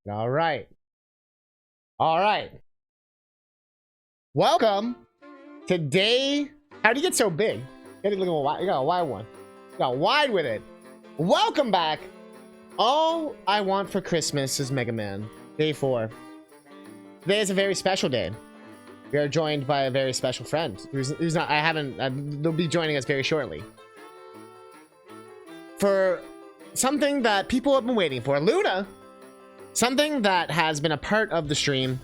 All right. All right. Welcome to day. How do you get so big? You got a wide one. You got wide with it. Welcome back. All I want for Christmas is Mega Man. Day 4. Today is a very special day. We are joined by a very special friend who's not. They'll be joining us very shortly for something that people have been waiting for. Luna. Something that has been a part of the stream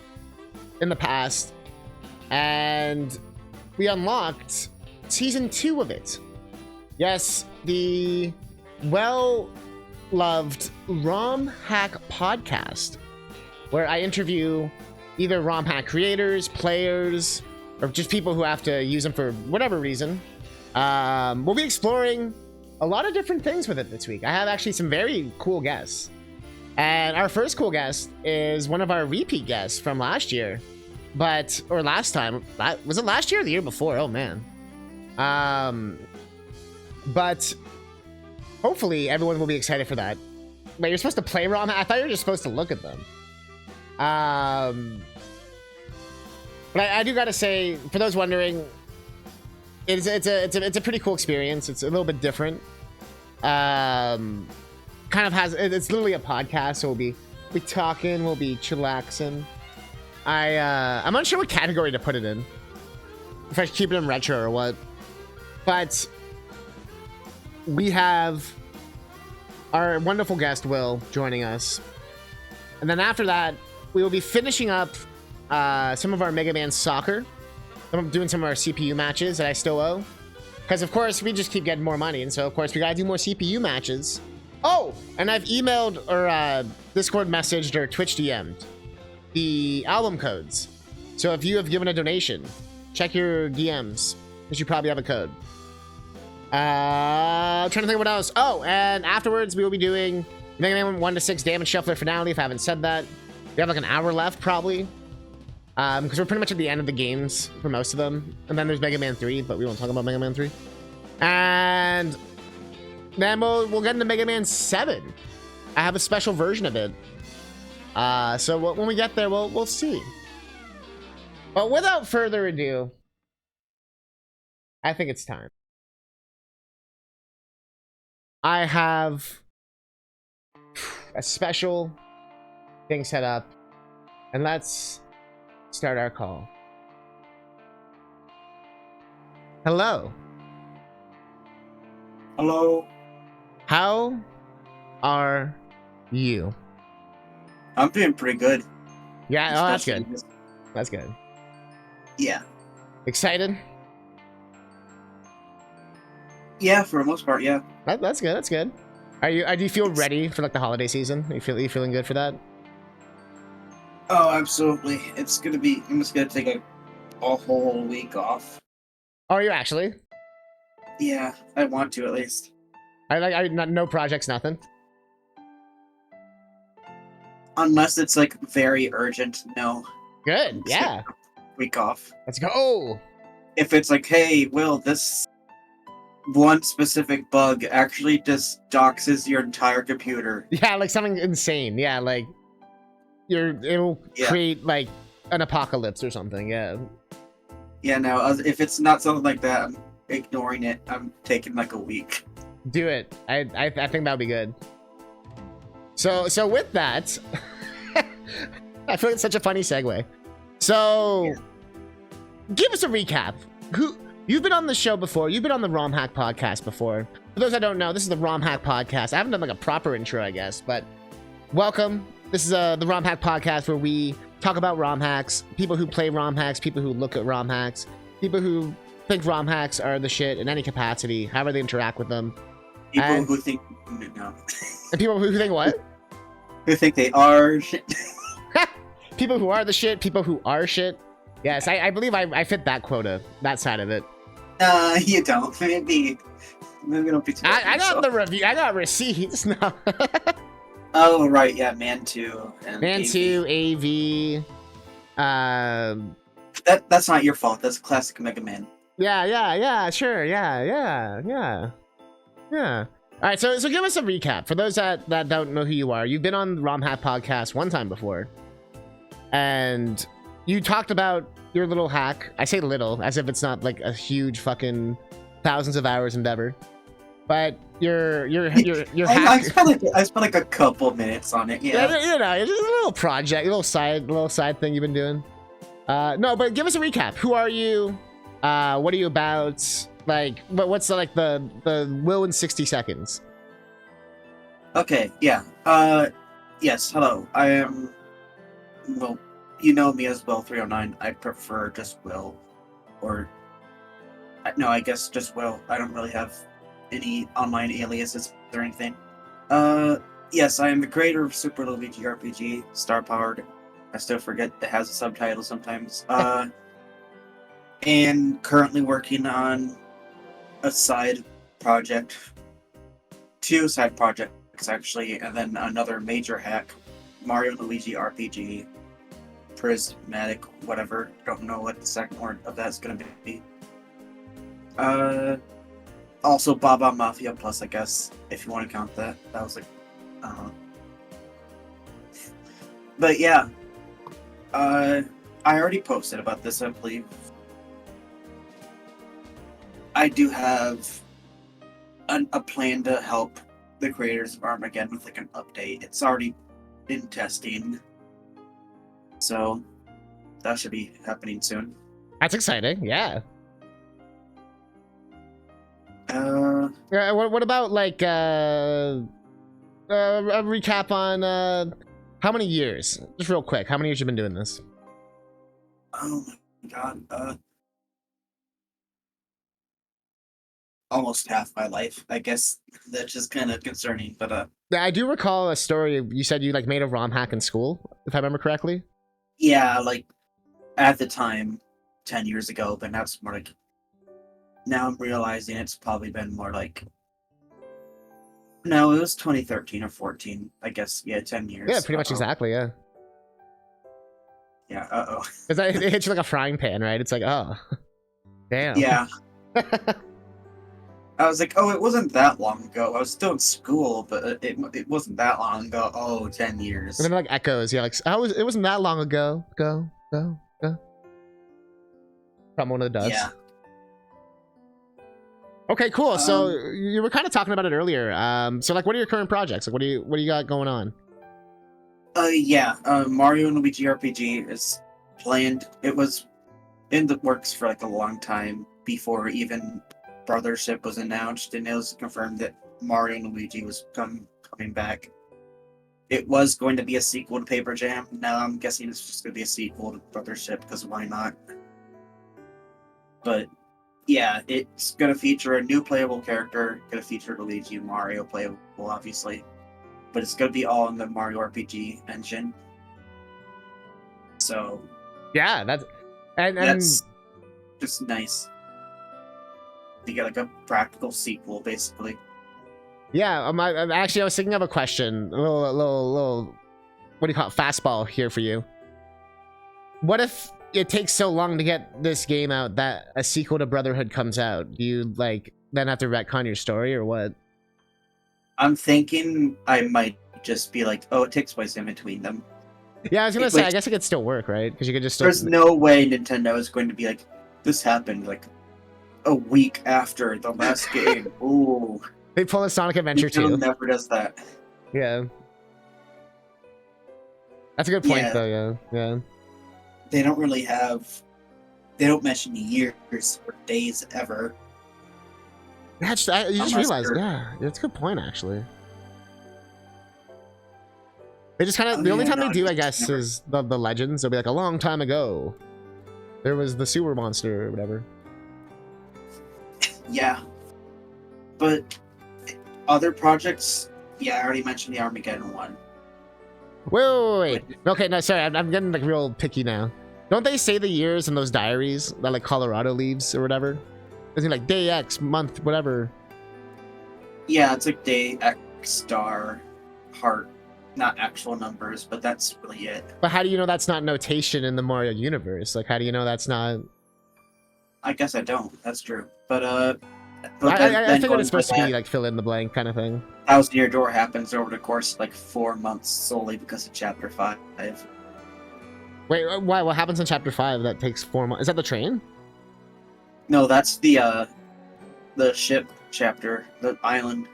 in the past, and we unlocked season 2 of it. Yes, the well-loved ROMHACK podcast, where I interview either ROMHACK creators, players, or just people who have to use them for whatever reason. We'll be exploring a lot of different things with it this week. I have actually some very cool guests. And our first cool guest is one of our repeat guests from last year. Or last time. Was it last year or the year before? Oh, man. But hopefully everyone will be excited for that. Wait, you're supposed to play ROM? I thought you were just supposed to look at them. But I do gotta say, for those wondering, it's a pretty cool experience. It's a little bit different. It's literally a podcast, so we'll be talking, we'll be chillaxing. I'm unsure what category to put it in, if I should keep it in retro or what, but we have our wonderful guest Will joining us, and then after that we will be finishing up some of our Mega Man Soccer. I'm doing some of our CPU matches that I still owe, because of course we just keep getting more money, and so of course we gotta do more CPU matches. Oh, and I've emailed or Discord messaged or Twitch DM'd the album codes. So if you have given a donation, check your DMs, because you probably have a code. I'm trying to think of what else. Oh, and afterwards we will be doing Mega Man 1 to 6 Damage Shuffler finale, if I haven't said that. We have like an hour left, probably. Because we're pretty much at the end of the games for most of them. And then there's Mega Man 3, but we won't talk about Mega Man 3. And then we'll get into Mega Man 7. I have a special version of it. So when we get there, we'll see. But without further ado, I think it's time. I have a special thing set up, and let's start our call. Hello. Hello. How are you? I'm doing pretty good. Yeah, oh, that's good. Especially That's good. Yeah. Excited? Yeah, for the most part, yeah. That's good. That's good. Do you feel ready for like the holiday season? Are you feeling good for that? Oh, absolutely. I'm just gonna take a whole week off. Oh, are you actually? Yeah, I want to at least. No projects, nothing. Unless it's like very urgent, no. Good. Yeah. Week off. Let's go. If it's like, hey, Will, this one specific bug actually just doxes your entire computer. Yeah, like something insane. Yeah, like it'll create like an apocalypse or something. Yeah. Yeah, no. If it's not something like that, I'm ignoring it. I'm taking like a week. Do it. I think that'll be good. So with that, I feel like it's such a funny segue. So, give us a recap. You've been on the show before. You've been on the ROMHACK podcast before. For those that don't know, this is the ROMHACK podcast. I haven't done like a proper intro, I guess, but welcome. This is the ROMHACK podcast where we talk about ROM hacks, people who play ROM hacks, people who look at ROM hacks, people who think ROM hacks are the shit in any capacity, however they interact with them. People who think no. And people who think what? Who think they are shit. People who are the shit, people who are shit. Yes, I believe I fit that quota, that side of it. You don't. Maybe don't be too I got the review. I got receipts. No. Oh, right. Yeah, Man 2. And Man AV. 2, AV. That's not your fault. That's classic Mega Man. Yeah, sure. Yeah. All right, so give us a recap for those that don't know who you are. You've been on the ROMHACK podcast one time before, and you talked about your little hack. I say little as if it's not like a huge fucking thousands of hours endeavor, but your hack. I spent like a couple minutes on it. Yeah, you know, it's just a little project, a little side thing you've been doing. No, but give us a recap. Who are you? What are you about? Like, what's the will in 60 seconds? Okay, yeah. Yes, hello. I am, well, you know me as will319. I prefer just Will. Or, no, I guess just Will. I don't really have any online aliases or anything. Yes, I am the creator of Super Luigi RPG, Star Powered. I still forget it has a subtitle sometimes. And currently working on a side project, 2 side projects actually, and then another major hack, Mario Luigi RPG, Prismatic, whatever. Don't know what the second word of that's gonna be. Also Baba Mafia Plus, I guess, if you want to count that. That was like, I don't know. But yeah, I already posted about this, I believe. I do have a plan to help the creators of Armageddon with like an update. It's already in testing, so that should be happening soon. That's exciting. Yeah. What about like a recap on how many years? Just real quick, how many years you been doing this? Oh my god. Almost half my life. I guess that's just kind of concerning, but I do recall a story. You said you like made a ROM hack in school, if I remember correctly. yeah, like at the time, 10 years ago, but now it's more like, now I'm realizing it's probably been more like, no, it was 2013 or 14, I guess. Yeah, 10 years. Yeah, pretty much exactly. Yeah. Yeah. Because it hits you like a frying pan, right? It's like, oh, damn. Yeah. I was like, oh, it wasn't that long ago. I was still in school, but it wasn't that long ago. Oh, 10 years. And then like echoes, yeah, like it wasn't that long ago. Go. From one of the doves. Yeah. Okay, cool. So you were kind of talking about it earlier. So like, what are your current projects? Like, what do you got going on? Yeah. Mario and Luigi RPG is planned. It was in the works for like a long time before even Brothership was announced, and it was confirmed that Mario and Luigi was coming back. It was going to be a sequel to Paper Jam. Now I'm guessing it's just going to be a sequel to Brothership, because why not? But yeah, it's going to feature a new playable character, going to feature Luigi and Mario playable, obviously. But it's going to be all in the Mario RPG engine. So yeah, that's just nice. You get like a practical sequel, basically. Yeah, actually, I was thinking of a question, a little, what do you call it, fastball here for you. What if it takes so long to get this game out that a sequel to Brotherhood comes out? Do you like then have to retcon your story or what? I'm thinking I might just be like, oh, it takes place in between them. Yeah, I was gonna say, I guess it could still work, right? Because you could just. There's no way Nintendo is going to be like, this happened like a week after the last game. Ooh. They pull a Sonic Adventure Nintendo 2. never does that. Yeah. That's a good point, though, yeah. They don't really have... They don't mention years or days ever. You just realized, yeah, that's a good point, actually. They just kind of... the only time they do, I guess, is the Legends. They'll be like, a long time ago, there was the sewer monster or whatever. Yeah. But other projects, yeah, I already mentioned the Armageddon one. Wait. Okay, no, sorry, I'm getting like real picky now. Don't they say the years in those diaries that like Colorado leaves or whatever? Isn't it like day X, month, whatever? Yeah, it's like day X star heart, not actual numbers, but that's really it. But how do you know that's not notation in the Mario universe? Like, how do you know that's not? I guess I don't. That's true. But But I figured going it's supposed to by be that, like fill in the blank kind of thing. 1,000-Year Door happens over the course of like 4 months solely because of Chapter 5. Wait, why? What happens in chapter 5 that takes 4 months? Is that the train? No, that's the ship chapter, the island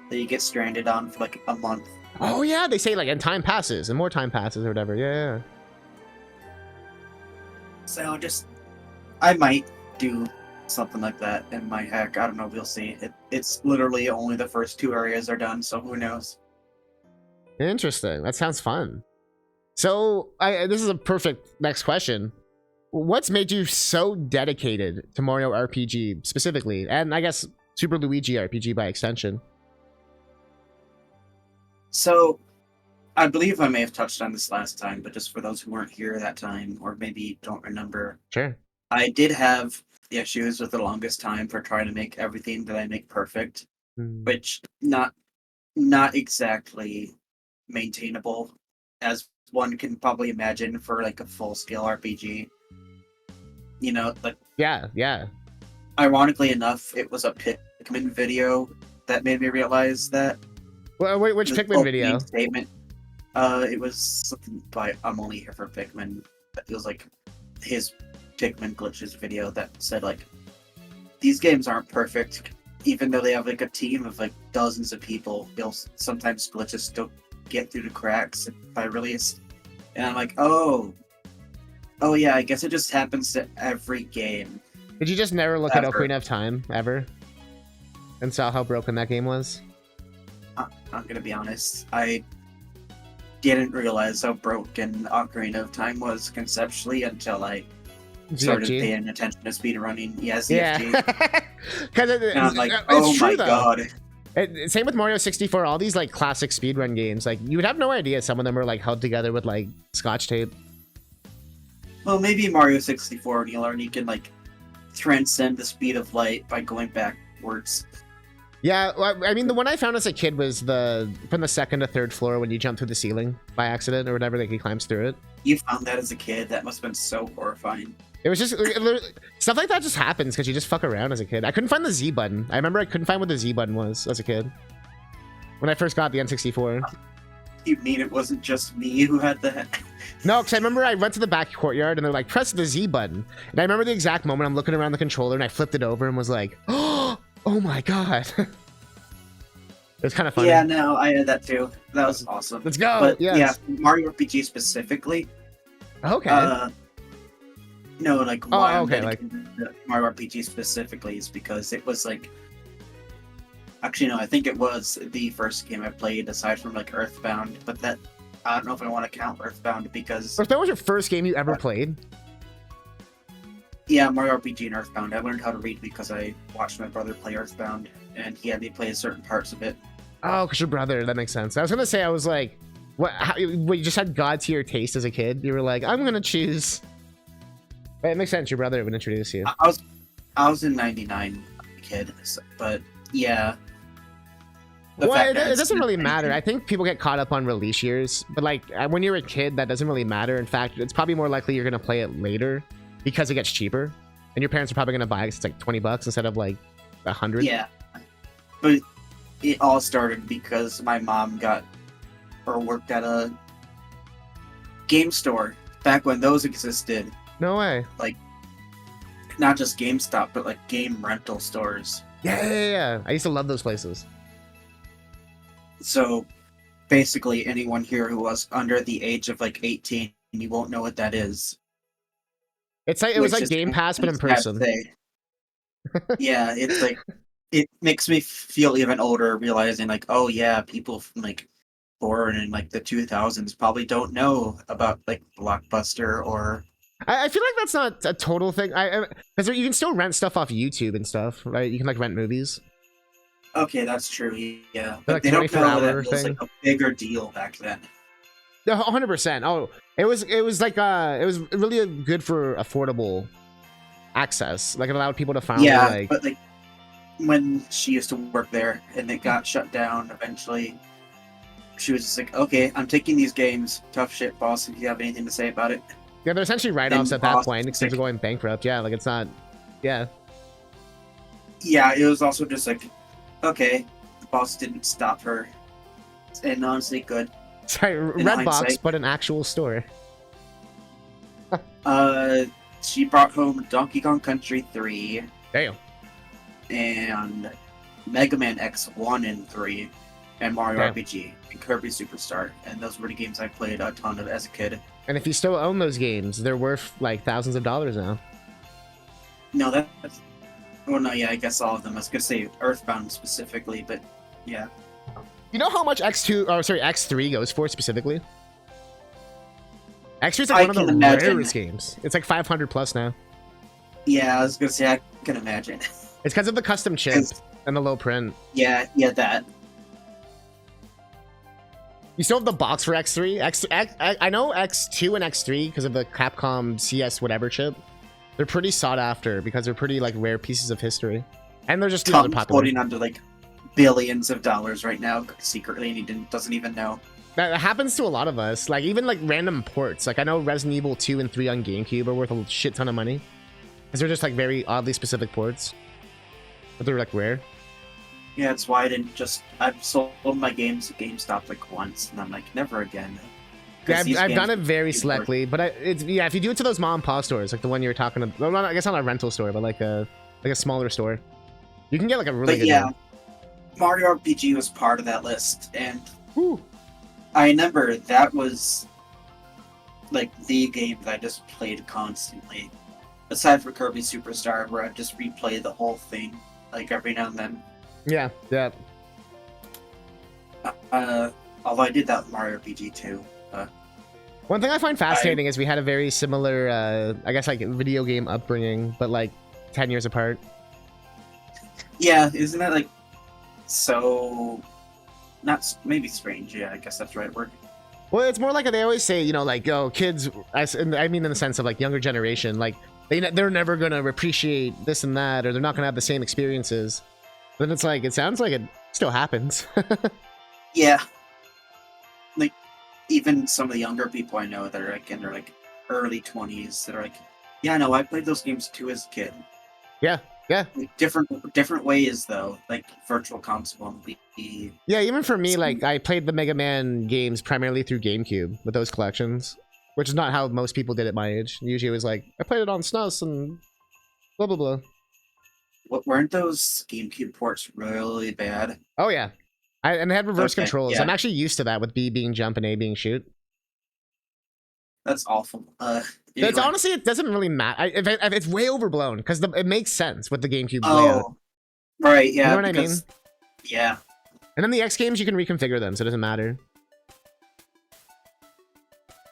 that you get stranded on for like a month. Oh yeah, they say like, and time passes, and more time passes or whatever. Yeah. So I might do something like that in my hack. I don't know. We'll see. It's literally only the first 2 areas are done, so who knows? Interesting. That sounds fun. So, this is a perfect next question. What's made you so dedicated to Mario RPG specifically, and I guess Super Luigi RPG by extension? So, I believe I may have touched on this last time, but just for those who weren't here that time, or maybe don't remember, Sure. I did have issues with the longest time for trying to make everything that I make perfect, which not exactly maintainable, as one can probably imagine for like a full-scale RPG. You know, like Yeah. ironically enough, it was a Pikmin video that made me realize that. Well, which The Pikmin video? opening statement. It was something by I'm Only Here for Pikmin. It was like his Pikmin glitches video that said like, these games aren't perfect, even though they have like a team of like dozens of people. Sometimes glitches still get through the cracks by release, and I'm like, oh yeah, I guess it just happens to every game. Did you just never look Ever. at Ocarina of Time ever, and saw how broken that game was? I'm gonna be honest, I didn't realize how broken Ocarina of Time was conceptually until I started ZFG? paying attention to speedrunning. Yeah, Yeah. ZFG. Because And I'm like, oh my god. Same with Mario 64. All these like classic speedrun games, like you would have no idea some of them are like held together with like scotch tape. Well, maybe Mario 64 when you learn you can like transcend the speed of light by going backwards. Yeah, well, I mean, the one I found as a kid was from the 2nd to 3rd floor when you jump through the ceiling by accident or whatever, like he climbs through it. You found that as a kid? That must have been so horrifying. It was just stuff like that just happens because you just fuck around as a kid. I couldn't find the Z button. I remember I couldn't find what the Z button was as a kid when I first got the N64. You mean it wasn't just me who had that? No, because I remember I went to the back courtyard and they're like, press the Z button. And I remember the exact moment I'm looking around the controller and I flipped it over and was like, oh my god. It was kind of funny. Yeah, no, I had that too. That was awesome. Let's go. But yes. yeah, Mario RPG specifically. Okay. No, like why I'm okay, dedicated to Mario RPG specifically is because it was like, actually no, I think it was the first game I played aside from like Earthbound, but that I don't know if I want to count Earthbound because If that was your first game you ever played? yeah, Mario RPG and Earthbound. I learned how to read because I watched my brother play Earthbound, and he had me play certain parts of it. Oh, because your brother. That makes sense. I was gonna say, I was like, what? You just had God tier taste as a kid. You were like, I'm gonna choose. But it makes sense. Your brother would introduce you. I was in '99, kid, but yeah. Well, it doesn't really matter. I think people get caught up on release years, but like when you're a kid, that doesn't really matter. In fact, it's probably more likely you're gonna play it later because it gets cheaper, and your parents are probably gonna buy it 'cause it's like $20 instead of like 100. Yeah, but it all started because my mom worked at a game store back when those existed. No way. Like, not just GameStop, but like game rental stores. Yeah. I used to love those places. So basically anyone here who was under the age of like 18, you won't know what that is. It's like it was like Game Pass, but in person. Yeah, it's like it makes me feel even older realizing like, oh yeah, people from like born in like the 2000s probably don't know about like Blockbuster or I feel like that's not a total thing. Because you can still rent stuff off YouTube and stuff, right? You can like rent movies. okay, that's true. Yeah, Like but they don't know 24-hour that it was thing. like a bigger deal back then. Yeah, 100%. Oh, it was like it was really good for affordable access. Like it allowed people to finally Yeah, like. but like when she used to work there and it got shut down eventually, she was just like, okay, I'm taking these games. Tough shit, boss. If you have anything to say about it. Yeah, they're essentially write-offs Then at that boss point because they're going bankrupt. Yeah, like it's not. Yeah. yeah, it was also just like, okay, the boss didn't stop her, and honestly, good. Sorry, Redbox, hindsight. but an actual store. She brought home Donkey Kong Country 3 Damn. and Mega Man X1 and 3 and Mario Damn. RPG and Kirby Superstar, and those were the games I played a ton of as a kid. And if you still own those games, they're worth like thousands of dollars now. No, that's... Well, no, yeah, I guess all of them. I was gonna say Earthbound specifically, but yeah. You know how much X3 goes for specifically? X3 is I like one of can the imagine. rarest games. It's like 500 plus now. Yeah, I was gonna say I can imagine. It's because of the custom chip and the low print. Yeah, that. You still have the box for X3. I know X2 and X3 because of the Capcom CS whatever chip. They're pretty sought after because they're pretty like rare pieces of history, and they're just Tom's popular. holding onto like billions of dollars right now secretly, and he doesn't even know. That happens to a lot of us. Like even like random ports. Like I know Resident Evil 2 and 3 on GameCube are worth a shit ton of money because they're just like very oddly specific ports, but they're like rare. Yeah, it's why I didn't just... I've sold my games at GameStop like once, and I'm like, never again. Yeah, I've done it very selectively, but it's if you do it to those mom and pop stores, like the one you were talking about, well, not, I guess not a rental store, but like a smaller store, you can get like a really good yeah, deal. Mario RPG was part of that list, and Whew. I remember that was like the game that I just played constantly. Aside from Kirby Superstar, where I just replay the whole thing like every now and then. Yeah. Although I did that with Mario RPG too. One thing I find fascinating is we had a very similar, I guess, like video game upbringing, but like 10 years apart. Yeah, isn't that like so? Not maybe strange. Yeah, I guess that's the right word. Well, it's more like they always say, you know, like, oh, kids. I mean, in the sense of like younger generation, like they're never gonna appreciate this and that, or they're not gonna have the same experiences. But it's like it sounds like it still happens. Yeah. Like, even some of the younger people I know that are like in their like early 20s that are like, yeah, no, I played those games too as a kid. Yeah. Like, different ways though, like Virtual Console and Wii. Yeah, even for me, like I played the Mega Man games primarily through GameCube with those collections, which is not how most people did at my age. Usually it was like I played it on SNES and blah blah blah. Weren't those GameCube ports really bad? Oh yeah, and they had reverse controls. Yeah. I'm actually used to that with B being jump and A being shoot. That's awful. It's honestly, it doesn't really matter. It's way overblown because it makes sense with the GameCube oh, layout. Right, yeah. You know what I mean? Yeah. And then the X games, you can reconfigure them, so it doesn't matter.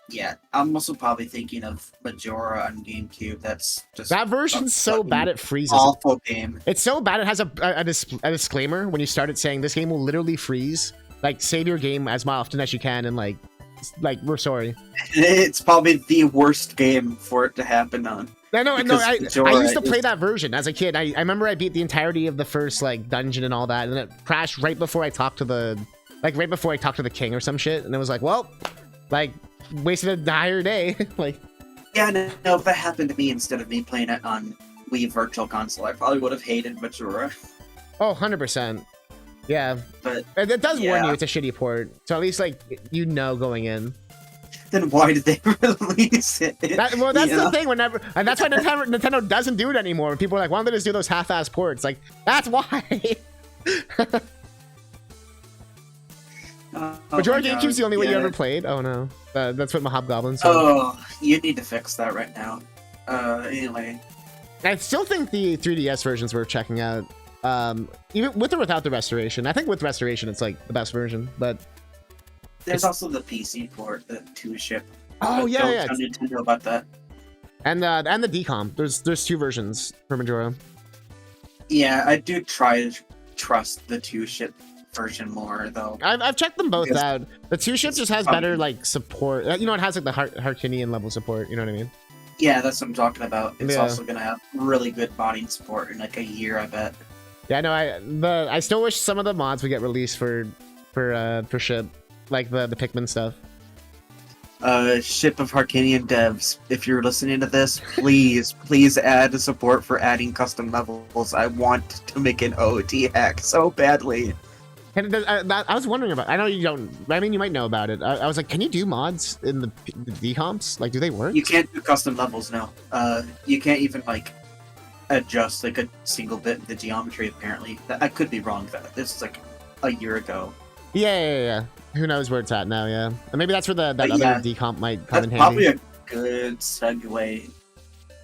Yeah, I'm also probably thinking of Majora on GameCube. That's just That version's so bad it freezes. awful game. It's so bad it has a disclaimer when you start it saying this game will literally freeze. Like, save your game as often as you can, and like we're sorry. It's probably the worst game for it to happen on. I know. I Majora used to play that version as a kid. I remember I beat the entirety of the first like dungeon and all that, and then it crashed right before I talked to the king or some shit, and it was like, well, like wasted an entire day. Like, yeah, no, if that happened to me instead of me playing it on Wii Virtual Console, I probably would have hated Majora. Oh, 100%. Yeah, but it does warn you it's a shitty port, so at least like you know going in. Then why did they release it? That's the thing. Whenever, and that's why Nintendo doesn't do it anymore. When people are like, why don't they just do those half-ass ports? Like, that's why. Majora GameCube's the only way you ever played. Oh no, that's what my Hobgoblin said. Oh, you need to fix that right now. Anyway, I still think the 3DS version's worth checking out. Even with or without the restoration. I think with restoration, it's like the best version. But there's also the PC port, the 2-ship. Oh yeah. Tell Nintendo about that. And the DCOM. There's two versions for Majora. Yeah, I do try to trust the 2-ship version more though. I've checked them both out. The 2-ship just has better like support. You know, it has like the Harkinian level support. You know what I mean? Yeah, that's what I'm talking about. It's also gonna have really good modding support in like a year, I bet. Yeah, no, I still wish some of the mods would get released for ship, like the Pikmin stuff. Ship of Harkanian devs, if you're listening to this, please add support for adding custom levels. I want to make an OT hack so badly. And I was wondering about. I know you don't. I mean, you might know about it. I was like, can you do mods in the decomps? Like, do they work? You can't do custom levels now. You can't even like adjust like a single bit of the geometry. Apparently, I could be wrong. This is like a year ago. Yeah. Who knows where it's at now? Yeah, and maybe that's where that other decomp might come in handy. Probably a good segue.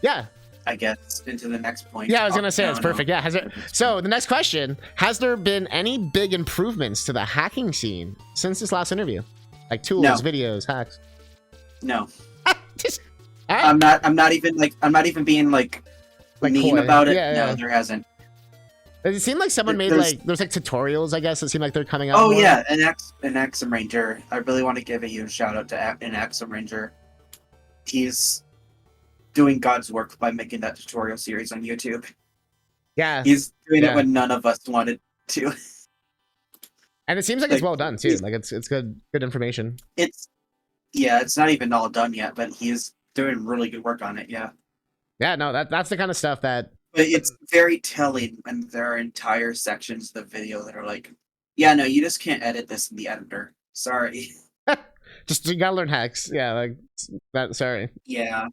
Yeah. I guess into the next point. Yeah, I was gonna say it's perfect. Yeah, so the next question: has there been any big improvements to the hacking scene since this last interview? Like tools, videos, hacks? No. Just, I'm not even being like mean coy about it. Yeah. There hasn't. Does it seem like someone made there's like tutorials? I guess it seemed like they're coming out. Oh more? Yeah, an Axum Ranger. I really want to give a huge shout out to an Axum Ranger. He's doing God's work by making that tutorial series on YouTube. Yeah, he's doing it when none of us wanted to. And it seems like it's well done too. Like it's good information. It's not even all done yet, but he's doing really good work on it. Yeah. Yeah, no, that's the kind of stuff that. But it's very telling when there are entire sections of the video that are like, yeah, no, you just can't edit this in the editor. Sorry. Just you gotta learn hacks. Yeah, like that. Sorry. Yeah.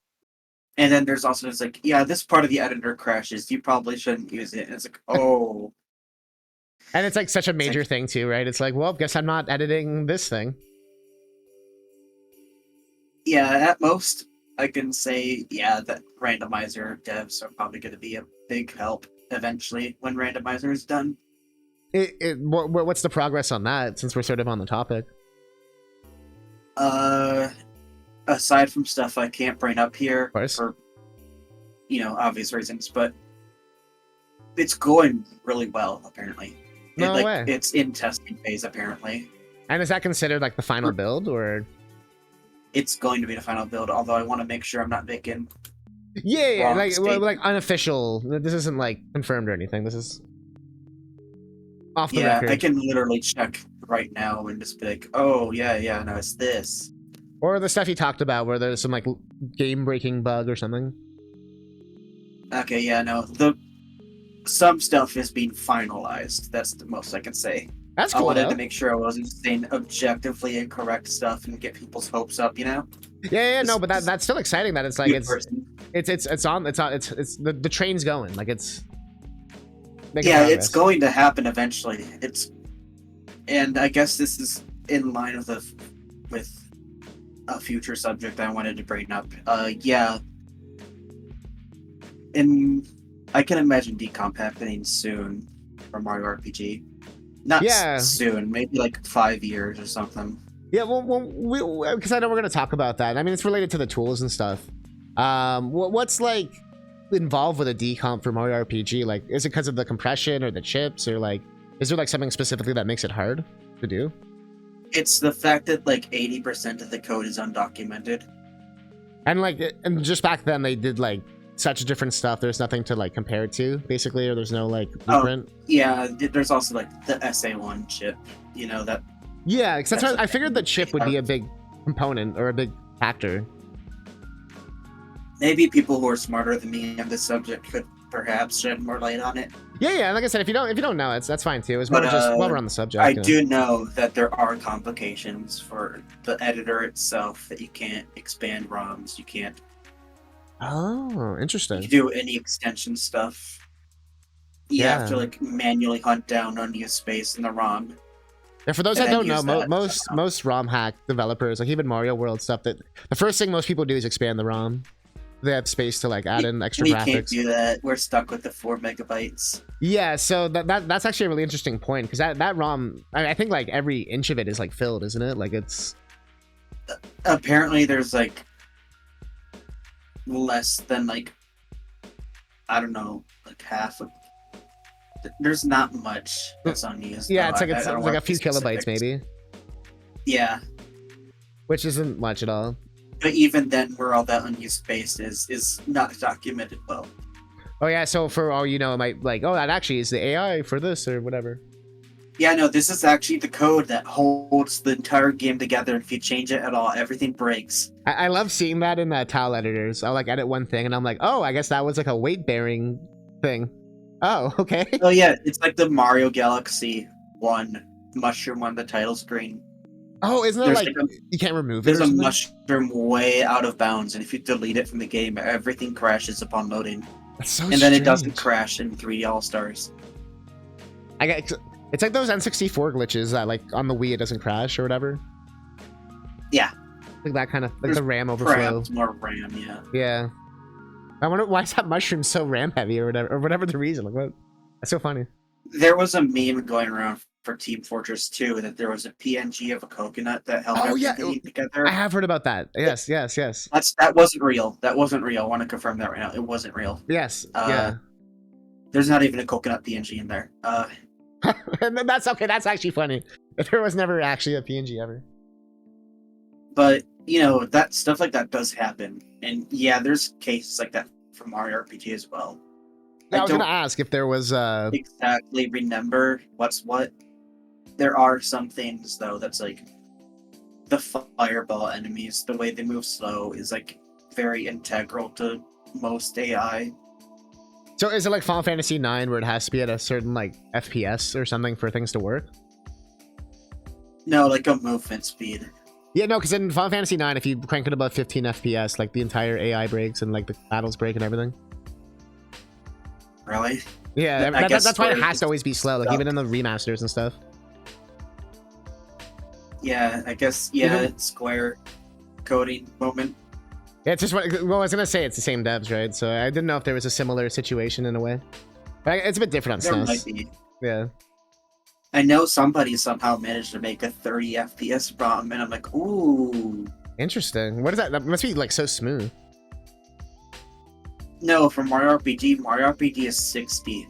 And then there's also it's like, yeah, this part of the editor crashes. You probably shouldn't use it. And it's like, oh. And it's like such a major thing too, right? It's like, well, guess I'm not editing this thing. Yeah, at most I can say, yeah, that randomizer devs are probably going to be a big help eventually when randomizer is done. What's the progress on that? Since we're sort of on the topic. Aside from stuff I can't bring up here for, obvious reasons, but it's going really well apparently. No way. It's in testing phase apparently. And is that considered like the final build, or? It's going to be the final build, although I want to make sure I'm not making. Yeah, like unofficial. This isn't like confirmed or anything. This is off the record. I can literally check right now and just be like, oh yeah, no, it's this. Or the stuff you talked about where there's some like game-breaking bug or something. Okay, yeah, no, some stuff is being finalized. That's the most I can say. That's cool. I wanted to make sure I wasn't saying objectively incorrect stuff and get people's hopes up, Yeah, no, but that's still exciting. That it's like the train's going. Like it's. It's going to happen eventually. And I guess this is in line with a future subject I wanted to bring up. And I can imagine decomp happening soon for Mario RPG. Not soon, maybe like 5 years or something. Yeah, well, because I know we're going to talk about that. I mean, it's related to the tools and stuff. What's like involved with a decomp for Mario RPG? Like, is it because of the compression or the chips, or like, is there like something specifically that makes it hard to do? It's the fact that like 80% of the code is undocumented. And just back then they did like such different stuff. There's nothing to like compare it to, basically, or there's no like blueprint. Yeah, there's also like the SA1 chip, that. Yeah, because that's what I figured the chip would be a big component or a big factor. Maybe people who are smarter than me on this subject could perhaps shed more light on it. Yeah. Like I said, if you don't know, that's fine too. It's more just while we're on the subject. I do know that there are complications for the editor itself, that you can't expand ROMs. You can't. Oh, interesting. You do any extension stuff. You have to like manually hunt down unused space in the ROM. Yeah, for those that don't know, most ROMHACK developers, like even Mario World stuff, that the first thing most people do is expand the ROM. They have space to like add in extra graphics. We can't do that. We're stuck with the 4 megabytes. Yeah, so that's actually a really interesting point, because that ROM, I think like every inch of it is like filled, isn't it? Like it's. Apparently, there's like less than like, I don't know, like half of. There's not much that's unused. Yeah, it's like a few kilobytes maybe. Yeah. Which isn't much at all. But even then, where all that unused space is not documented well. Oh yeah, so for all you know, it might like, oh, that actually is the AI for this or whatever. Yeah, no, this is actually the code that holds the entire game together. If you change it at all, everything breaks. I love seeing that in the tile editors. I'll like edit one thing and I'm like, oh, I guess that was like a weight bearing thing. Oh, okay. Oh yeah, it's like the Mario Galaxy one mushroom on the title screen. Oh, isn't it There's like, like a, you can't remove it? there's Or a something? mushroom way out of bounds, and if you delete it from the game, everything crashes upon loading. That's so And then it doesn't strange. crash in 3D All Stars. I get it's like those N64 glitches that like on the Wii it doesn't crash or whatever. Yeah. Like that kind of like There's the RAM overflow. Perhaps more RAM, yeah. Yeah. I wonder why is that mushroom so RAM heavy or whatever the reason. Like what? That's so funny. There was a meme going around for Team Fortress 2 that there was a PNG of a coconut that held Oh, yeah. everything together. I have heard about that. Yes, yes, yes. That wasn't real. That wasn't real. I want to confirm that right now. It wasn't real. Yes. Yeah. There's not even a coconut PNG in there. And then that's okay. That's actually funny. There was never actually a PNG ever. But you know that stuff like that does happen, and yeah, there's cases like that for Mario RPG as well. Yeah, I was don't gonna ask if there was exactly remember what's what. There are some things though that's like the fireball enemies. The way they move slow is like very integral to most AI. So is it like Final Fantasy 9 where it has to be at a certain like FPS or something for things to work? No, like a movement speed. Yeah, no, because in Final Fantasy 9, if you crank it above 15 FPS, like the entire AI breaks and like the battles break and everything. Really? Yeah, I guess that's why it Square has to always be slow, like stuff. even in the remasters and stuff. Yeah, I guess. Yeah, Even- Square coding moment. Yeah, it's just what. Well, I was gonna say it's the same devs, right? So I didn't know if there was a similar situation in a way. But it's a bit different on There might SNES. be. Yeah. I know somebody somehow managed to make a 30 FPS ROM, and I'm like, ooh. Interesting. What is that? That must be like so smooth. No, for Mario RPG is 60.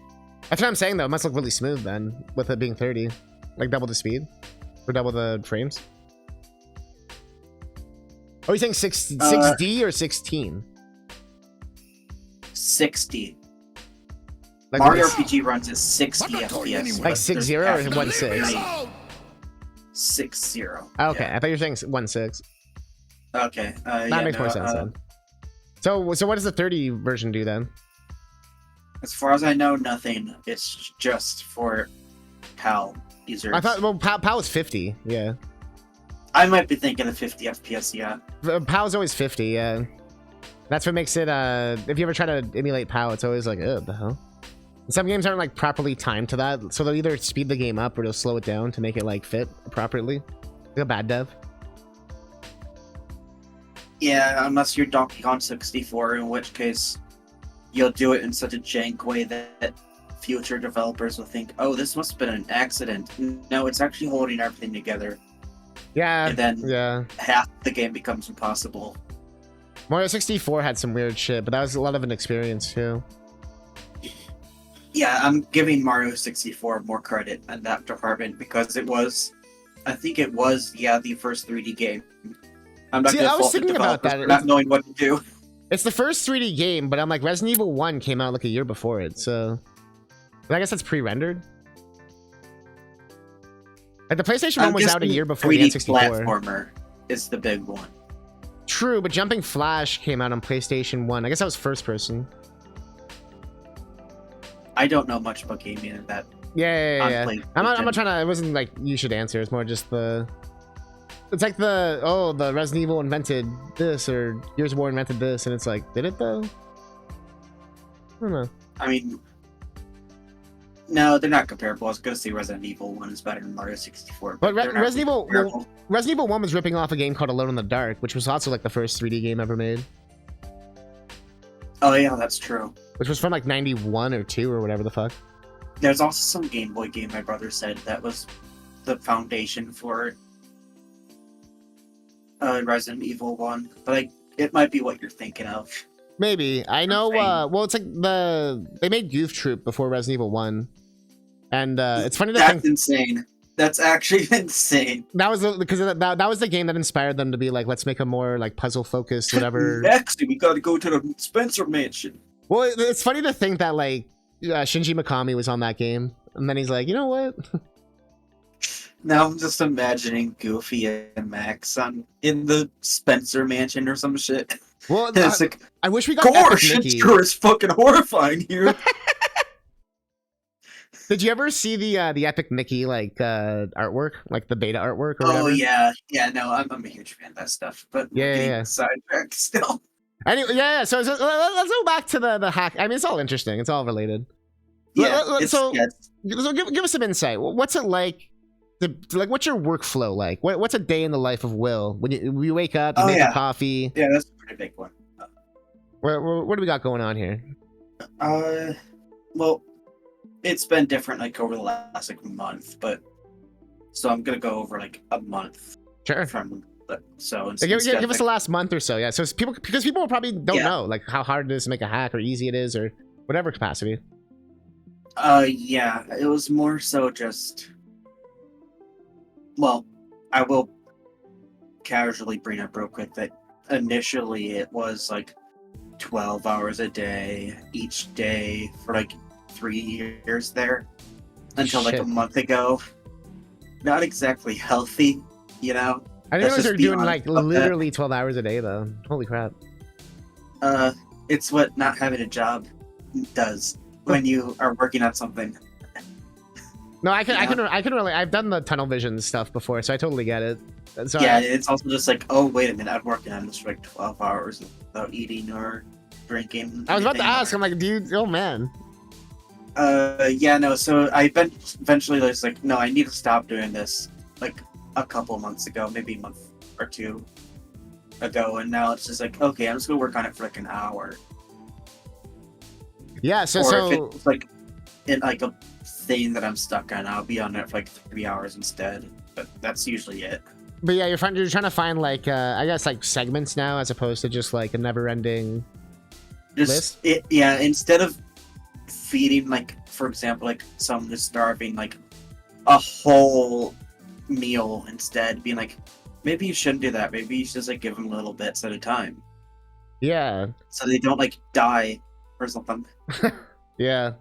That's what I'm saying though. It must look really smooth then, with it being 30, like double the speed, or double the frames. Oh, you're saying 6D or 16? 60. Like Mario what is- RPG runs at 60 FPS. Like 6-0 or 1-6? 6-0. Okay, Yeah. I thought you were saying 1-6. Okay. That makes more sense then. So what does the 30 version do then? As far as I know, nothing. It's just for PAL users. I thought, well, PAL is 50, yeah. I might be thinking of 50 FPS, yeah. PAL's always 50, yeah. That's what makes it, if you ever try to emulate PAL, it's always like, the hell? And some games aren't, like, properly timed to that, so they'll either speed the game up or they'll slow it down to make it, like, fit properly. Like a bad dev. Yeah, unless you're Donkey Kong 64, in which case you'll do it in such a jank way that future developers will think, oh, this must have been an accident. No, it's actually holding everything together. Yeah, And then yeah. half the game becomes impossible. Mario 64 had some weird shit, but that was a lot of an experience, too. Yeah, I'm giving Mario 64 more credit in that department because it was, I think it was, the first 3D game. I'm not See, going I to was fault the thinking about developers that. for not knowing what to do. It's the first 3D game, but I'm like, Resident Evil 1 came out like a year before it, so... But I guess that's pre-rendered? Like, the PlayStation 1 was out a year before the 3D N64. platformer is the big one. True, but Jumping Flash came out on PlayStation 1. I guess that was first person. I don't know much about gaming in that. Yeah. on I'm not PlayStation. trying to... It wasn't like, you should answer. It's more just the... It's like the... Oh, the Resident Evil invented this, or Gears of War invented this, and it's like, did it though? I don't know. I mean, no, they're not comparable. I was going to say Resident Evil 1 is better than Mario 64. But they're not Resident Evil... comparable. Resident Evil 1 was ripping off a game called Alone in the Dark, which was also like the first 3D game ever made. Oh, yeah, that's true. Which was from like 91 or 2 or whatever the fuck. There's also some Game Boy game my brother said that was the foundation for Resident Evil 1. But it might be what you're thinking of. Maybe. I know, Insane. well, it's like they made Goof Troop before Resident Evil 1. And it's funny to That's think insane. That's actually insane. that was because that was the game that inspired them to be like, let's make a more like puzzle focused, whatever. Next, we gotta go to the Spencer Mansion. Well, it's funny to think that like Shinji Mikami was on that game. And then he's like, you know what? Now I'm just imagining Goofy and Max in the Spencer Mansion or some shit. Well, And it's like, I wish we got gosh, Epic shit Mickey. sure is fucking horrifying here. Did you ever see the Epic Mickey like artworort, like the beta artwork or whatever? Oh yeah, no, I'm a huge fan of that stuff. But we're getting sidetracked still. Anyway, yeah. So let's go back to the hack. I mean, it's all interesting. It's all related. Yeah. So give us some insight. What's it like? What's your workflow like? What's a day in the life of Will? When you wake up, you make a coffee. Yeah, that's a pretty big one. What do we got going on here? Well, it's been different like over the last like month, but so I'm gonna go over like a month. Sure. From so give us the last month or so, yeah. So because people probably don't know like how hard it is to make a hack or easy it is or whatever capacity. Yeah, it was more so just. Well, I will casually bring up real quick that initially it was like 12 hours a day each day for like 3 years there until like a month ago. Not exactly healthy, you know. I didn't realize you were doing like literally 12 hours a day though. Holy crap. It's what not having a job does when you are working on something. No, I can really. I've done the tunnel vision stuff before, so I totally get it. So yeah, it's also just like, oh wait a minute, I'm working on this for like 12 hours without eating or drinking. I was about to ask. I'm like, dude, oh man. Yeah, no. So I eventually was like, no, I need to stop doing this. Like a couple months ago, maybe a month or two ago, and now it's just like, okay, I'm just gonna work on it for like an hour. Yeah. So if it's like in like a thing that I'm stuck on, I'll be on it for like 3 hours instead. But that's usually it. But yeah, you're trying to find like I guess like segments now as opposed to just like a never-ending list. Yeah, instead of feeding like, for example, like someone who's starving like a whole meal, instead being like, maybe you shouldn't do that. Maybe you should just like give them little bits at a time. Yeah. So they don't like die or something. Yeah.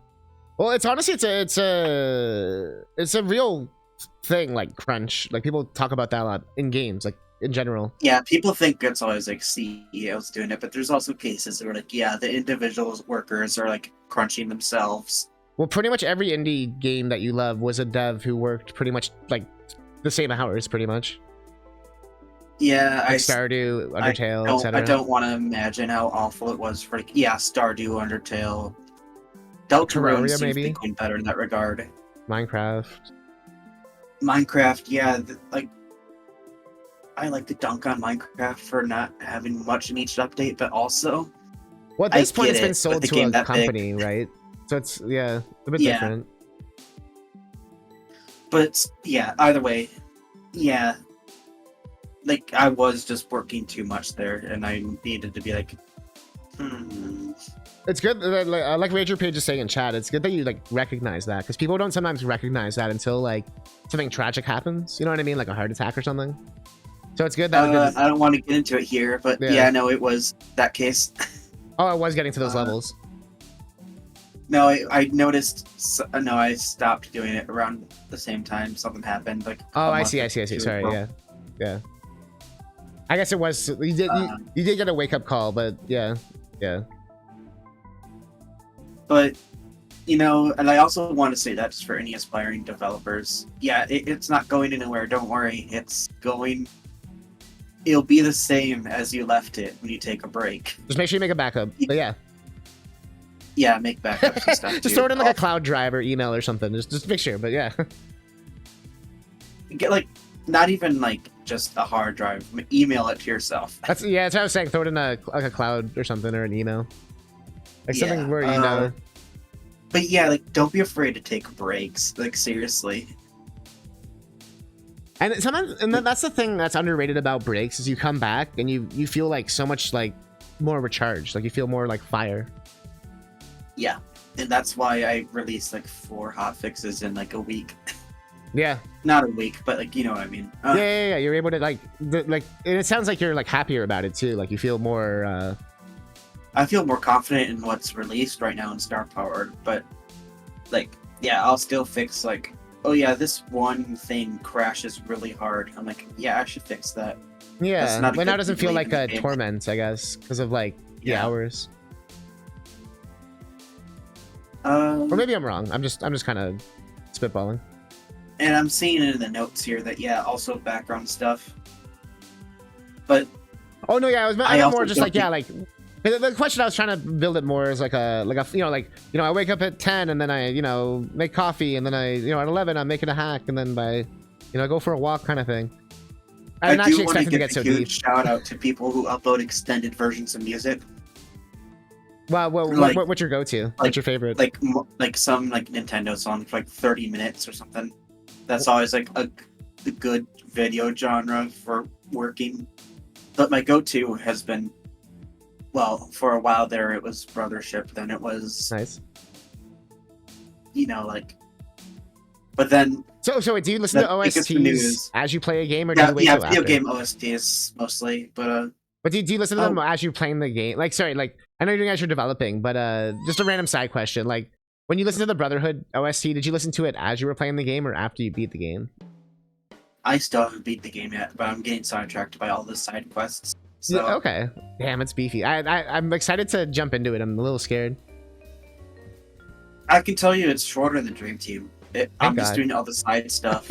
Well, it's honestly it's a real thing, like crunch. Like people talk about that a lot in games, like in general. Yeah, people think it's always like CEOs doing it, but there's also cases where like, yeah, the individual workers are like crunching themselves. Well, pretty much every indie game that you love was a dev who worked pretty much like the same hours, pretty much. Yeah, like Stardew, Undertale, etc. I don't want to imagine how awful it was for like, yeah, Stardew, Undertale. Deltarune seems maybe to be going better in that regard. Minecraft, yeah. Like, I like to dunk on Minecraft for not having much in each update, but also, well, at this point, it's been sold to a company, right? So it's a bit different. But yeah, either way, yeah. Like I was just working too much there, and I needed to be like, It's good, like Rager Page is saying in chat, it's good that you like recognize that, because people don't sometimes recognize that until like something tragic happens. You know what I mean, like a heart attack or something. So it's good that I don't want to get into it here, but yeah, no, it was that case. Oh, I was getting to those levels. No, I noticed. No, I stopped doing it around the same time something happened. Like, oh, I see. Sorry, yeah. I guess it was you did get a wake up call, but yeah. But you know, and I also want to say that just for any aspiring developers, yeah, it's not going anywhere. Don't worry, it'll be the same as you left it when you take a break. Just make sure you make a backup. But yeah. Yeah, make backups and stuff. Just throw it in like a cloud drive or email or something. Just make sure. But yeah. Get like not even like just a hard drive. Email it to yourself. That's what I was saying. Throw it in a cloud or something, or an email. Like something where you know. But yeah, like don't be afraid to take breaks. Like seriously. And sometimes, that's the thing that's underrated about breaks is you come back and you feel like so much like more recharged. Like you feel more like fire. Yeah, and that's why I released like 4 hotfixes in like a week. Yeah. Not a week, but like, you know what I mean. Yeah. You're able to like and it sounds like you're like happier about it too. Like you feel more. I feel more confident in what's released right now in Star Powered, but like, yeah, I'll still fix like oh yeah, this one thing crashes really hard. I'm like, yeah, I should fix that. Yeah, not a but now good it doesn't thing feel to like leave in a the game. torment, I guess, because of like the Yeah. hours. Um, Or maybe I'm wrong. I'm just kind of spitballing. and I'm seeing it in the notes here that yeah, also background stuff. But Oh no, yeah, I meant also more just don't like yeah, like the question I was trying to build it more is like a I wake up at 10 and then I make coffee and then I at 11 I'm making a hack and then by I go for a walk kind of thing. I didn't actually expect it to get so a huge deep. shout out to people who upload extended versions of music. Well, like- what's your go-to? What's your favorite? Like some like Nintendo song for like 30 minutes or something. That's always like a good video genre for working. But my go-to has been, well, for a while there it was Brothership, then it was Nice. like, but then So do you listen to that biggest OSTs news- as you play a game, or do yeah, you wait yeah, till video after? game OSTs mostly, but But do you listen to them Oh. as you're playing the game? Like, sorry, like I know you're doing it as you're developing, but just a random side question. Like, when you listen to the Brotherhood OST, did you listen to it as you were playing the game or after you beat the game? I still haven't beat the game yet, but I'm getting sidetracked by all the side quests. So Yeah, okay. Damn, it's beefy. I'm excited to jump into it. I'm a little scared. I can tell you it's shorter than Dream Team. I'm just God. doing all the side stuff.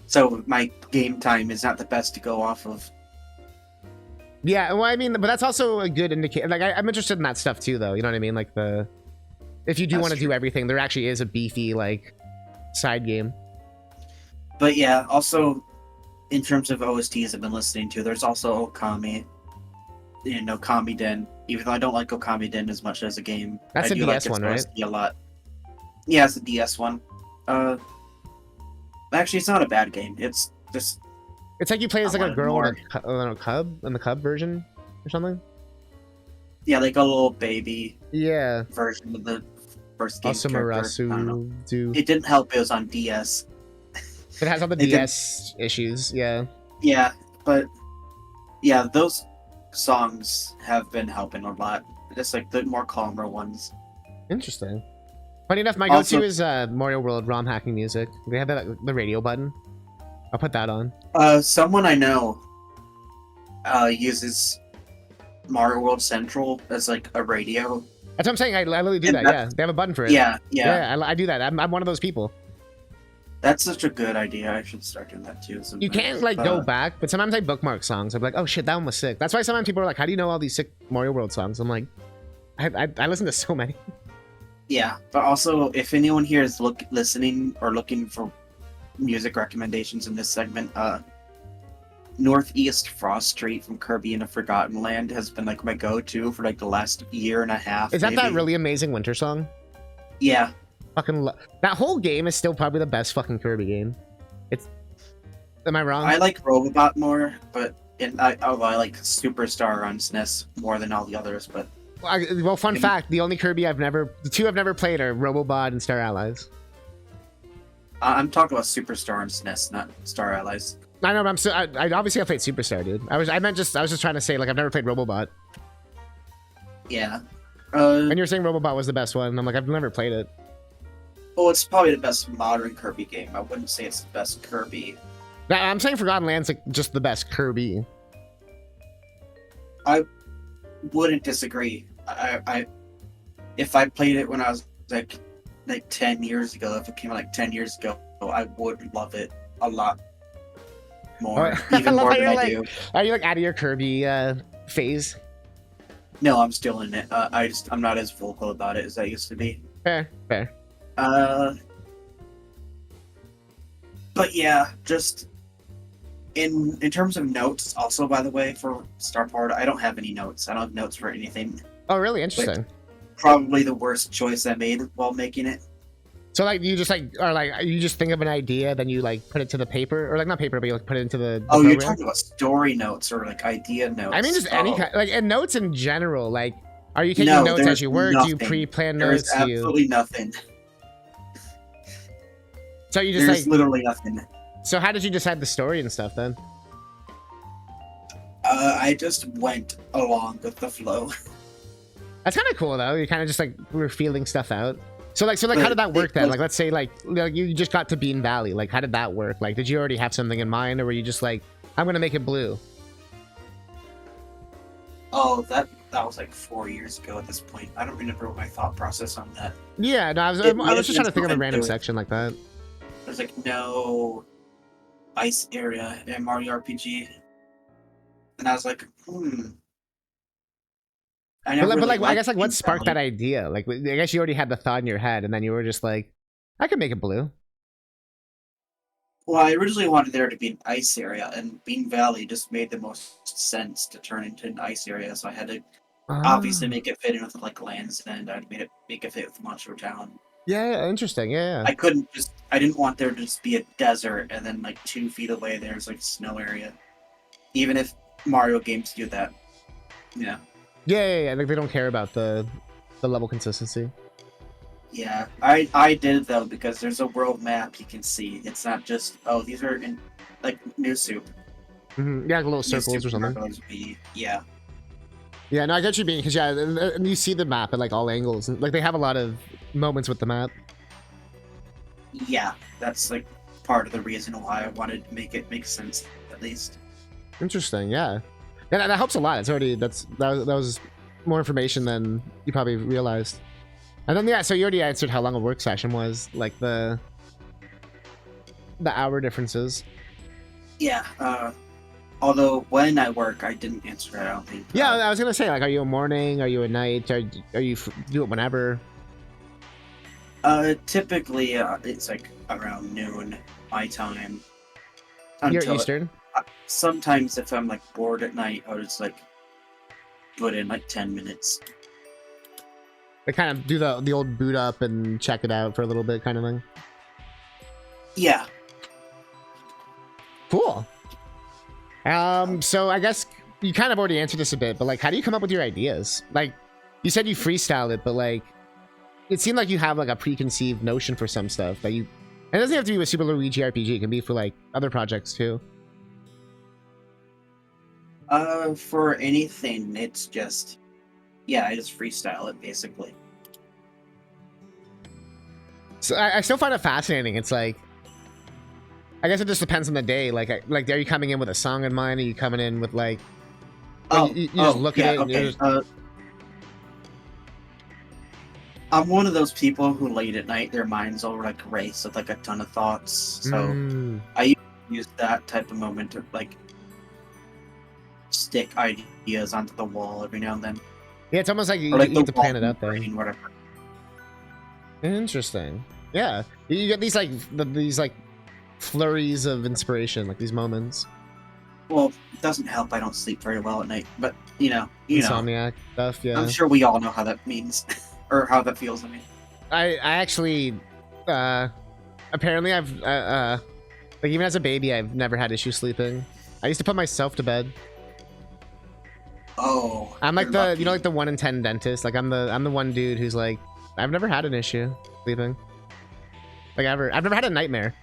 So my game time is not the best to go off of. Yeah, well, I mean, but that's also a good indicator. Like, I'm interested in that stuff too, though. You know what I mean? Like if you do That's want to do true. everything, there actually is a beefy like side game. But yeah, also in terms of OSTs I've been listening to, there's also Okami. Okami Den. Even though I don't like Okami Den as much as a game, That's I a do DS like one, its right? OST a lot. Yeah, it's a DS one. Actually, it's not a bad game. It's just It's like you play as I like a wanted girl more. and a cub in the cub version or something. yeah, like a little baby Yeah. version of the first game character. I don't know. Asamarasu do. It didn't help. It was on DS. It has all the It did- DS issues. Yeah. Yeah, but yeah, those songs have been helping a lot. Just like the more calmer ones. Interesting. Funny enough, my Also- go-to is Mario World ROMHacking music. They have the radio button. I'll put that on. Someone I know uses Mario World Central as like a radio. That's what I'm saying. I literally do And that. that's- Yeah, they have a button for it. Yeah. I do that. I'm one of those people. That's such a good idea. I should start doing that too. You sometimes. can't like go back, but sometimes I bookmark songs. I'm like, oh shit, that one was sick. That's why sometimes people are like, how do you know all these sick Mario World songs? I'm like, I listen to so many. Yeah, but also if anyone here is listening or looking for music recommendations in this segment, Northeast Frost Street from Kirby and a Forgotten Land has been like my go-to for like the last year and a half. Is that that maybe. really amazing winter song? Yeah, Fucking that whole game is still probably the best fucking Kirby game. It's. Am I wrong? I like Robobot more, but I like Superstar on SNES more than all the others. But Well, fun fact: the only Kirby the two I've never played are Robobot and Star Allies. I'm talking about Superstar on SNES, not Star Allies. I know, but I obviously I played Superstar, dude. I was just trying to say like I've never played Robobot, Yeah. and you're saying Robobot was the best one, and I'm like I've never played it. Well, it's probably the best modern Kirby game. I wouldn't say it's the best Kirby. Now, I'm saying Forgotten Land's like just the best Kirby. Wouldn't disagree. I if I played it when I was like 10 years ago, if it came out like 10 years ago, I would love it a lot more, I even love more how than you're I do. Are you like out of your Kirby phase? No, I'm still in it. I'm not as vocal about it as I used to be. Fair. But yeah, just in terms of notes, also by the way, for Star Powered, I don't have any notes. I don't have notes for anything. Oh, really? Interesting. Probably the worst choice I made while making it. So like you just you just think of an idea, then you like put it to the paper, or like not paper, but you like put it into the Oh, you're program? talking about story notes or like idea notes. I mean, just any Oh. kind, like, and notes in general. Like, are you taking No, notes as there's you work? Do you nothing. pre-plan There is notes? Do you? absolutely nothing. So you just There's like. literally nothing. So how did you decide the story and stuff then? I just went along with the flow. That's kind of cool though. You kind of just like were feeling stuff out. So like, how did that work then? was- Like, let's say like you just got to Bean Valley. Like, how did that work? Like, did you already have something in mind, or were you just like, I'm gonna make it blue? Oh, that was like 4 years ago at this point. I don't remember my thought process on that. Yeah, no, I was just trying to think of a random section like that. There's like no ice area in Mario RPG, and I was like, I never But really like, I guess like, what Bean sparked Valley. that idea? Like, I guess you already had the thought in your head, and then you were just like, I could make it blue. Well, I originally wanted there to be an ice area, and Bean Valley just made the most sense to turn into an ice area. So I had to obviously Ah. make it fit in with like Land's End. I made it make it fit with Monster Town. Yeah, interesting. Yeah. I didn't want there to just be a desert, and then like 2 feet away there's like a snow area. Even if Mario games do that, yeah. Yeah. Like, they don't care about the level consistency. Yeah, I did it though because there's a world map you can see. It's not just these are in like New Soup. Yeah, like little circles or something. Yeah. Yeah, no, I get you being, because and you see the map at like all angles. Like, they have a lot of moments with the map. Yeah, that's like part of the reason why I wanted to make it make sense at least. Interesting. Yeah, that helps a lot. It's already that was more information than you probably realized. And then, yeah, so you already answered how long a work session was, like the hour differences. Yeah, although when I work, I didn't answer it, I don't think. Yeah, I was gonna say, like, are you a morning? Are you a night? Are you do it whenever? Typically, it's like around noon my time. You're Eastern. Sometimes if I'm like bored at night, I'll just like put in like 10 minutes. They kind of do the old boot up and check it out for a little bit, kind of thing. Yeah. Cool. So I guess you kind of already answered this a bit, but like, how do you come up with your ideas? Like, you said you freestyle it, but like, it seemed like you have like a preconceived notion for some stuff that you. And it doesn't have to be with Super Luigi RPG. It can be for like other projects too. For anything, it's just, yeah, I just freestyle it basically. So I still find it fascinating. It's like, I guess it just depends on the day. Like, are you coming in with a song in mind? Are you coming in with like, you just look at it? And Okay. you're just... I'm one of those people who late at night their minds will like race with like a ton of thoughts. So I use that type of moment to like stick ideas onto the wall every now and then. Yeah, it's almost like you get to plan it out there. Whatever. Interesting. Yeah, you get these like flurries of inspiration, like these moments. Well, it doesn't help. I don't sleep very well at night, but Insomniac stuff. Yeah, I'm sure we all know how that means, or how that feels. I mean, I actually, apparently I've like, even as a baby, I've never had issues sleeping. I used to put myself to bed. Oh, I'm like like the 1 in 10 dentist. Like, I'm the one dude who's like, I've never had an issue sleeping. Like, ever. I've never had a nightmare.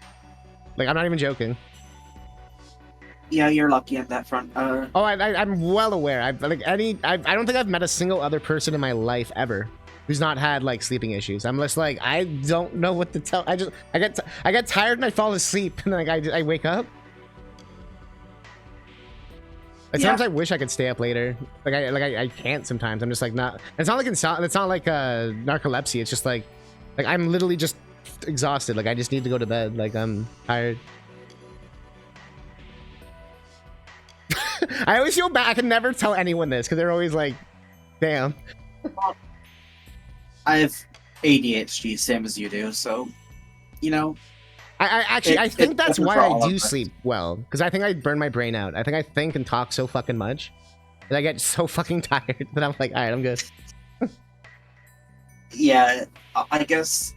Like, I'm not even joking. Yeah, you're lucky at that front. Oh, I'm well aware. I don't think I've met a single other person in my life ever who's not had like sleeping issues. I'm just like, I don't know what to tell. I get tired and I fall asleep, and like I wake up. Like, sometimes I wish I could stay up later. Like I can't sometimes. I'm just like, not. It's not like it's not like narcolepsy. It's just like I'm literally just exhausted. Like, I just need to go to bed. Like, I'm tired. I always feel bad. I can never tell anyone this because they're always like, damn. I have ADHD, same as you do, so I think that's why I do sleep well, because I think I burn my brain out. I think I think and talk so fucking much that I get so fucking tired that I'm like, all right, I'm good. Yeah, I guess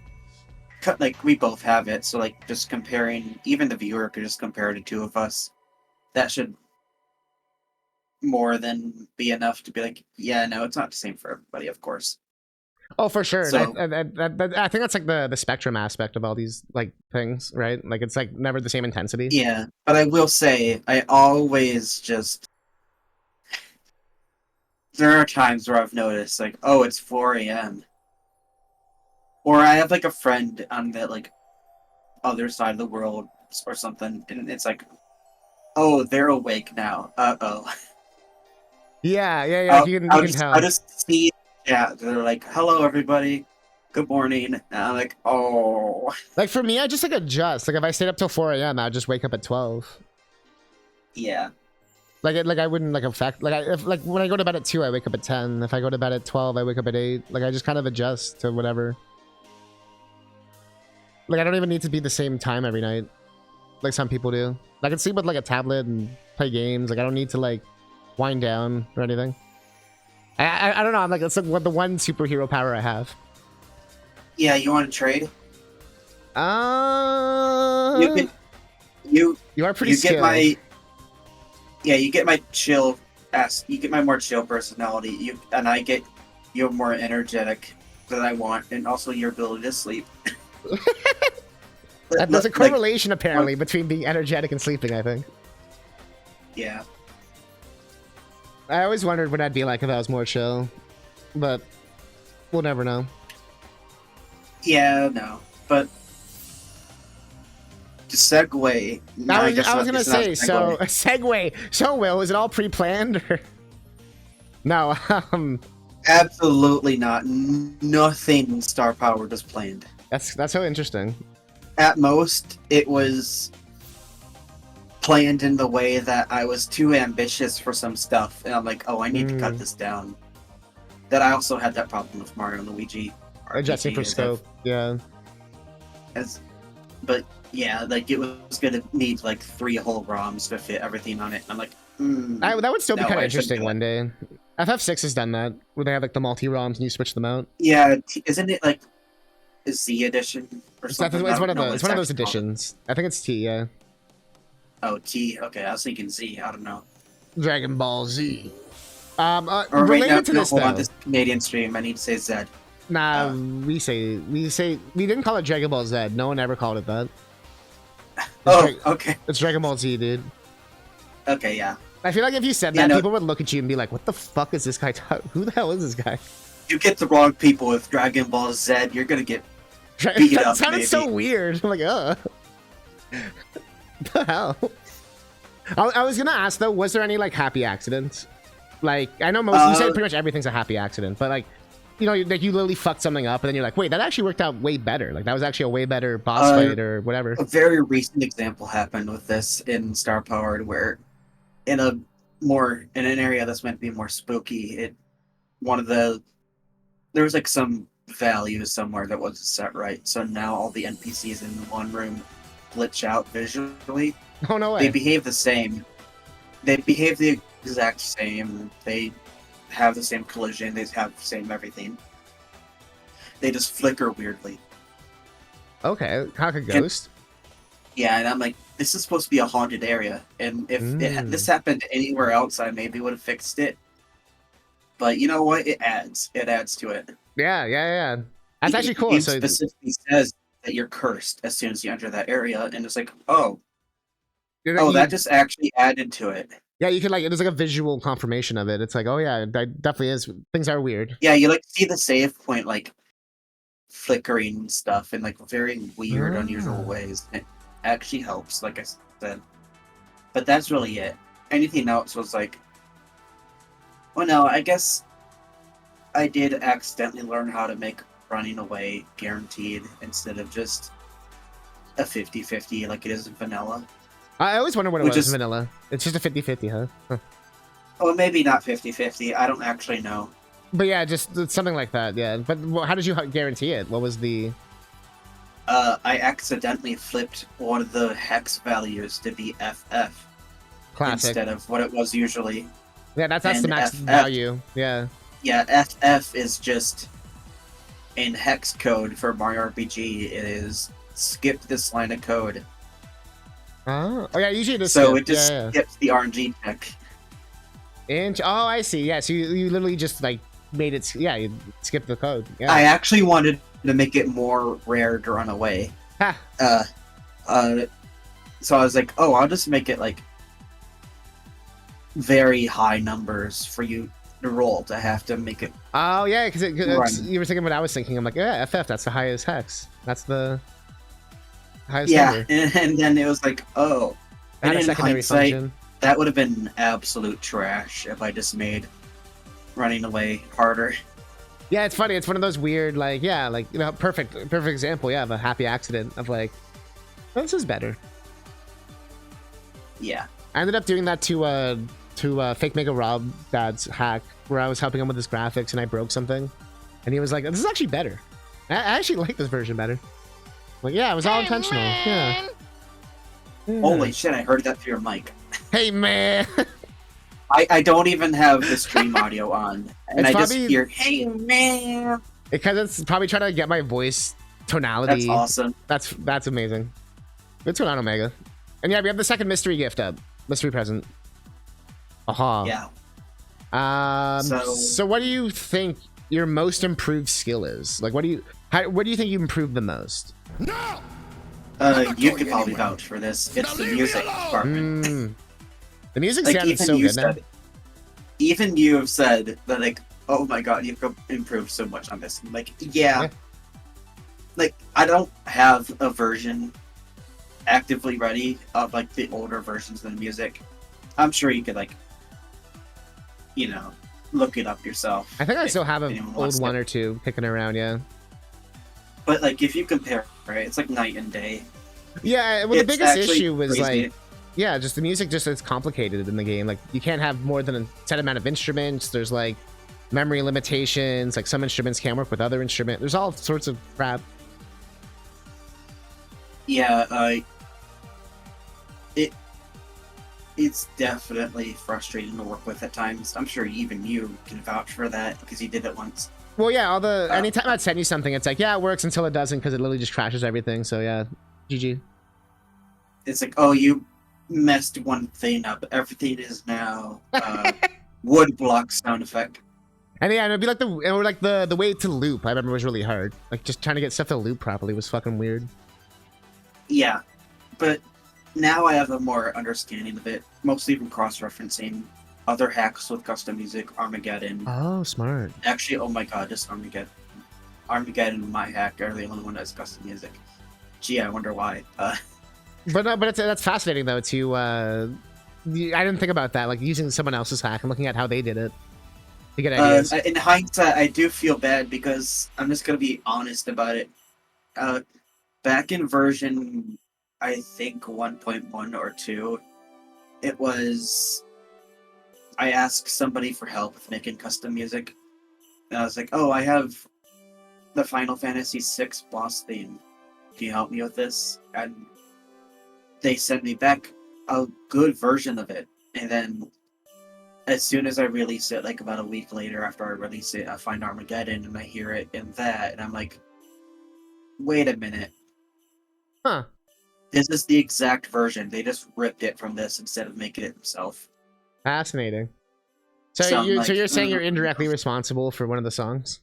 like we both have it, so like just comparing, even the viewer could just compare the two of us. That should more than be enough to be like, yeah, no, it's not the same for everybody, of course. Oh, for sure. So, I think that's like the spectrum aspect of all these like things, right? Like, it's like never the same intensity. yeah, but I will say, I always just, there are times where I've noticed like, oh, it's 4 a.m. Or I have like a friend on the like other side of the world or something, and it's like, oh, they're awake now. Uh-oh. Yeah, yeah, yeah. You I'll can I'll tell. just see, yeah, they're like, hello everybody, good morning. And I'm like, oh, Like for me, I just like adjust. Like if I stayed up till 4 a.m., I'd just wake up at 12. yeah. Like I wouldn't like affect like if like when I go to bed at 2, I wake up at 10. If I go to bed at 12, I wake up at 8. Like I just kind of adjust to whatever. Like I don't even need to be the same time every night, like some people do. I can sleep with like a tablet and play games. Like I don't need to like wind down or anything. I don't know. I'm like that's like what the one superhero power I have. Yeah, you want to trade? Uh, You you are pretty you skilled. get my you get my chill ass. You get my more chill personality. And I get your more energetic that I want, and also your ability to sleep. There's a Like, correlation apparently between being energetic and sleeping. I think. yeah. I always wondered what I'd be like if I was more chill, but we'll never know. Yeah, no, but to segue. I was gonna say, so a segue. So Will, is it all pre-planned? Or... No, Absolutely not. Nothing star powered was planned. that's so interesting. At most, it was planned in the way that I was too ambitious for some stuff, and I'm like, oh, I need to cut this down. That I also had that problem with Mario and Luigi. Adjusting for scope, yeah. But yeah, like it was gonna need like 3 whole ROMs to fit everything on it. I'm like, that would still be no, kind of I shouldn't interesting do it. one day. FF6 has done that, where they have like the multi-ROMs and you switch them out. Yeah, isn't it like a Z edition or something? It's one of I don't know those. It's one of those editions. I think it's T. Yeah. Oh, T. Okay, I was thinking Z. I don't know. Dragon Ball Z. Or wait, related to this hold though. on, this Canadian stream. I need to say Z. Nah, we didn't call it Dragon Ball Z. No one ever called it that. Okay. It's Dragon Ball Z, dude. Okay, yeah. I feel like if you said that, people would look at you and be like, "What the fuck is this guy? Who the hell is this guy?" You get the wrong people with Dragon Ball Z, you're gonna get beat up. That sounded maybe. so weird. I'm like, the hell? I was gonna ask though, was there any like happy accidents? Like I know most you said pretty much everything's a happy accident, but like you know, like you literally fucked something up, and then you're like, wait, that actually worked out way better. Like that was actually a way better boss fight or whatever. A very recent example happened with this in Star Powered, where in an area that's meant to be more spooky, there was like some value somewhere that wasn't set right. So now all the NPCs in one room glitch out visually. Oh no way! They behave the same. They behave the exact same. They have the same collision. They have the same everything. They just flicker weirdly. Okay, like a ghost. Yeah, and I'm like, this is supposed to be a haunted area, and if this happened anywhere else, I maybe would have fixed it. But you know what? It adds to it. Yeah. That's actually cool. It specifically says that you're cursed as soon as you enter that area, and it's like, that just actually added to it. Yeah, you can like there's like a visual confirmation of it. It's like, oh yeah, that definitely is. Things are weird. Yeah, you like see the save point like flickering stuff in like very weird, unusual ways. It actually helps, like I said. But that's really it. Anything else was like, well, no, I guess I did accidentally learn how to make running away guaranteed instead of just a 50-50 like it is in vanilla. I always wonder what it was in vanilla. It's just a 50-50, huh? Well, maybe not 50-50. I don't actually know. But yeah, just something like that, yeah. But how did you guarantee it? What was the... I accidentally flipped one of the hex values to be FF. Classic. Instead of what it was usually. Yeah, that's the max value, yeah. Yeah, FF is just... in hex code for Mario RPG, it is skip this line of code. Oh yeah, usually it is. So it just skips the RNG check. Oh, I see. Yeah, so you literally just like made it. Yeah, you skipped the code. Yeah. I actually wanted to make it more rare to run away. Ha. So I was like, oh, I'll just make it like very high numbers for you roll to have to make it. Oh yeah, because Run. you were thinking what I was thinking. I'm like, yeah, FF. That's the highest hex. That's the highest Yeah, number. and then it was like, oh, It had and a in secondary hindsight, function. that would have been absolute trash if I just made running away harder. Yeah, it's funny. It's one of those weird, like, yeah, like, you know, perfect example. Yeah, of a happy accident of like, oh, this is better. Yeah. I ended up doing that to Fake Mega Rob Dad's hack, where I was helping him with his graphics and I broke something, and he was like, "This is actually better. I actually like this version better." Like, yeah, it was all intentional. Yeah. Holy shit! I heard that through your mic. Hey man. I don't even have the stream audio on, and It's I just probably- hear, "Hey man." Because it's probably trying to get my voice tonality. That's awesome. That's amazing. Good to on Omega. And yeah, we have the second mystery gift up. Mystery present. Aha. Yeah. So what do you think your most improved skill is? Like, what do you think you improved the most? No! You could probably vouch for this. It's the music department. The music Like sounded even so you good now. said, even you have said that, like, oh my god, you could improve so much on this. I'm like, yeah. Like, I don't have a version actively ready of like the older versions of the music. I'm sure you could, like, you know, look it up yourself. I think I if still have an anyone old wants one to. or two kicking around, yeah. But like, if you compare, right, it's like night and day. Yeah, well, the It's biggest actually issue was crazy. like, yeah, just the music just is complicated in the game. Like, you can't have more than a set amount of instruments. There's like memory limitations. Like, some instruments can't work with other instruments. There's all sorts of crap. Yeah, it's definitely frustrating to work with at times. I'm sure even you can vouch for that because you did it once. Well, yeah, anytime I'd send you something, it's like, yeah, it works until it doesn't because it literally just crashes everything. So yeah, GG. It's like, oh, you messed one thing up. Everything is now wood block sound effect. And yeah, and it'd be like the way to loop. I remember was really hard. Like, just trying to get stuff to loop properly was fucking weird. Yeah, but now I have a more understanding of it, mostly from cross-referencing other hacks with custom music, Armageddon. Oh, smart. Actually, oh my god, just Armageddon. Armageddon and my hack are the only one that has custom music. Gee, I wonder why. But that's fascinating though. I didn't think about that. Like, using someone else's hack and looking at how they did it to get ideas. In hindsight, I do feel bad because I'm just gonna be honest about it. Back in version, I think 1.1 or 2, it was I asked somebody for help with making custom music, and I was like, "Oh, I have the Final Fantasy VI boss theme. Can you help me with this?" And they sent me back a good version of it, and then as soon as I release it, like about a week later after I release it, I find Armageddon and I hear it in that, and I'm like, wait a minute. Huh. This is the exact version. They just ripped it from this instead of making it themselves. Fascinating. So So I'm you're like, saying you're indirectly responsible for one of the songs?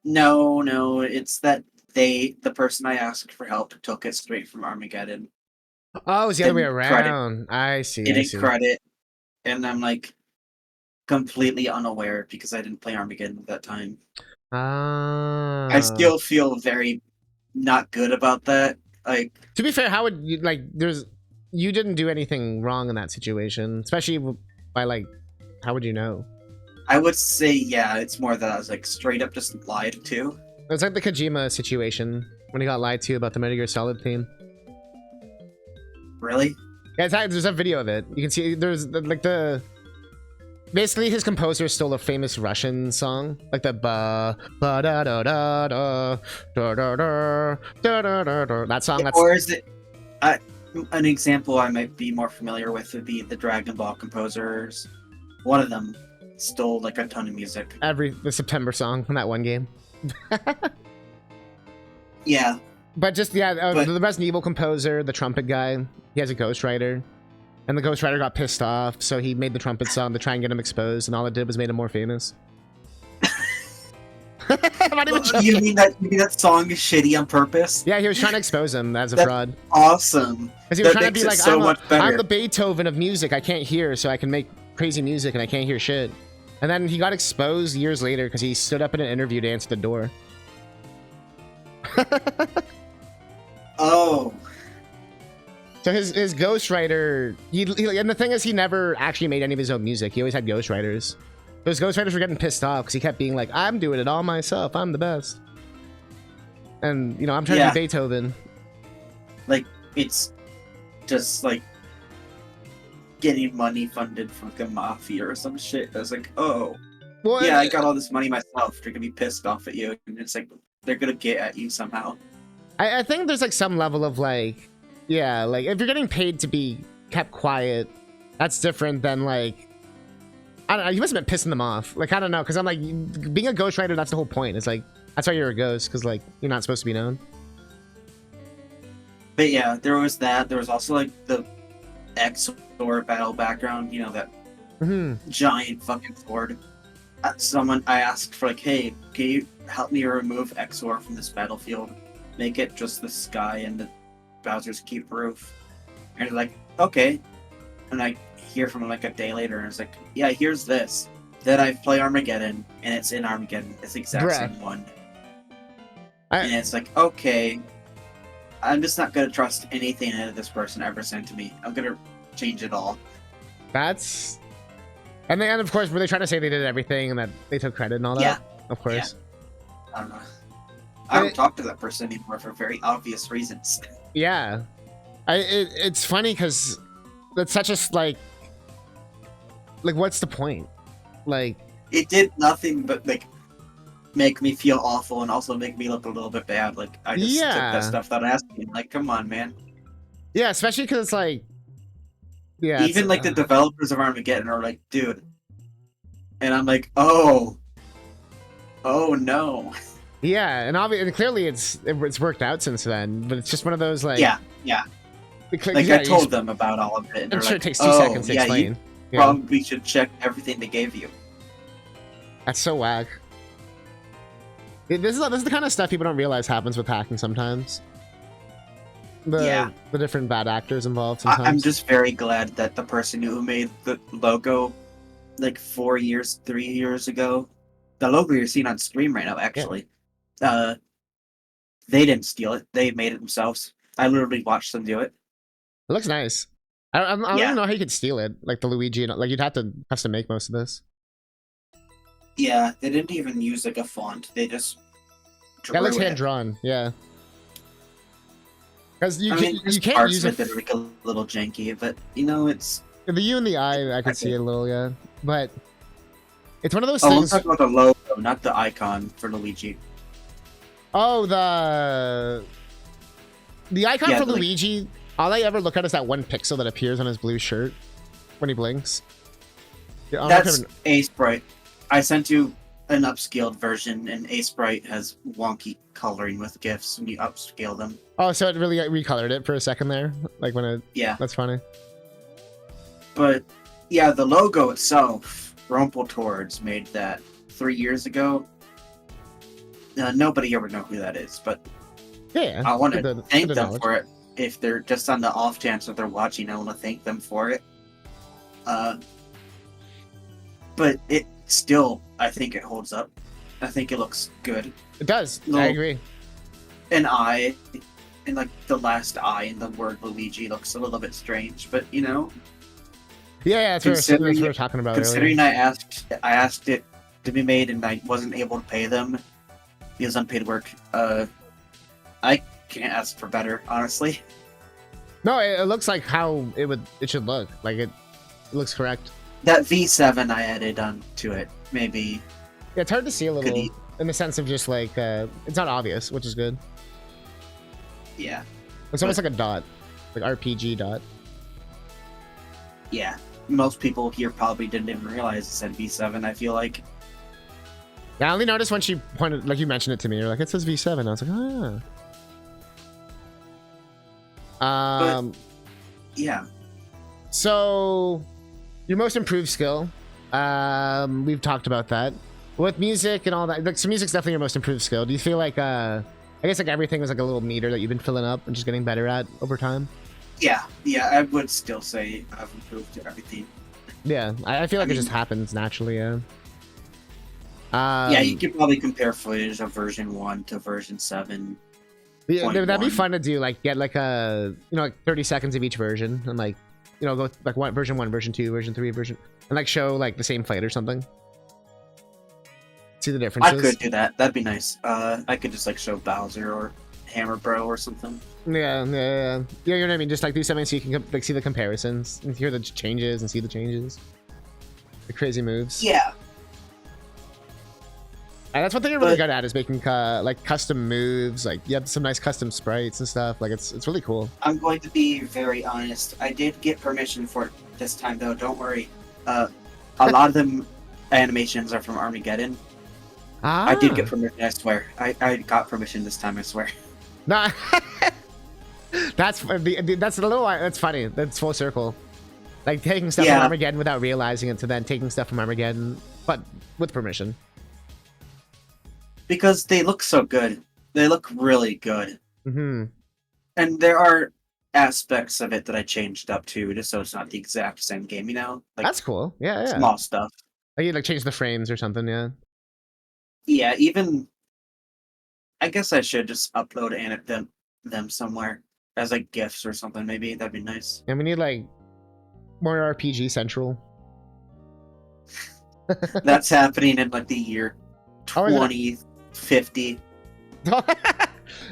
No, it's that the person I asked for help took it straight from Armageddon. Oh, it's the other way Didn't credit. around. I see. I Didn't see. credit, and I'm like completely unaware because I didn't play Armageddon at that time. Ah. I still feel very not good about that. Like, To be fair, how would you like? You didn't do anything wrong in that situation, especially by like, how would you know? I would say, yeah, it's more that I was like straight up just lied to. It's like the Kojima situation when he got lied to about the Metal Gear Solid theme. Really? Yeah, there's a video of it. You can see there's like basically his composer stole a famous Russian song, like the ba ba da da da da da da da da da da. That song. That's Or is it an example I might be more familiar with would be the Dragon Ball composers. One of them stole like a ton of music. the September song from that one game. Yeah, But just yeah, But- the Resident Evil composer, the trumpet guy, he has a ghostwriter, and the ghostwriter got pissed off, so he made the trumpet song to try and get him exposed, and all it did was made him more famous. I'm not even joking. you mean that song is shitty on purpose? Yeah, he was trying to expose him as a That's fraud. Awesome. Because he was That trying to be makes like, it so much better. I'm the Beethoven of music. I can't hear, so I can make crazy music and I can't hear shit. And then he got exposed years later because he stood up in an interview to answer the door. Oh. So his ghostwriter, and the thing is, he never actually made any of his own music. He always had ghostwriters. Those ghostwriters were getting pissed off because he kept being like, "I'm doing it all myself. I'm the best." And you know, I'm trying to be Beethoven. Like, it's just like getting money funded from the mafia or some shit. I was like, oh, well, yeah, I got all this money myself. They're gonna be pissed off at you, and it's like they're gonna get at you somehow. I think there's like some level of like, yeah, like if you're getting paid to be kept quiet, that's different than like, I don't know, you must have been pissing them off. Like, I don't know, because I'm like, being a ghostwriter, that's the whole point. It's like, that's why you're a ghost, because like, you're not supposed to be known. But yeah, there was that. There was also like the XOR battle background, you know, that giant fucking sword. I asked for like, hey, can you help me remove XOR from this battlefield? Make it just the sky and the Bowser's Keep roof. And they're like, okay. And I hear from him like a day later, and it's like, yeah, here's this. Then I play Armageddon, and it's in Armageddon. It's the exact same one. And it's like, okay, I'm just not going to trust anything that this person ever sent to me. I'm going to change it all. That's... And then, of course, were they trying to say they did everything and that they took credit and all that? Yeah. Of course. Yeah. I don't know. I don't talk to that person anymore for very obvious reasons. Yeah. It's funny because that's such a, like, what's the point? Like... It did nothing but, like, make me feel awful and also make me look a little bit bad. Like, I just took that stuff without asking. Like, come on, man. Yeah, especially because it's like... Yeah, even like the developers of Armageddon are like, dude. And I'm like, oh no. Yeah, and obviously, clearly it's worked out since then, but it's just one of those like... Yeah. Like, I told them about all of it. And I'm sure like, it takes 2 seconds to explain. You probably should check everything they gave you. That's so whack. This is the kind of stuff people don't realize happens with hacking sometimes. The different bad actors involved sometimes. I'm just very glad that the person who made the logo like 3 years ago, the logo you're seeing on screen right now, actually, they didn't steal it. They made it themselves. I literally watched them do it. It looks nice. I don't even know how you could steal it. Like the Luigi, like you'd have to custom make most of this. Yeah, they didn't even use like a font. They just drew it looks hand drawn. Yeah. Because you can't use it. Like a little janky, but you know, it's the U and the I could see it a little, yeah. But it's one of those things. Let's talk about the logo, not the icon for Luigi. Oh, the icon for Luigi. All I ever look at is that one pixel that appears on his blue shirt when he blinks. That's a sprite. I sent you an upscaled version, and a sprite has wonky coloring with GIFs when you upscale them. Oh, so it really recolored it for a second there, like when it. Yeah, that's funny. But yeah, the logo itself, Rumpeltords made that 3 years ago. Nobody ever know who that is, but yeah, I want to thank them for it. If they're just on the off chance that they're watching, I want to thank them for it. But it still, I think it holds up. I think it looks good. It does. I agree. An eye, and like the last I in the word Luigi looks a little bit strange, but you know. Yeah, that's what we're talking about. Considering earlier. I asked it to be made, and I wasn't able to pay them because unpaid work. I can't ask for better, honestly. No, it looks like how it should look. Like it looks correct. That V7 I added onto it, maybe. Yeah, it's hard to see a little in the sense of just like it's not obvious, which is good. Yeah. It's almost like a dot, like RPG dot. Yeah, most people here probably didn't even realize it said V7. I feel like. Yeah, I only noticed when she pointed, like you mentioned it to me. You're like, it says V7. I was like, oh yeah. But, yeah. So, your most improved skill. We've talked about that. With music and all that, like, so music's definitely your most improved skill. Do you feel like, I guess like everything was like a little meter that you've been filling up and just getting better at over time? Yeah, I would still say I've improved everything. Yeah, I feel like it mean, just happens naturally. Yeah. Yeah, you could probably compare footage of version 1 to version 7. Yeah, that'd be 0.1. fun to do. Like get like a like 30 seconds of each version, and like go like version 1, version 2, version 3, version, and like show like the same fight or something. See the I differences. could do that. That'd be nice. I could just like show Bowser or Hammer Bro or something. Yeah, you know what I mean. Just like do something so you can like see the comparisons and hear the changes and see the changes, the crazy moves. Yeah. And that's one thing you're really good at is making like custom moves. Like you have some nice custom sprites and stuff. Like it's really cool. I'm going to be very honest. I did get permission for it this time, though. Don't worry. A lot of them animations are from Armageddon. Ah. I did get permission. I swear. I got permission this time. I swear. Nah. that's a little. That's funny. That's full circle. Like taking stuff from Armageddon without realizing it, to then taking stuff from Armageddon, but with permission. Because they look so good. They look really good. Mm-hmm. And there are aspects of it that I changed up too, just so it's not the exact same game, you know? Like, that's cool. Yeah. Small stuff. Like you like change the frames or something, yeah. Yeah, even I guess I should just upload them somewhere as like GIFs or something, maybe. That'd be nice. And we need like more RPG Central. That's happening in like the year 2050.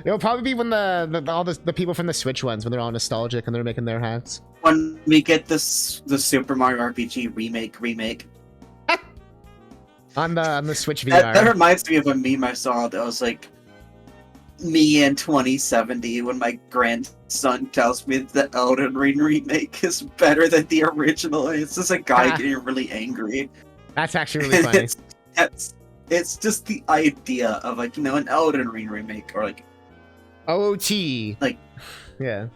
It'll probably be when all the people from the Switch ones, when they're all nostalgic and they're making their hacks. When we get the Super Mario RPG remake. on the Switch VR. That reminds me of a meme I saw that was like me in 2070 when my grandson tells me the Elden Ring remake is better than the original. It's just a guy getting really angry. That's actually really funny. It's just the idea of like, an Elden Ring remake or like OT. Like, yeah.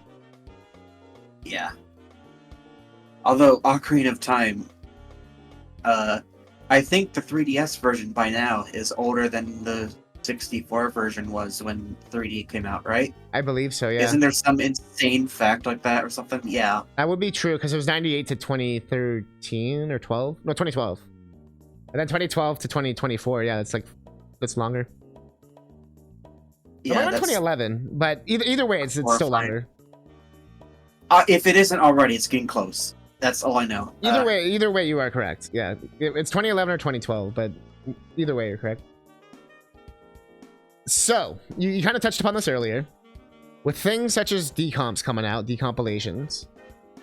Although Ocarina of Time, I think the 3DS version by now is older than the 64 version was when 3D came out, right? I believe so, yeah. Isn't there some insane fact like that or something? Yeah. That would be true, because it was 98 to 2013 or 12? No, 2012. And then 2012 to 2024, yeah, that's longer. Yeah, that's 2011, but either way, it's still longer. If it isn't already, it's getting close. That's all I know. Either way, you are correct. Yeah, it's 2011 or 2012, but either way, you're correct. So, you kind of touched upon this earlier. With things such as decomps coming out, decompilations,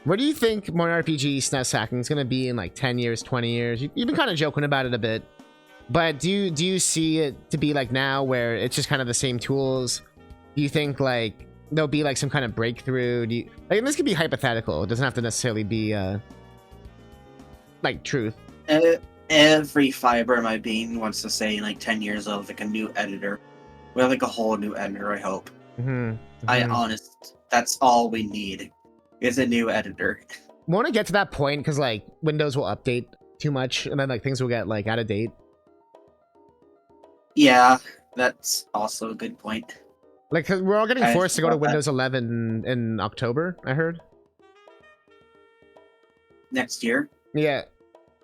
where do you think Mario RPG SNES hacking is going to be in like 10 years, 20 years? You've been kind of joking about it a bit, but do you see it to be like now where it's just kind of the same tools? Do you think like there'll be like some kind of breakthrough? And this could be hypothetical. It doesn't have to necessarily be like truth. Every fiber of my being wants to say like 10 years of like a new editor. We have like a whole new editor, I hope. That's all we need is a new editor. We want to get to that point because like Windows will update too much and then like things will get like out of date. Yeah, that's also a good point. Like, cause we're all getting forced to go to Windows 11 in October, I heard. Next year? Yeah.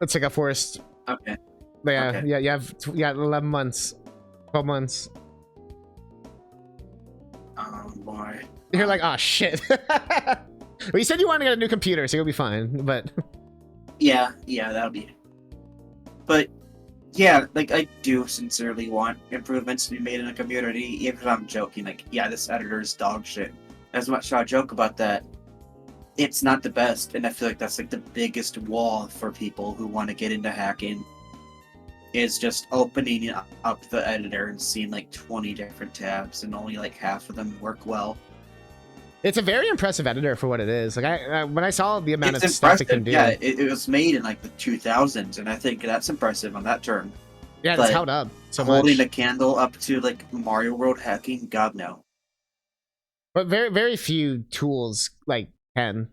It's like a forced... Okay. Yeah, okay. Yeah, you have 11 months. 12 months. Oh, boy. You're like, oh, shit. Well, you said you wanted to get a new computer, so you'll be fine, but... Yeah, that'll be... But, yeah, like, I do sincerely want improvements to be made in the community, even if I'm joking, like, yeah, this editor is dog shit. As much as I joke about that, it's not the best, and I feel like that's, like, the biggest wall for people who want to get into hacking, is just opening up the editor and seeing, like, 20 different tabs, and only, like, half of them work well. It's a very impressive editor for what it is. Like when I saw the amount of stuff it can do. Yeah, it was made in like the 2000s, and I think that's impressive on that term. Yeah, it's held up so much. Holding a candle up to like Mario World hacking, God no. But very, very few tools like can,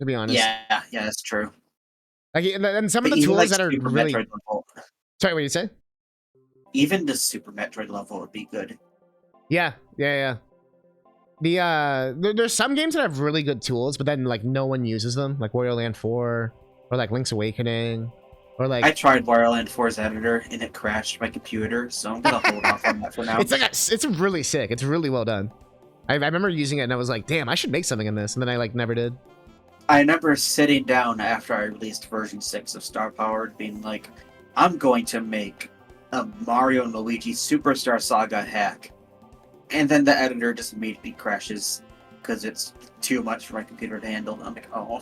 to be honest. Yeah, that's true. Like, and some of the tools that are really. Sorry, what did you say? Even the Super Metroid level would be good. Yeah. There's some games that have really good tools, but then like no one uses them, like Wario Land 4, or like Link's Awakening, or I like tried Wario Land 4's editor and it crashed my computer, so I'm gonna hold off on that for now. it's really sick. It's really well done. I remember using it and I was like, damn, I should make something in this, and then I like never did. I remember sitting down after I released version 6 of Star Powered, being like, I'm going to make a Mario and Luigi Superstar Saga hack. And then the editor just immediately crashes because it's too much for my computer to handle. I'm like, oh.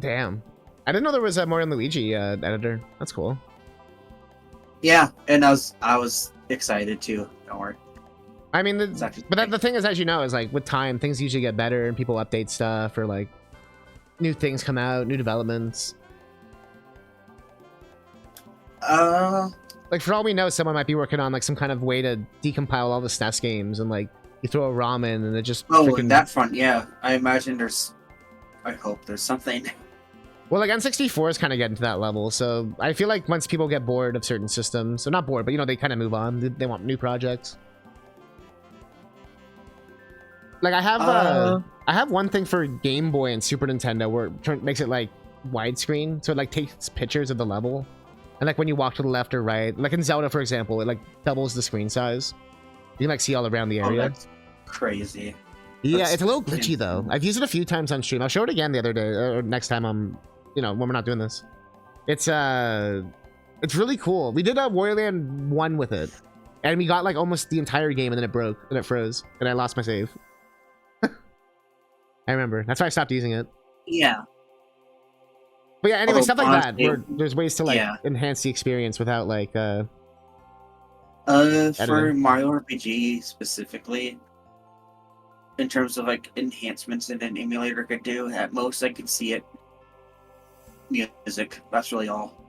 Damn. I didn't know there was a Mario and Luigi editor. That's cool. Yeah, and I was excited too. Don't worry. I mean, the thing is, as you know, is like with time, things usually get better and people update stuff or like new things come out, new developments. Like for all we know, someone might be working on like some kind of way to decompile all the SNES games, and like you throw a ROM in and it just in that front, yeah. I imagine I hope there's something. Well, like N64 is kind of getting to that level, so I feel like once people get bored of certain systems, so not bored, but you know, they kind of move on. They want new projects. Like I have one thing for Game Boy and Super Nintendo where it makes it like widescreen, so it like takes pictures of the level, and like when you walk to the left or right, like in Zelda for example, it like doubles the screen size. You can like see all around the area. Oh, that's crazy. Yeah, it's a little glitchy though. I've used it a few times on stream. I'll show it again the other day, or next time I'm, you know, when we're not doing this. It's really cool. We did a Wario Land 1 with it, and we got like almost the entire game, and then it broke and it froze, and I lost my save. I remember. That's why I stopped using it. Yeah. But yeah, anyway, stuff like that. Where there's ways to like enhance the experience without like for Mario RPG specifically, in terms of like enhancements that an emulator could do, at most I could see it music. That's really all.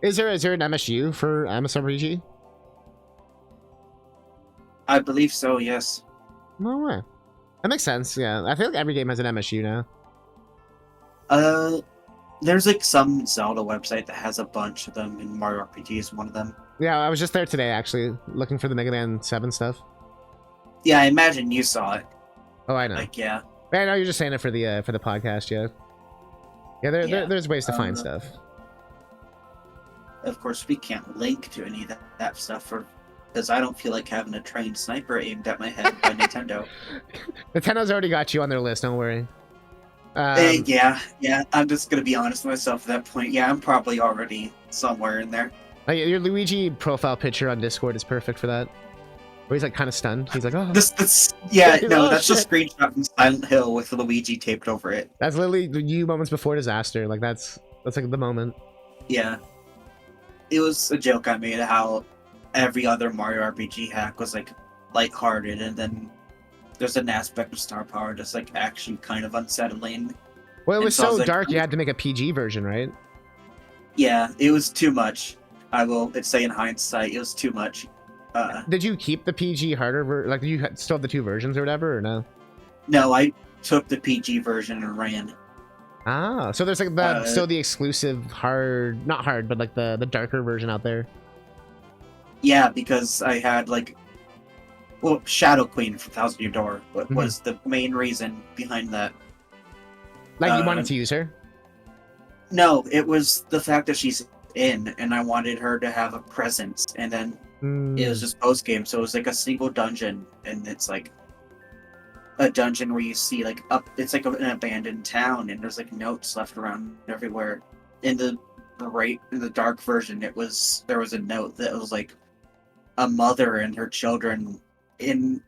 Is there an MSU for SMRPG? I believe so, yes. No way. That makes sense, yeah. I feel like every game has an MSU now. There's like some Zelda website that has a bunch of them, and Mario RPG is one of them. Yeah, I was just there today, actually, looking for the Mega Man 7 stuff. Yeah, I imagine you saw it. Oh, I know. Like, yeah. I know you're just saying it for the podcast, yeah. Yeah, there's ways to find stuff. Of course, we can't link to any of that stuff, because I don't feel like having a trained sniper aimed at my head by Nintendo. Nintendo's already got you on their list, don't worry. Yeah, I'm just gonna be honest with myself at that point. Yeah, I'm probably already somewhere in there. Like, your Luigi profile picture on Discord is perfect for that. Where he's like kind of stunned. He's like, oh. That's that's a screenshot from Silent Hill with Luigi taped over it. That's literally you moments before disaster. Like that's like the moment. Yeah. It was a joke I made how every other Mario RPG hack was like lighthearted, and then there's an aspect of Star Power that's like actually kind of unsettling. Well, it was so dark you had to make a PG version, right? Yeah, it was too much. I will say in hindsight, it was too much. Did you keep the PG harder version? Like, you still have the two versions or whatever, or no? No, I took the PG version and ran. Ah, so there's like still the exclusive hard, not hard, but like the darker version out there. Yeah, because I had like, well, Shadow Queen from Thousand Year Door was the main reason behind that. Like, you wanted to use her? No, it was the fact that she's in, and I wanted her to have a presence, and then it was just post game, so it was like a single dungeon, and it's like a dungeon where you see like it's like an abandoned town, and there's like notes left around everywhere. In the dark version, there was a note that was like a mother and her children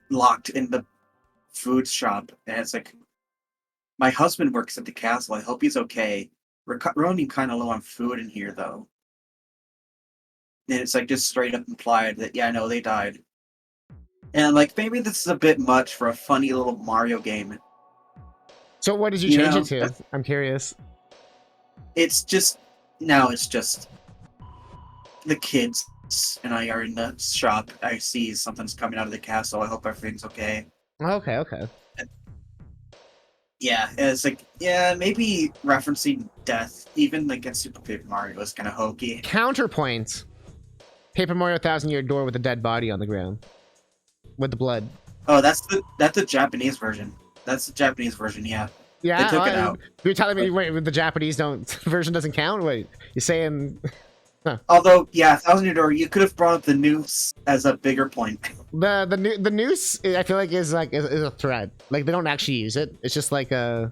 locked in the food shop, and it's like, my husband works at the castle, I hope he's okay. We're running kind of low on food in here though. And it's like just straight up implied that, yeah, no, they died. And like, maybe this is a bit much for a funny little Mario game. So what did you change it to? I'm curious. It's just the kids and I are in the shop. I see something's coming out of the castle. I hope everything's okay. Okay. Yeah, it's like, yeah, maybe referencing death, even like in Super Paper Mario, is kind of hokey. Counterpoint. Paper Mario 1000-Year Door with a dead body on the ground. With the blood. Oh, that's the Japanese version. That's the Japanese version, yeah. Yeah, took it out. You're telling me wait, the Japanese version doesn't count? Wait, you're saying? Huh. Although, yeah, Thousand Year Door, you could have brought up the noose as a bigger point. The noose, I feel like is a threat. Like they don't actually use it. It's just like a.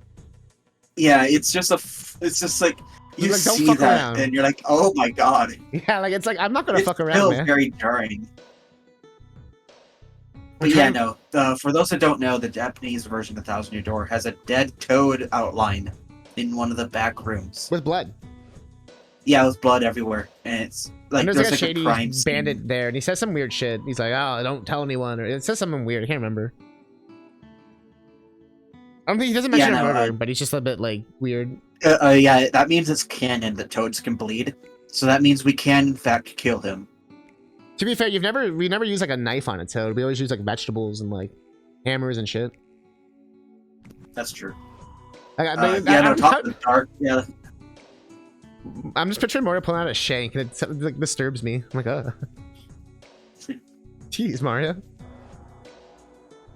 Yeah, it's just like you like, don't see fuck that around. and you're like, oh my god. Yeah, like it's like I'm not gonna It's fuck around, still man. very jarring. But yeah, no. For those that don't know, the Japanese version of Thousand Year Door has a dead toad outline in one of the back rooms With blood. Yeah, with blood everywhere, and it's like and there's like a shady crime bandit scene. there, and he says some weird shit. He's like, "Oh, don't tell anyone," or it says something weird. I can't remember. I don't think he doesn't mention a murder, but he's just a bit like weird. Yeah, that means it's canon that toads can bleed, so that means we can in fact kill him. To be fair, we never use like a knife on a toad. We always use like vegetables and like hammers and shit. That's true. Top of the dark. Yeah. I'm just picturing Mario pulling out a shank, and it like disturbs me. I'm like, oh. Jeez, Mario.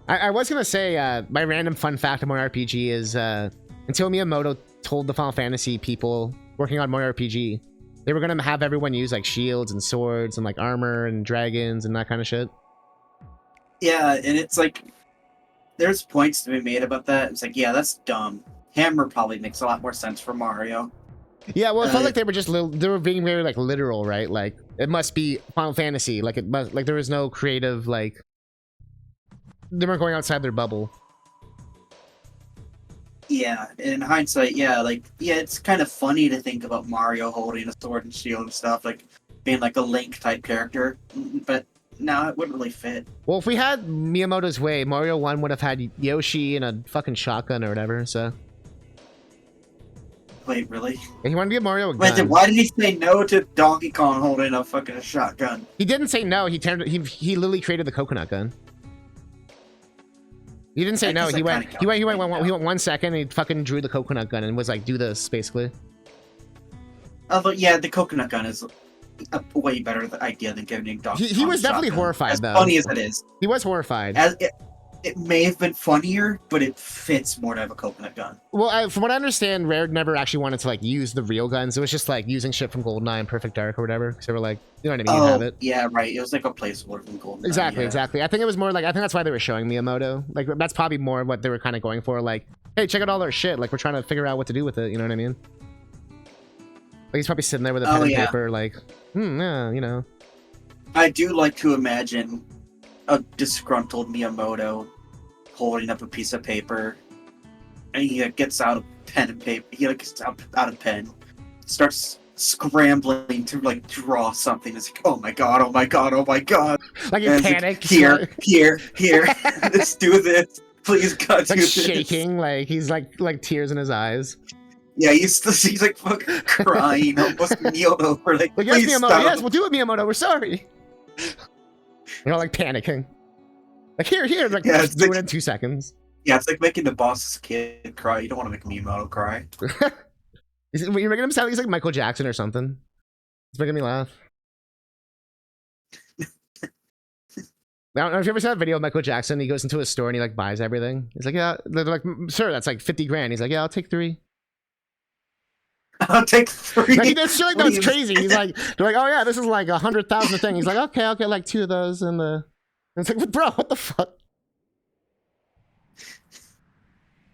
I was gonna say my random fun fact of Mario RPG is until Miyamoto told the Final Fantasy people working on Mario RPG, they were gonna have everyone use like shields and swords and like armor and dragons and that kind of shit. Yeah, and it's like there's points to be made about that. It's like, yeah, that's dumb. Hammer probably makes a lot more sense for Mario. Yeah, well, it felt like they were being very like literal, right? Like it must be Final Fantasy. Like it must there was no creative like they weren't going outside their bubble. Yeah, in hindsight, yeah, it's kind of funny to think about Mario holding a sword and shield and stuff, like being like a Link type character, but no, it wouldn't really fit. Well, if we had Miyamoto's way, Mario 1 would have had Yoshi and a fucking shotgun or whatever, so. Wait, really? And he wanted to be a Mario gun. Wait, then why did he say no to Donkey Kong holding a fucking shotgun? He didn't say no, he literally created the coconut gun. He didn't say no. He went 1 second. And he fucking drew the coconut gun and was like, "Do this," basically. Although, yeah, the coconut gun is a way better idea than giving Donkey Kong. He was definitely horrified, as though. Funny as it is, he was horrified. It may have been funnier, but it fits more to have a coconut gun. Well, from what I understand, Rare never actually wanted to like use the real guns. It was just like using shit from GoldenEye and Perfect Dark or whatever. Because they were like, you know what I mean? You have it. Yeah, right. It was like a placeholder from GoldenEye. Exactly, yeah. exactly. I think it was more like I think that's why they were showing Miyamoto. Like that's probably more what they were kind of going for. Like, hey, check out all our shit. Like we're trying to figure out what to do with it. You know what I mean? Like he's probably sitting there with a pen and paper, like, yeah, you know. I do like to imagine a disgruntled Miyamoto holding up a piece of paper, and he gets out a pen and paper. He gets out a pen, starts scrambling to like draw something. It's like, oh my god, oh my god, oh my god! Like in panic. Like, here. Let's do this, please, God, do like this. Shaking, like he's like tears in his eyes. Yeah, he's like fucking crying, almost kneeled over, like yes, please Miyamoto, stop. yes, we'll do it, Miyamoto. We're sorry. You're like panicking. Like here, like yeah, do it in 2 seconds. Yeah, it's like making the boss's kid cry. You don't want to make Miyamoto cry. You're making him sound like he's like Michael Jackson or something. It's making me laugh. I don't know if you ever saw that video of Michael Jackson. He goes into a store and he like buys everything. He's like, yeah, they're like, sir, that's like 50 grand. He's like, yeah, I'll take 3. I'll take 3. Like, he does shit like that. It's crazy. He's like, they're like, oh yeah, this is like 100,000 thing. He's like, okay, I'll get like 2 of those. And it's like, bro, what the fuck?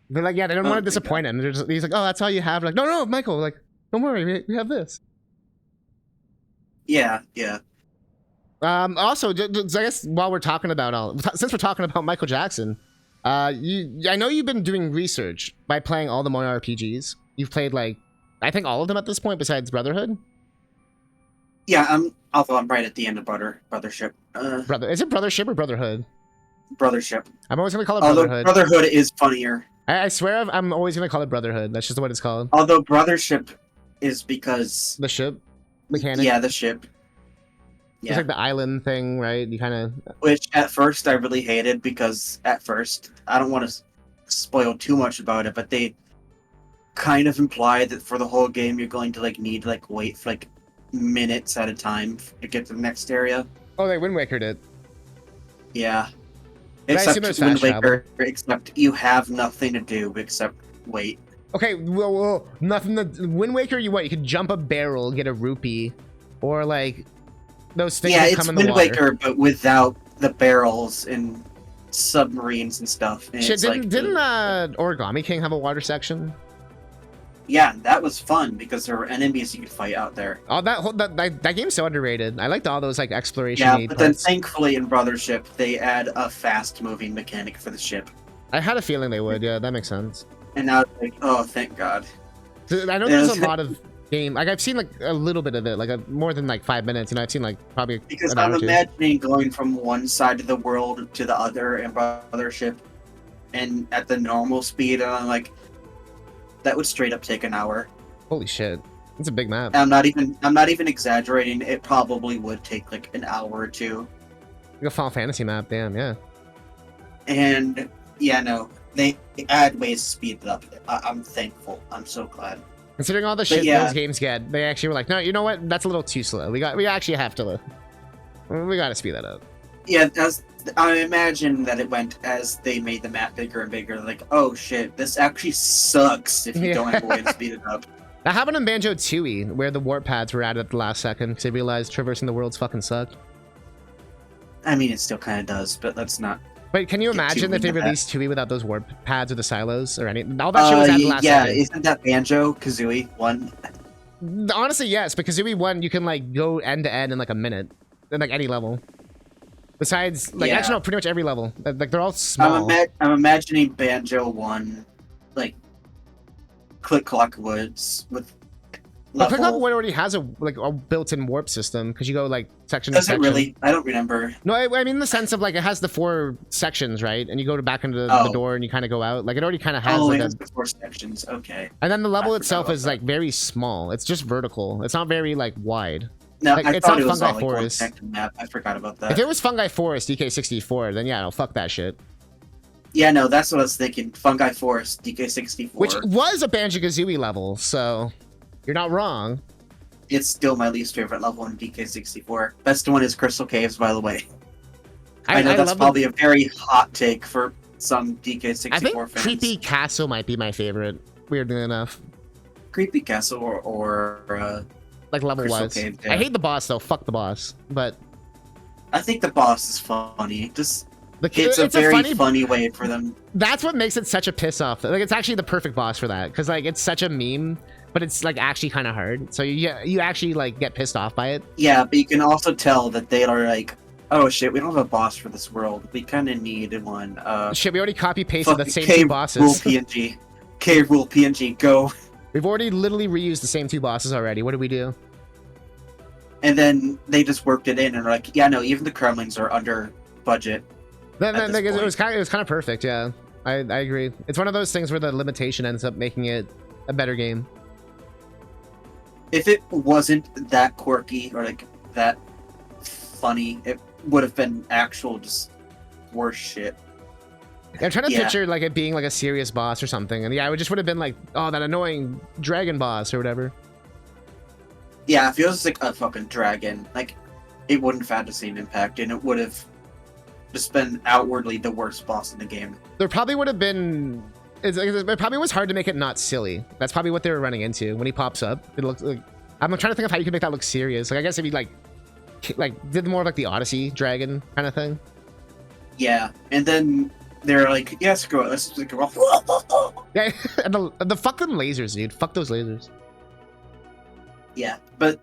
They're like, yeah, they don't want to disappoint him. He's like, oh, that's all you have. Like, no, Michael, like, don't worry, we have this. Yeah. Also, I guess while we're talking about since we're talking about Michael Jackson, I know you've been doing research by playing all the Mario RPGs. You've played like, I think all of them at this point, besides Brotherhood. Yeah, although I'm right at the end of Brothership. Is it Brothership or Brotherhood? Brothership. I'm always gonna call it Brotherhood. Brotherhood is funnier. I swear I'm always gonna call it Brotherhood. That's just what it's called. Although Brothership is because the ship mechanic. Yeah, the ship. Yeah. It's like the island thing, right? You kind of. Which at first I really hated because at first I don't want to spoil too much about it, but they kind of imply that for the whole game you're going to like need like wait for like minutes at a time to get to the next area. Oh, they Wind Wakered it. Yeah. But except Wind Waker, except you have nothing to do except wait. Okay, well, nothing. Wind Waker, you could jump a barrel, get a rupee, or like those things that come in the water. Wind Waker, but without the barrels and submarines and stuff. And Shit, didn't Origami King have a water section? Yeah, that was fun because there were enemies you could fight out there. Oh, that game's so underrated. I liked all those like exploration. Yeah, but then thankfully in Brothership they add a fast-moving mechanic for the ship. I had a feeling they would. Yeah, that makes sense. And now it's like, oh, thank God. I know there's a lot of game. Like I've seen like a little bit of it, like more than like 5 minutes, and I've seen like probably because I'm imagining going from one side of the world to the other in Brothership, and at the normal speed, and I'm like, that would straight up take an hour. Holy shit, it's a big map. I'm not even exaggerating. It probably would take like an hour or two. Like a Final Fantasy map, damn, yeah. And yeah, no, they add ways to speed it up. I'm thankful. I'm so glad. Considering all the shit those games get, they actually were like, no, you know what? That's a little too slow. We actually have to. We got to speed that up. Yeah, I imagine that it went as they made the map bigger and bigger. Like, oh shit, this actually sucks if you don't have a way to speed it up. That happened in Banjo-Tooie, where the warp pads were added at the last second because they realized traversing the worlds fucking sucked. I mean, it still kind of does, but let's not. Wait, can you imagine if they released Tooie without those warp pads or the silos or anything? All that shit was added last second. Yeah, isn't that Banjo-Kazooie 1? Honestly, yes, but Kazooie 1, you can like go end to end in like a minute, in like any level. Besides, like, actually, no, pretty much every level. Like, they're all small. I'm imagining Banjo 1, like, Click Clock Woods with level. Click Clock Wood already has a built-in warp system because you go like section to section. Does it really? I don't remember. No, I mean in the sense of like it has the 4 sections, right? And you go back into the door and you kind of go out. Like it already kind of has like the 4 sections. Okay. And then the level itself is like very small. It's just vertical. It's not very like wide. No, like, I thought it was Fungi Forest. Map. I forgot about that. If it was Fungi Forest DK64, then yeah, no, fuck that shit. Yeah, no, that's what I was thinking. Fungi Forest DK64, which was a Banjo-Kazooie level, so you're not wrong. It's still my least favorite level in DK64. Best one is Crystal Caves, by the way. I know that's probably a very hot take for some DK64 I think fans. Creepy Castle might be my favorite, weirdly enough. Creepy Castle or like level-wise. Caves, yeah. I hate the boss, though. Fuck the boss. But I think the boss is funny. Just it's a very funny way for them. That's what makes it such a piss-off. Like, it's actually the perfect boss for that. Because, like, it's such a meme, but it's, like, actually kind of hard. So you actually, like, get pissed off by it. Yeah, but you can also tell that they are, like, oh, shit, we don't have a boss for this world. We kind of needed one. Shit, we already copy-pasted the same 2 bosses. Rule PNG. K-Rule PNG, go. We've already literally reused the same 2 bosses already. What did we do? And then they just worked it in and were like, yeah, no, even the Kremlings are under budget. Then it was kind of perfect, yeah. I agree. It's one of those things where the limitation ends up making it a better game. If it wasn't that quirky or like that funny, it would have been actual just worse shit. Yeah, I'm trying to picture like it being like a serious boss or something, and yeah, it just would have been like, oh, that annoying dragon boss or whatever. Yeah, if it was like a fucking dragon, like it wouldn't have had the same impact, and it would have just been outwardly the worst boss in the game. There probably would have been. It probably was hard to make it not silly. That's probably what they were running into when he pops up. It looks like I'm trying to think of how you could make that look serious. Like I guess if you like did more of like the Odyssey dragon kind of thing. Yeah, and then they're like, yeah, screw it, let's just go off. Yeah, and the fuck them lasers, dude. Fuck those lasers. Yeah, but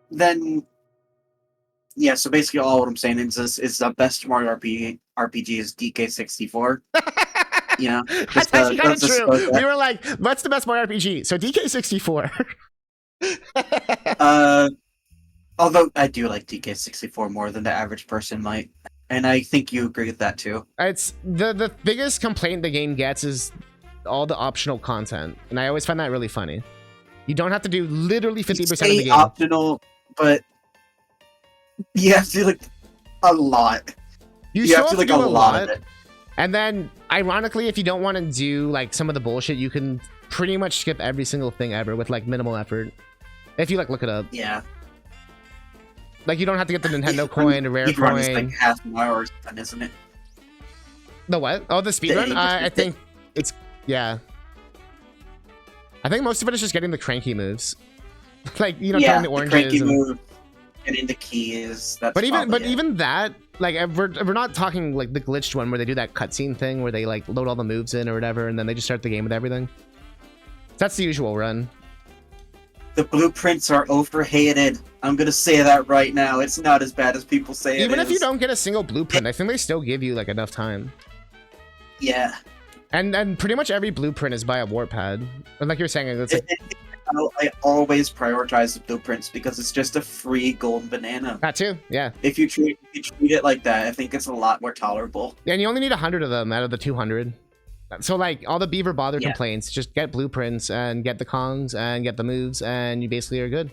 then, yeah, so basically all what I'm saying is the best Mario RPG is DK64. You know? That's actually kind of true. We were like, what's the best Mario RPG? So DK64. Although I do like DK64 more than the average person might. And I think you agree with that too. It's the biggest complaint the game gets is all the optional content, and I always find that really funny. You don't have to do literally 50% of the game. Optional, but you have to do like a lot. You have to do like a lot of it. And then, ironically, if you don't want to do like some of the bullshit, you can pretty much skip every single thing ever with like minimal effort. If you like look it up. Yeah. Like, you don't have to get the Nintendo coin, the rare coin. It's like half an hour or something, isn't it? The what? Oh, the speedrun? I think it's, yeah. I think most of it is just getting the cranky moves. Like, you know, Yeah, throwing the the oranges. cranky And... move, getting the keys. That's But probably it. even that, like, we're not talking like the glitched one where they do that cutscene thing where they like load all the moves in or whatever, and then they just start the game with everything. That's the usual run. The blueprints are overhated. I'm gonna say that right now. It's not as bad as people say it is. Even if you don't get a single blueprint, I think they still give you like enough time. Yeah. And pretty much every blueprint is by a warp pad. And like you're saying, it's like, I always prioritize the blueprints because it's just a free golden banana. that too, yeah. If you treat it like that, I think it's a lot more tolerable. And you only need 100 of them out of the 200. So like all the beaver bother complaints, just get blueprints and get the Kongs and get the moves, and you basically are good.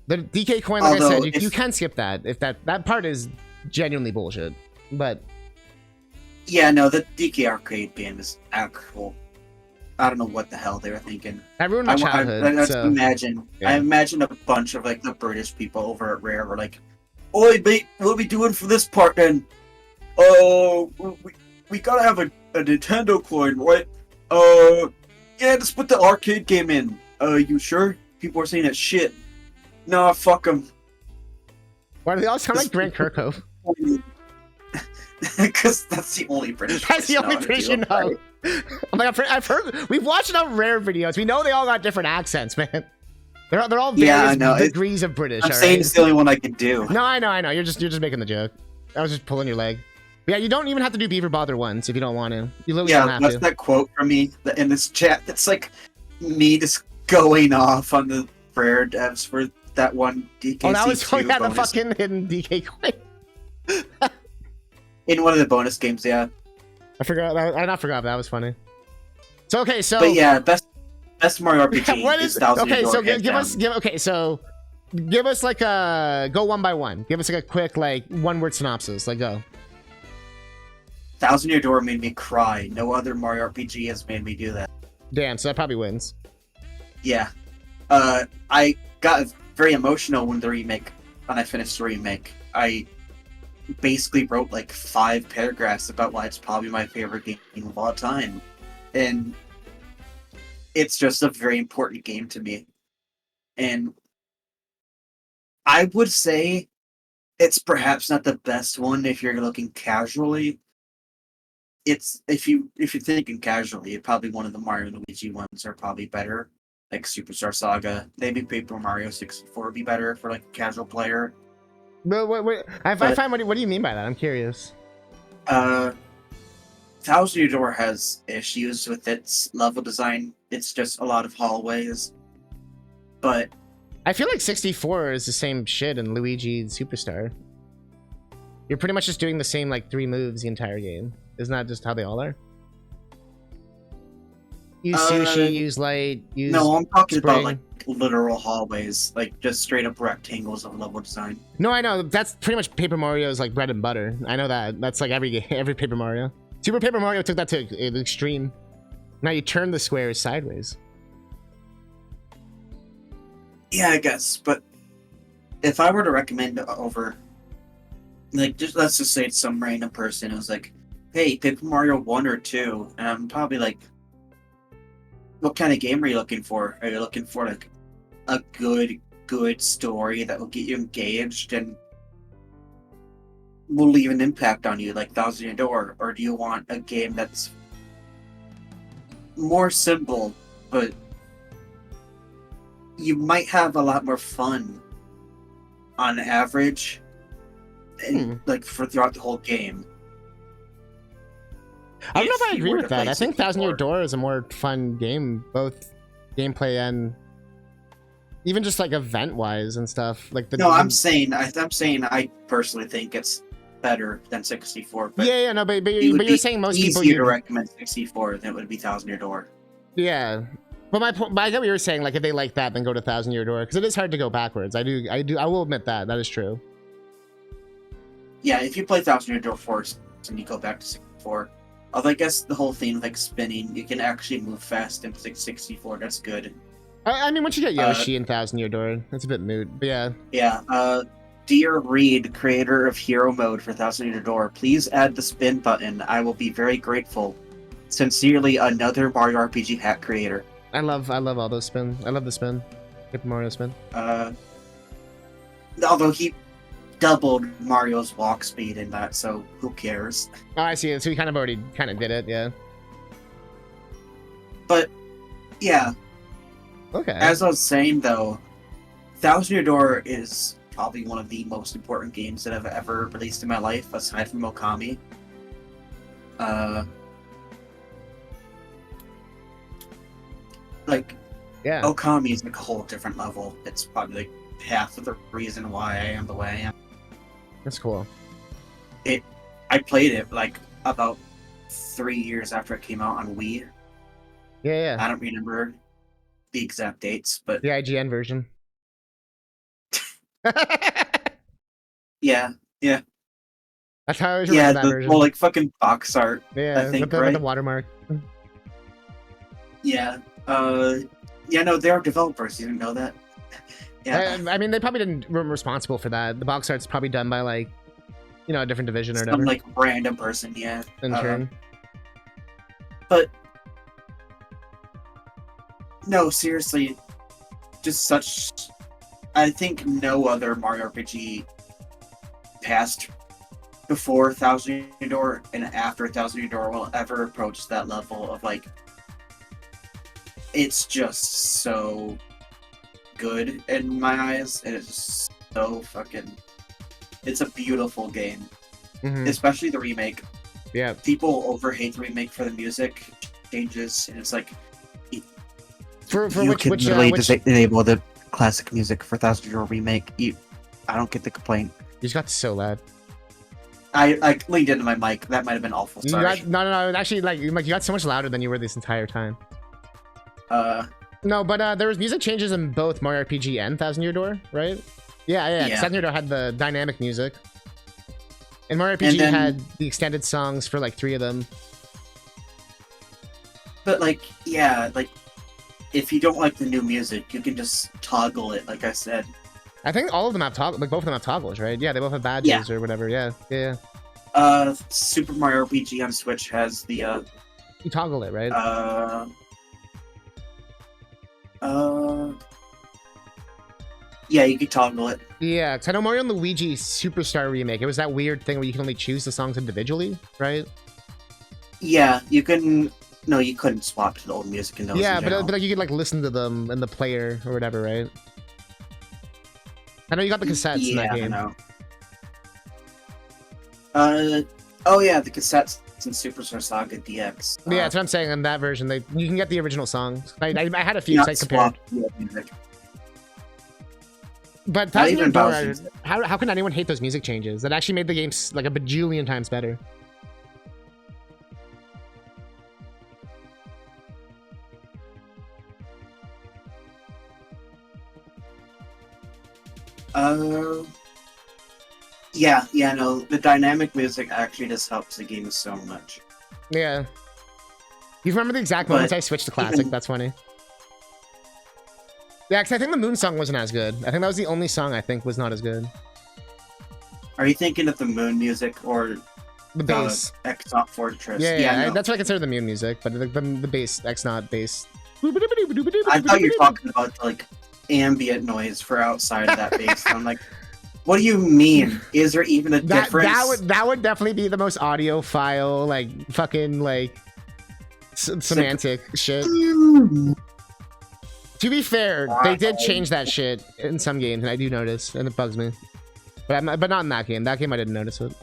The DK coin, like I said, you can skip that if that part is genuinely bullshit. But yeah, no, the DK arcade game is actual. I don't know what the hell they were thinking. That ruined my childhood. I imagine a bunch of like the British people over at Rare were like, "Oi, mate, what are we doing for this part then? Oh, we gotta have a Nintendo coin, right? Yeah, just put the arcade game in. You sure? People are saying that shit. Nah, fuck them. Why do they all sound like Grant Kirkhope? Because that's the only British. That's the only British you know. I'm like, I've heard. We've watched enough Rare videos. We know they all got different accents, man. They're all various degrees of British. I'm saying it's the only one I can do. No, I know. You're just making the joke. I was just pulling your leg. But yeah, you don't even have to do Beaver Bother once if you don't want to. You literally don't have to. Yeah, that's that quote from me in this chat. That's like me just going off on the Rare devs for that one DK. Oh, that was the fucking hidden DK coin. In one of the bonus games, yeah. I forgot. I forgot. But that was funny. So okay, so. But yeah, best Mario RPG. What is okay? So give us like a go one by one. Give us like a quick like one word synopsis. Like go. Thousand Year Door made me cry. No other Mario RPG has made me do that. Damn, so that probably wins. Yeah. I got very emotional when I finished the remake. I basically wrote like 5 paragraphs about why it's probably my favorite game of all time. And it's just a very important game to me. And I would say it's perhaps not the best one if you're looking casually. It's if you're thinking casually, probably one of the Mario and Luigi ones are probably better, like Superstar Saga. Maybe Paper Mario 64 would be better for like a casual player. But what do you mean by that? I'm curious. Thousand Year Door has issues with its level design. It's just a lot of hallways. But I feel like 64 is the same shit in Luigi Superstar. You're pretty much just doing the same like 3 moves the entire game. Isn't that just how they all are? Use sushi, use light, use. No, I'm talking about like literal hallways, like just straight up rectangles of level design. No, I know. That's pretty much Paper Mario's like bread and butter. I know that. That's like every Paper Mario. Super Paper Mario took that to the extreme. Now you turn the squares sideways. Yeah, I guess. But if I were to recommend over, like, let's just say it's some random person who's like, "Hey, Paper Mario 1 or 2," and I'm probably like, "What kind of game are you looking for? Are you looking for like a good story that will get you engaged and will leave an impact on you, like Thousand Year Door, or do you want a game that's more simple, but you might have a lot more fun on average, and like throughout the whole game?" I don't know if I agree with that. I think Thousand Year Door is a more fun game, both gameplay and even just like event-wise and stuff. Like I'm saying I personally think it's better than 64. But yeah, no, but you're saying most people easier to recommend 64 than it would be Thousand Year Door. Yeah, but I get what you're saying. Like if they like that, then go to Thousand Year Door because it is hard to go backwards. I will admit that is true. Yeah, if you play Thousand Year Door first and you go back to 64. Although I guess the whole thing with like spinning, you can actually move fast in 64. That's good. I mean, once you get Yoshi in Thousand Year Door, that's a bit moot. But yeah. Yeah. Dear Reed, creator of Hero Mode for Thousand Year Door, please add the spin button. I will be very grateful. Sincerely, another Mario RPG hack creator. I love all those spin. I love the spin. Super Mario spin. Although he doubled Mario's walk speed in that, so who cares? Oh, I see it. So he kind of already did it, yeah. But yeah. Okay. As I was saying though, Thousand Year Door is probably one of the most important games that I've ever released in my life, aside from Okami. Like, yeah, Okami is like a whole different level. It's probably like half of the reason why I am the way I am. that's cool. I played it like about 3 years after it came out on Wii. Yeah. I don't remember the exact dates, but The IGN version. yeah. That's how I always Yeah, remember that the version. whole like fucking box art. Yeah, I think, with right? the watermark. Yeah. Yeah, no, they are developers. You didn't know that? Yeah. I mean, they probably didn't were responsible for that. The box art's probably done by like, a different division or Some whatever. like random person, yeah. In turn. But no, seriously, just such. I think no other Mario RPG past before Thousand Year Door and after Thousand Year Door will ever approach that level of like. It's just so good in my eyes. It is so fucking. It's a beautiful game, especially the remake. Yeah. People overhate the remake for the music changes, and it's like. For you which enable the classic music for Thousand Year Remake. I don't get the complaint. You just got so loud. I leaned into my mic. That might have been awful. Sorry. No. Actually, like you got so much louder than you were this entire time. No, but there was music changes in both Mario RPG and Thousand Year Door, right? Yeah. Thousand Year Door had the dynamic music, and Mario RPG had the extended songs for like 3 of them. But like, yeah, like. If you don't like the new music, you can just toggle it, like I said. I think all of them have both of them have toggles, right? Yeah, they both have badges or whatever. Yeah. Super Mario RPG on Switch has the you toggle it, right? Yeah, you can toggle it. Yeah, because I know Mario and Luigi Superstar Remake, it was that weird thing where you can only choose the songs individually, right? Yeah, you can. No, you couldn't swap to the old music in those. Yeah, but like you could like listen to them in the player or whatever, right? I know you got the cassettes in that game. I know. Oh yeah, the cassettes in Superstar Saga DX. Yeah, that's what I'm saying. In that version, you can get the original songs. I had a few, so I compared. Music. But Thousand Year Door, how can anyone hate those music changes? That actually made the game like a bajillion times better. Yeah, no, the dynamic music actually just helps the game so much. Yeah. You remember the exact moments I switched to classic? That's funny. Yeah, because I think the Moon song wasn't as good. I think that was the only song I think was not as good. Are you thinking of the Moon music or the bass? X-Not Fortress. Yeah, that's what I consider the Moon music, but the bass, X-Not bass. I thought you were talking about like ambient noise for outside of that bass. I'm like, what do you mean? Is there even a difference? That would definitely be the most audiophile, like fucking like semantic shit. To be fair, they did change that shit in some games, and I do notice, and it bugs me. But not in that game. That game I didn't notice it.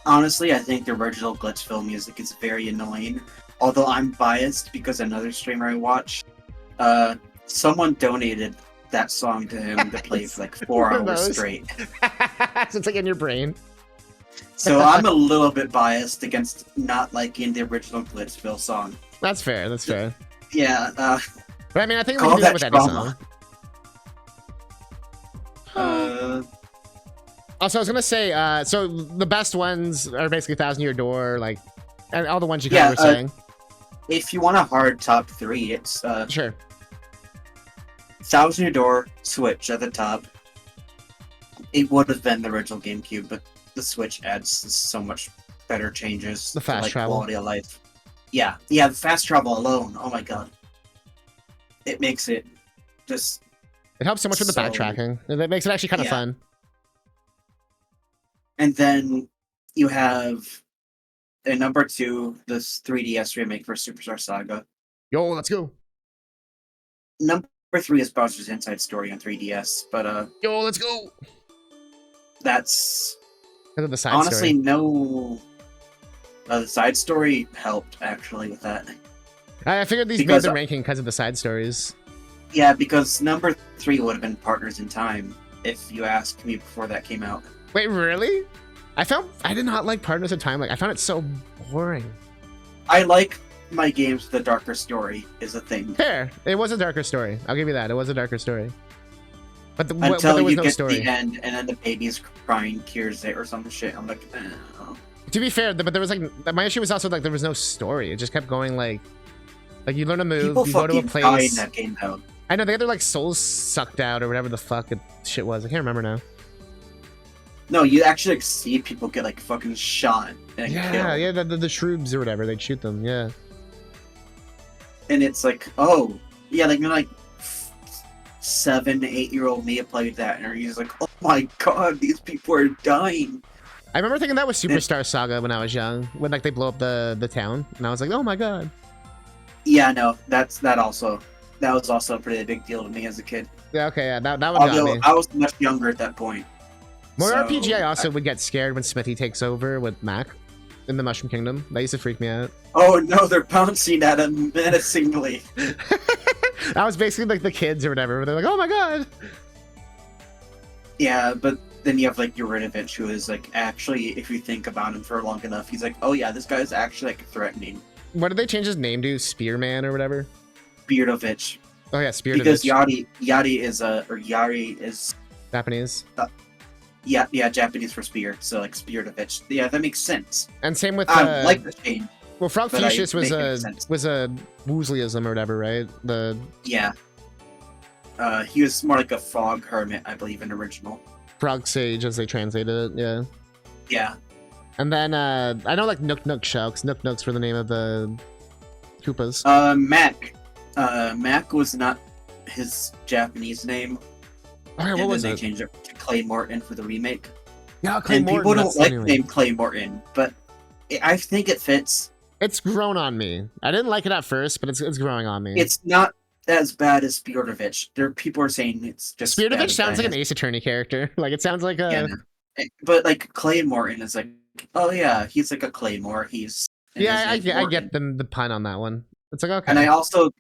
Honestly, I think the original Glitchville music is very annoying. Although I'm biased because another streamer I watch, someone donated that song to him to play for like 4 hours straight. So it's like in your brain. So I'm a little bit biased against not liking the original Glitchville song. That's fair. That's fair. Yeah. But I mean, I think we can do that with any song. Also, I was gonna say, so the best ones are basically Thousand Year Door, like, and all the ones you guys were saying. If you want a hard top 3, it's sure. Thousand Year Door, Switch at the top. It would have been the original GameCube, but the Switch adds so much better changes. The fast to, like, travel, quality of life. Yeah, yeah, the fast travel alone. Oh my god, it makes it just It helps so much with the so backtracking. That makes it actually kind of yeah. fun. And then you have number 2, this 3DS remake for Superstar Saga. Yo, let's go. Number 3 is Bowser's Inside Story on 3DS, but Yo, let's go. that's Because of the side honestly story. no. The side story helped actually with that. I figured these Because made the ranking because of the side stories. yeah, because number 3 would have been Partners in Time if you asked me before that came out. Wait, really? I did not like Partners in Time. Like, I found it so boring. I like my games with a darker story is a thing. Fair. It was a darker story. I'll give you that. It was a darker story. But, but Until there was you no get story. to the end and then the baby's crying cures it or some shit. I'm like, To be fair, but there was like my issue was also like there was no story. It just kept going like you learn a move, people you go to a fucking die in place. that game though. I know they had their like souls sucked out or whatever the fuck shit was. I can't remember now. No, you actually like, see people get like fucking shot and Yeah, killed. yeah, the shrooms or whatever. They'd shoot them. Yeah. And it's like, oh, yeah, like you're like 7, 8-year-old me played that, and he's like, oh my god, these people are dying. I remember thinking that was Superstar Saga when I was young, when like they blow up the town, and I was like, oh my god. Yeah, no, that was also a pretty big deal to me as a kid. Yeah, okay, yeah, that one got Although me. I was much younger at that point. More so, RPG, I also would get scared when Smithy takes over with Mac in the Mushroom Kingdom. That used to freak me out. Oh no, they're bouncing at him menacingly. That was basically like the kids or whatever. Where they're like, oh my god. Yeah, but then you have like Urinovich, who is like actually, if you think about him for long enough, he's like, oh yeah, this guy is actually like threatening. What did they change his name to? Spearman or whatever? Beardovich. Oh yeah, Spearman. Because Yari is Japanese. yeah, Japanese for spear, so like Beardovich. Yeah, that makes sense. And same with I like the change. well, Frog but I Fuchsius was make it a make sense. Woozleyism or whatever, right? The Yeah. He was more like a frog hermit, I believe, in original. Frog Sage as they translated it, yeah. Yeah. And then I know like Nook Nook Shouks. Nook Nooks were the name of the Koopas. Mac. Mac was not his Japanese name. Oh yeah, And what was then it? they changed it to Clay Morton for the remake. Yeah, Clay And Morton. people don't that's like the the name. name Clay Morton, but I think it fits. It's grown on me. I didn't like it at first, but it's growing on me. It's not as bad as Beardovich. People are saying it's just Spiridovich sounds like an Ace Attorney character. Like it sounds like a Yeah, but like Clay Morton is like, oh yeah, he's like a Claymore. He's and his yeah. name's I Morton. get the pun on that one. It's like okay. And I also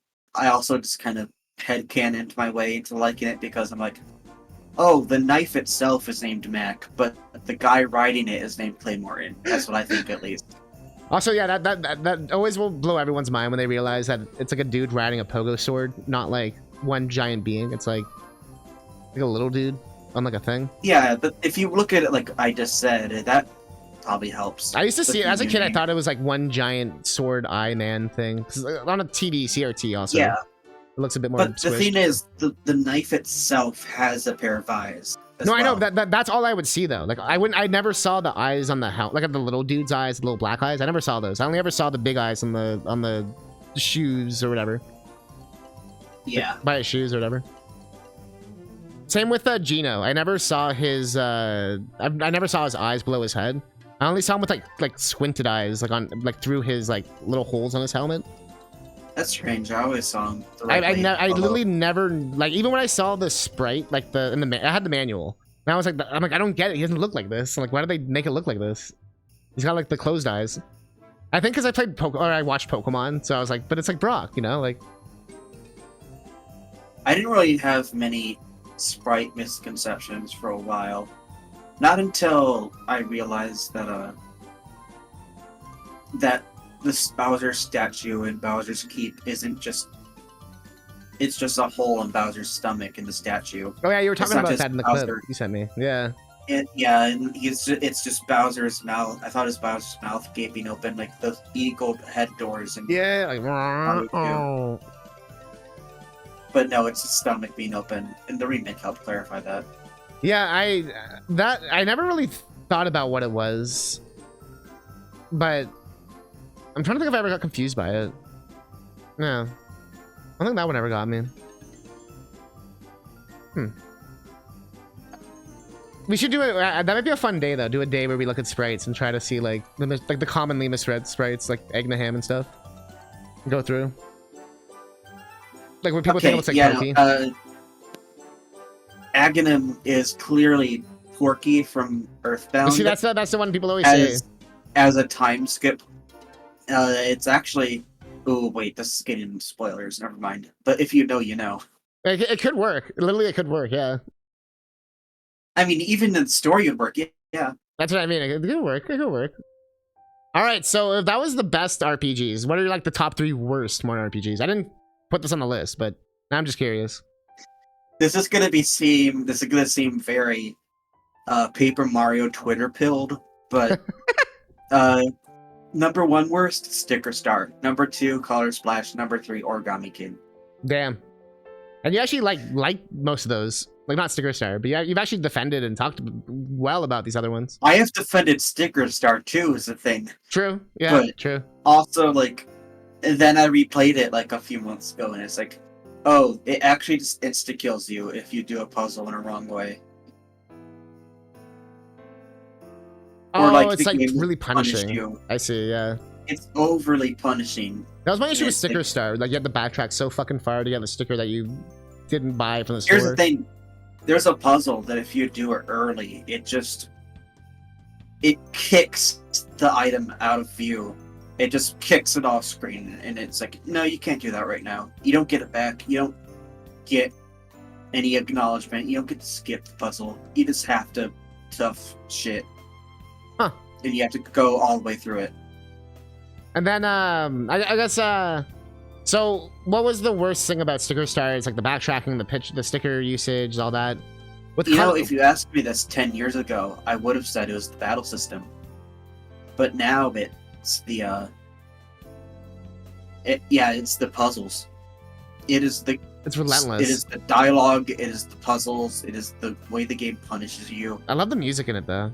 just kind of headcanoned my way into liking it because I'm like, oh, the knife itself is named Mac, but the guy riding it is named Clay Morton. That's what I think at least. Also, yeah, that always will blow everyone's mind when they realize that it's like a dude riding a pogo sword, not like one giant being. It's like a little dude on like a thing. Yeah, but if you look at it like I just said, that probably helps. I used to the see it as a kid. I community. thought it was like one giant sword eye man thing. 'Cause on a TV CRT also. Yeah, It looks a bit more. but the squished. thing is, the knife itself has a pair of eyes. as No, I know well. that's all I would see though. Like I never saw the eyes on the helmet, like at the little dude's eyes, the little black eyes. I never saw those. I only ever saw the big eyes on the shoes or whatever. Yeah. By his shoes or whatever. Same with Gino. I never saw his I never saw his eyes below his head. I only saw him with like squinted eyes, like on like through his like little holes on his helmet. That's strange. I always saw him. I literally never like even when I saw the sprite like I had the manual and I was like I don't get it. He doesn't look like this. I'm like why did they make it look like this? He's got like the closed eyes. I think because I played I watched Pokemon, so I was like, but it's like Brock, you know, like. I didn't really have many sprite misconceptions for a while. Not until I realized that that this Bowser statue in Bowser's Keep isn't just it's just a hole in Bowser's stomach in the statue. Oh yeah, you were talking not about just that in the Bowser. clip you sent me. Yeah. And it's just Bowser's mouth. I thought his Bowser's mouth gaping open like the eagle head doors and Yeah. Like. Oh. but no, it's his stomach being open, and the remake helped clarify that. Yeah, I never really thought about what it was, but I'm trying to think if I ever got confused by it. No. I don't think that one ever got me. We should do it. That might be a fun day, though. Do a day where we look at sprites and try to see, like the commonly misread sprites, like Egg Ham and stuff. Go through. Like when people think it looks like Pokey. Aghanim is clearly Porky from Earthbound. See, that's the one people always say. As a time skip. It's actually... Oh, wait, this is getting into spoilers. Never mind. But if you know, you know. It could work. Literally, it could work, yeah. I mean, even in the story it would work, yeah. That's what I mean. It could work. It could work. All right, so if that was the best RPGs, what are like the top 3 worst modern RPGs? I didn't put this on the list, but I'm just curious. This is gonna seem very Paper Mario Twitter pilled, but number 1 worst, Sticker Star. Number 2, Color Splash. Number 3, Origami King. Damn. And you actually like most of those. Like, not Sticker Star, but you've actually defended and talked well about these other ones. I have defended Sticker Star too, is the thing. True. Yeah, but true. Also, like, and then I replayed it like a few months ago, and it's like, oh, it actually just insta-kills you if you do a puzzle in a wrong way. Oh, or like it's like really punishing. You. I see, yeah. It's overly punishing. That was my issue with Sticker Star. Like, you had to backtrack so fucking far to get a sticker that you didn't buy from the store. Here's the thing. There's a puzzle that if you do it early, it kicks the item out of view. It just kicks it off screen, and it's like, no, you can't do that right now. You don't get it back. You don't get any acknowledgement. You don't get to skip the puzzle. You just have to tough shit. Huh. And you have to go all the way through it. And then, I guess, so what was the worst thing about Sticker Star? It's like the backtracking, the sticker usage, all that. If you asked me this 10 years ago, I would have said it was the battle system. But now it's the, it's the puzzles. It's relentless. It is the dialogue, it is the puzzles, it is the way the game punishes you. I love the music in it, though.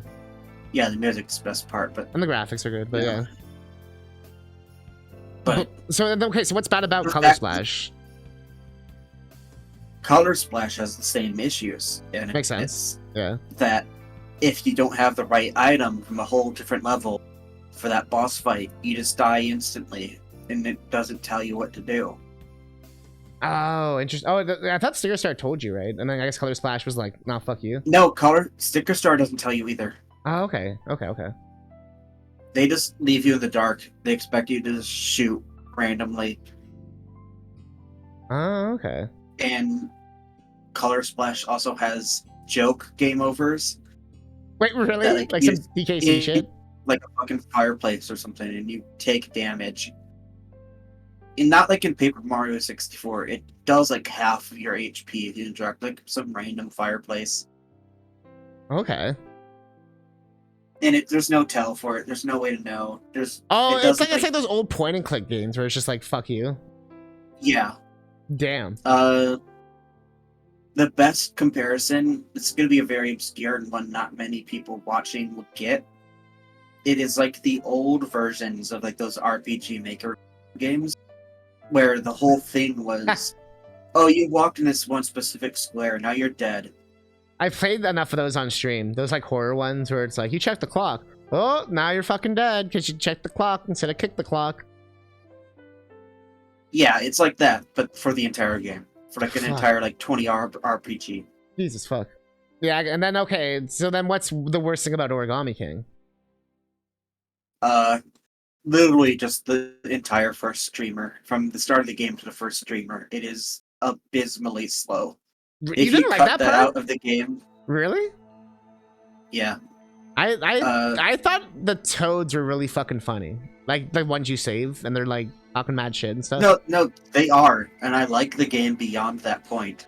Yeah, the music's the best part, but... And the graphics are good, but yeah. But so what's bad about Color Splash? Color Splash has the same issues. And makes sense. Yeah. That if you don't have the right item from a whole different level for that boss fight, you just die instantly, and it doesn't tell you what to do. Oh, interesting. Oh, I thought Sticker Star told you, right? And then I guess Color Splash was like, "No, fuck you." No, Sticker Star doesn't tell you either. Oh, okay. They just leave you in the dark. They expect you to just shoot randomly. Oh, okay. And Color Splash also has joke game overs. Wait, really? Like some DKC shit? Like a fucking fireplace or something, and you take damage. And not like in Paper Mario 64. It does like half of your HP if you interact like some random fireplace. Okay. And there's no tell for it. There's no way to know. It's like those old point and click games where it's just like, fuck you. Yeah. Damn. The best comparison, it's going to be a very obscure and one not many people watching will get. It is like the old versions of like those RPG Maker games where the whole thing was, oh, you walked in this one specific square, now you're dead. I played enough of those on stream. Those like horror ones where it's like, you check the clock. Oh, now you're fucking dead because you checked the clock instead of kicked the clock. Yeah, it's like that, but for the entire game. For like an entire like 20-hour RPG. Jesus fuck. Yeah, and then okay, so then what's the worst thing about Origami King? Literally just the entire first streamer. From the start of the game to the first streamer. It is abysmally slow. You if didn't you like cut that part? Out of the game. Really? Yeah. I thought the toads were really fucking funny. Like the ones you save and they're like talking mad shit and stuff. No, they are, and I like the game beyond that point.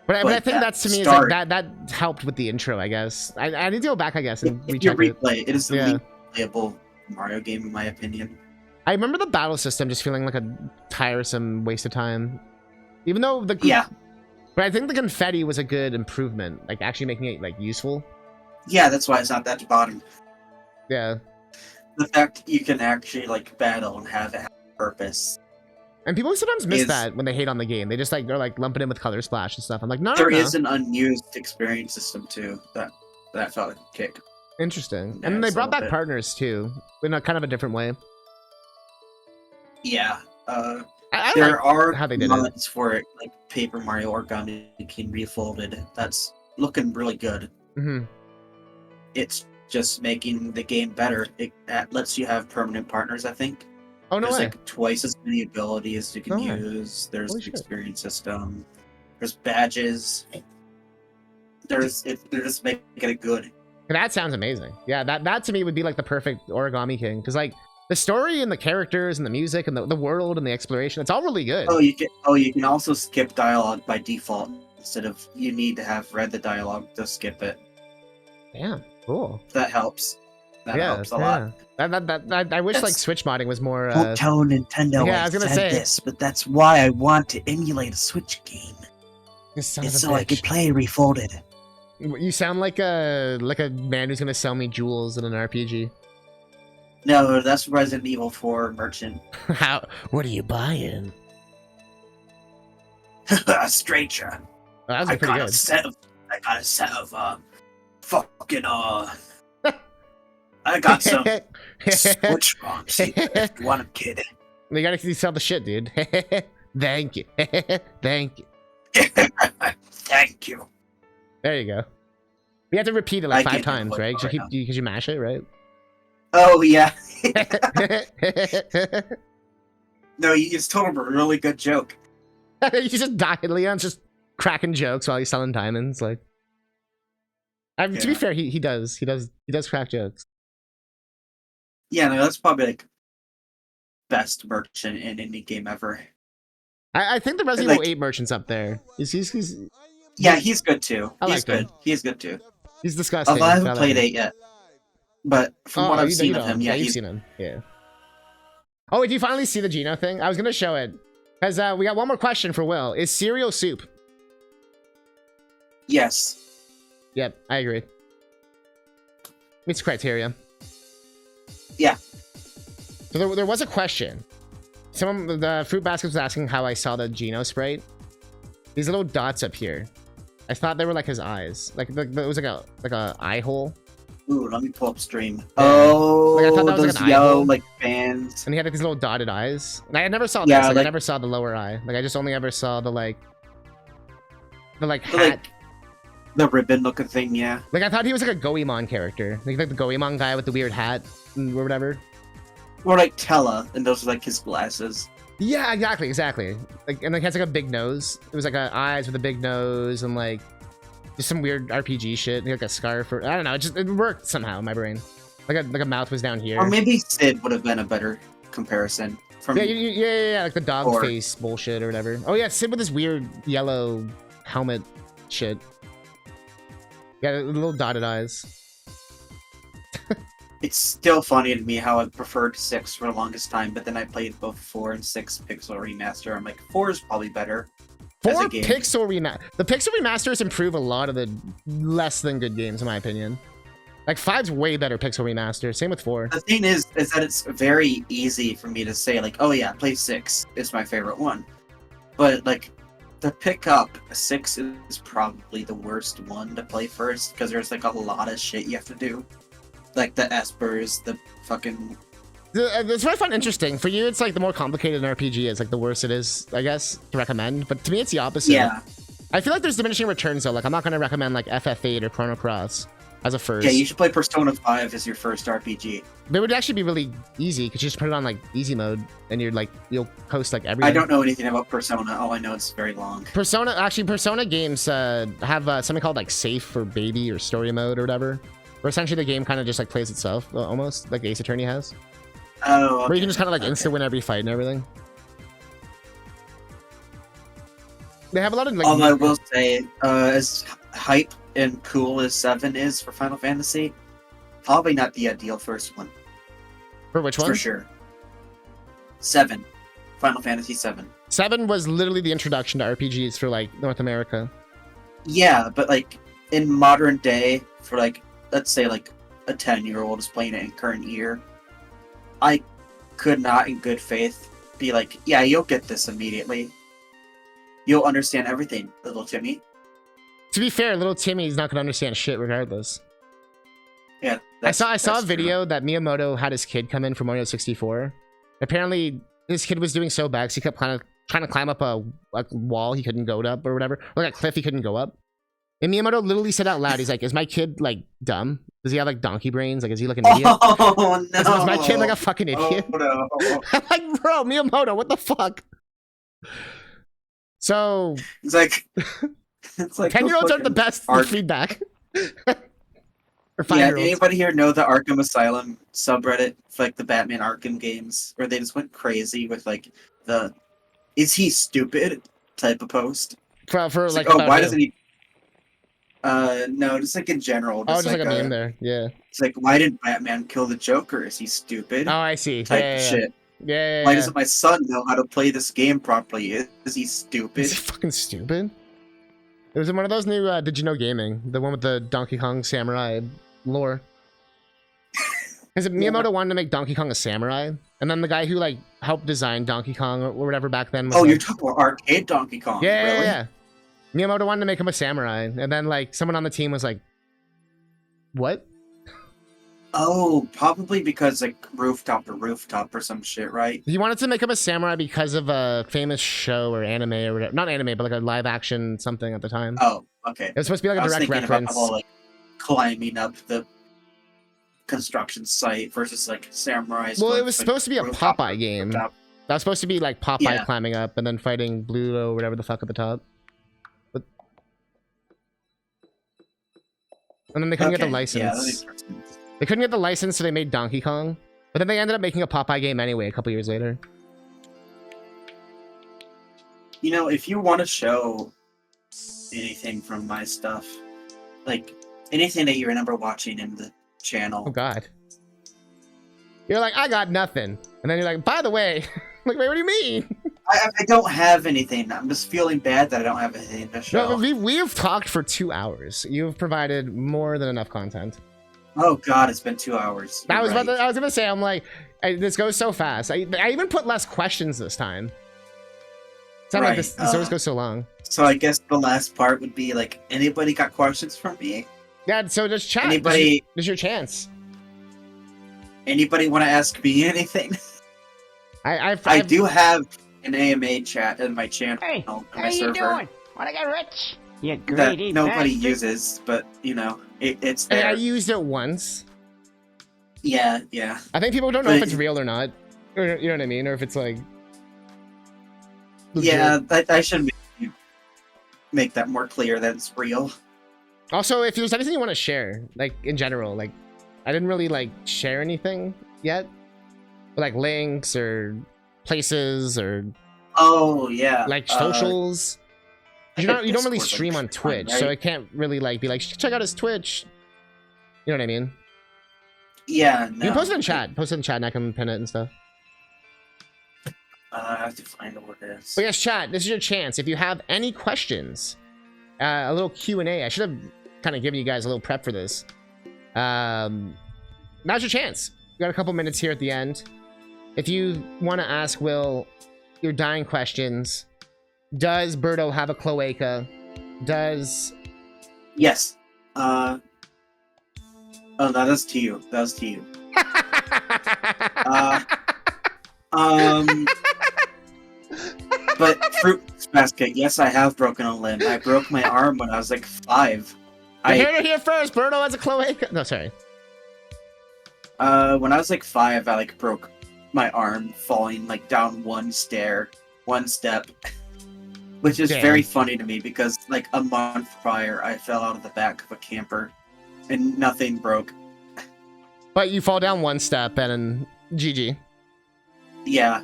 But I think that's to me is like that helped with the intro, I guess. I need to go back, I guess, and recheck it. It is the least playable Mario game in my opinion. I remember the battle system just feeling like a tiresome waste of time. Even though but I think the confetti was a good improvement, like actually making it like useful. Yeah, that's why it's not that bottom. Yeah. the fact you can actually like battle and have it have a purpose. And people sometimes miss that when they hate on the game. They just like they're like lumping in with color splash and stuff. I'm like, no, there no, no. is an unused experience system too that felt like a kick. Interesting. Yeah, And then they it's a brought little back bit. partners too, in a kind of a different way. Yeah. I There like are how they did it. mods for it, like Paper Mario Origami Refolded. That's looking really good. Mm-hmm. It's just making the game better. It lets you have permanent partners, I think. Oh, no There's way. like twice as many abilities you can No way. use. There's Holy the shit. experience system. There's badges. They're just making it good. That sounds amazing. Yeah, that to me would be like the perfect Origami King. Because like the story and the characters and the music and the world and the exploration, it's all really good. Oh, you can also skip dialogue by default instead of you need to have read the dialogue to skip it. Damn, cool. That helps. That helps a lot. I wish like Switch modding was more. Don't tell Nintendo yeah, I was gonna say this, but that's why I want to emulate a Switch game. This son It's of a so I can bitch. play Refolded. You sound like a man who's gonna sell me jewels in an RPG. No, that's Resident Evil 4 merchant. How? What are you buying? A stranger. Oh, that was pretty good. I got a set of fucking I got some Switch bombs. If you want them, kid. You gotta sell the shit, dude. Thank you. Thank you. Thank you. There you go. You have to repeat it like I 5 can't times, do it right? right now. Because you mash it, right? Oh yeah. No, it's total a really good joke. You just die. Leon's just cracking jokes while he's selling diamonds. Like, to be Yeah. fair, he does crack jokes. Yeah, no, that's probably like best merchant in any game ever. I think the Resident Evil Like- 8 merchant's up there. He's Yeah, he's good too. I He's like him. good. He's good too. disgusting. Although I but haven't like played him. 8 yet, but from what I've you seen know of him, him. yeah, You've he's seen him. Yeah. Oh, did you finally see the Geno thing? I was gonna show it because we got one more question for Will. Is cereal soup? yes. Yep, I agree. Meets criteria. Yeah. So there was a question. Someone, the fruit basket was asking how I saw the Geno sprite. These little dots up here. I thought they were like his eyes. Like it was like a eye hole. Ooh, let me pull up stream. Yeah. Oh, Like, I thought that was like those an eye yellow hole. like bands. And he had like these little dotted eyes. And I never saw this. Yeah, Like, I like- never saw the lower eye. Like I just only ever saw the hat. Like the ribbon looking thing, yeah. Like I thought he was like a Goemon character. Like the Goemon guy with the weird hat or whatever. Or like Tella, and those are like his glasses. Yeah, exactly. Like, and like he has like a big nose. It was like eyes with a big nose and like just some weird RPG shit. Like a scarf or I don't know. It worked somehow in my brain. Like a mouth was down here. Or maybe Sid would have been a better comparison. From Yeah, like the dog Or- face bullshit or whatever. Oh yeah, Sid with this weird yellow helmet shit. Yeah, the little dotted eyes. It's still funny to me how I preferred 6 for the longest time, but then I played both 4 and 6 Pixel Remaster. I'm like, 4 is probably better. As a 4 game. pixel remaster. The pixel remasters improve a lot of the less than good games, in my opinion. Like 5's way better pixel remaster. Same with 4. The thing is that it's very easy for me to say, like, oh yeah, play 6 is my favorite one. But, like, to pick up 6 is probably the worst one to play first, because there's, like, a lot of shit you have to do. Like, the espers, the fucking... That's what I find interesting. For you, it's like the more complicated an RPG is, like the worse it is, I guess, to recommend. But to me, it's the opposite. Yeah. I feel like there's diminishing returns, though. Like, I'm not going to recommend, like, FF8 or Chrono Cross as a first. Yeah, you should play Persona 5 as your first RPG. They would actually be really easy, because you just put it on, like, easy mode, and you'll coast, like, everything. I don't know anything about Persona. All I know it's very long. Persona games have something called, like, safe or baby or story mode or whatever. Where essentially the game kind of just, like, plays itself, almost, like Ace Attorney has. Oh, okay. Where you can just kind of, like, insta-win every fight and everything. They have a lot of, like... All I will say, as hype and cool as 7 is for Final Fantasy, probably not the ideal first one. For which one? For sure. 7. Final Fantasy 7. 7 was literally the introduction to RPGs for, like, North America. Yeah, but, like, in modern day, for, like, let's say, like, a 10-year-old is playing it in current year, I could not, in good faith, be like, yeah, you'll get this immediately. You'll understand everything, little Timmy. To be fair, little Timmy's not gonna understand shit regardless. Yeah, I saw a true. video that Miyamoto had his kid come in for Mario 64. Apparently, his kid was doing so bad because he kept trying to climb up a wall he couldn't go up or whatever, or like a cliff he couldn't go up. And Miyamoto literally said out loud, he's like, "Is my kid like dumb? Does he have like donkey brains? Like, is he like an idiot? Oh no! Is my kid like a fucking idiot?" Oh no! I'm like, bro, Miyamoto, what the fuck? So it's like 10-year-olds are the best feedback. Or yeah, 5-year-olds. anybody here know the Arkham Asylum subreddit for like the Batman Arkham games, where they just went crazy with like the "is he stupid" type of post? For like, oh, why doesn't he? No, just like in general. Just like a meme there. Yeah. It's like, why did Batman kill the Joker? Is he stupid? Oh, I see. Type of shit. Yeah. Why doesn't my son know how to play this game properly? Is he stupid? Is he fucking stupid? It was in one of those new Did You Know Gaming, the one with the Donkey Kong samurai lore. Because Miyamoto wanted to make Donkey Kong a samurai, and then the guy who like helped design Donkey Kong or whatever back then was you're talking about arcade Donkey Kong. Yeah, really? yeah. Miyamoto wanted to make him a samurai, and then like someone on the team was like, "What?" Oh, probably because like rooftop to rooftop or some shit, right? He wanted to make him a samurai because of a famous show or anime or whatever. Not anime, but like a live action something at the time. Oh, okay. It was supposed to be like a direct reference. About the whole, like, climbing up the construction site versus like samurais. Well, it was supposed to be a Popeye game. That was supposed to be like Popeye climbing up and then fighting Blue or whatever the fuck at the top. But... And then they couldn't get the license. Yeah, that makes sense. They couldn't get the license, so they made Donkey Kong. But then they ended up making a Popeye game anyway a couple years later. You know, if you want to show anything from my stuff, like anything that you remember watching in the channel. Oh God. You're like, I got nothing. And then you're like, by the way, like, wait, what do you mean? I don't have anything. I'm just feeling bad that I don't have anything to show. No, we've talked for 2 hours. You've provided more than enough content. Oh God, it's been 2 hours. I was gonna say, I'm like, this goes so fast. I even put less questions this time. It's not like this always goes so long. So I guess the last part would be like, anybody got questions from me? Yeah, so just chat. Anybody? This is your chance. Anybody want to ask me anything? I do have an AMA chat in my channel. Hey, on how my you server doing? Wanna get rich? You that greedy nobody bastard. uses, but you know, it's Hey, there. I used it once. Yeah. I think people don't know if it's real or not. Or, you know what I mean? Or if it's like... legit. Yeah, I should make that more clear that it's real. Also, if there's anything you want to share, like, in general, like, I didn't really, like, share anything yet. But, like, links or places or... Oh, yeah. Like, socials. You don't really Discord, stream like, on Twitch, right? so I can't really, like, be like, check out his Twitch. You know what I mean? Yeah, no. You can post it in chat. Post it in chat and I can pin it and stuff. I have to find what it is. But yes, chat, this is your chance. If you have any questions, a little Q&A. I should have kind of given you guys a little prep for this. Now's your chance. You got a couple minutes here at the end. If you want to ask Will your dying questions, does Birdo have a cloaca? Does... Yes. Oh, no, that's to you. That was to you. But fruit basket, yes, I have broken a limb. I broke my arm when I was like 5. You heard it here first. Birdo has a cloaca. No, sorry. When I was like 5, I like broke my arm falling like down one step, which is very funny to me because like a month prior, I fell out of the back of a camper and nothing broke. But you fall down one step and GG. Yeah.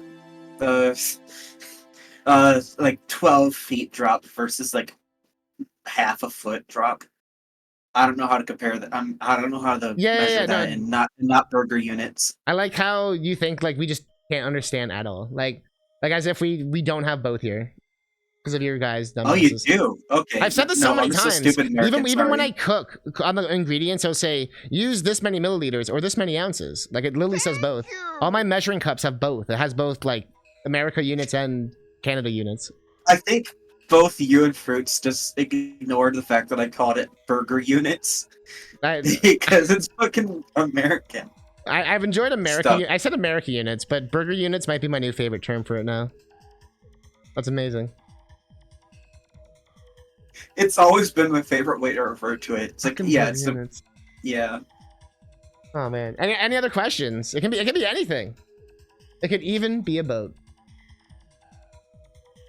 Like 12 feet drop versus like half a foot drop. I don't know how to compare that. I don't know how to measure that in not burger units. I like how you think like we just can't understand at all. Like as if we don't have both here. because of your guys' Oh, you dumbasses. do? Okay. I've said this No, so many I'm just a times. stupid American, Even when I sorry. cook on the ingredients, I'll say use this many milliliters or this many ounces. Like it literally says both. All my measuring cups have both. It has both like America units and Canada units. I think both you and Fruits just ignored the fact that I called it burger units because it's fucking American. I've enjoyed America. Stuff. I said America units, but burger units might be my new favorite term for it now. That's amazing. It's always been my favorite way to refer to it. It's like, Fucking yeah, burger it's units. yeah. Oh man. Any other questions? It can be anything. It could even be a boat.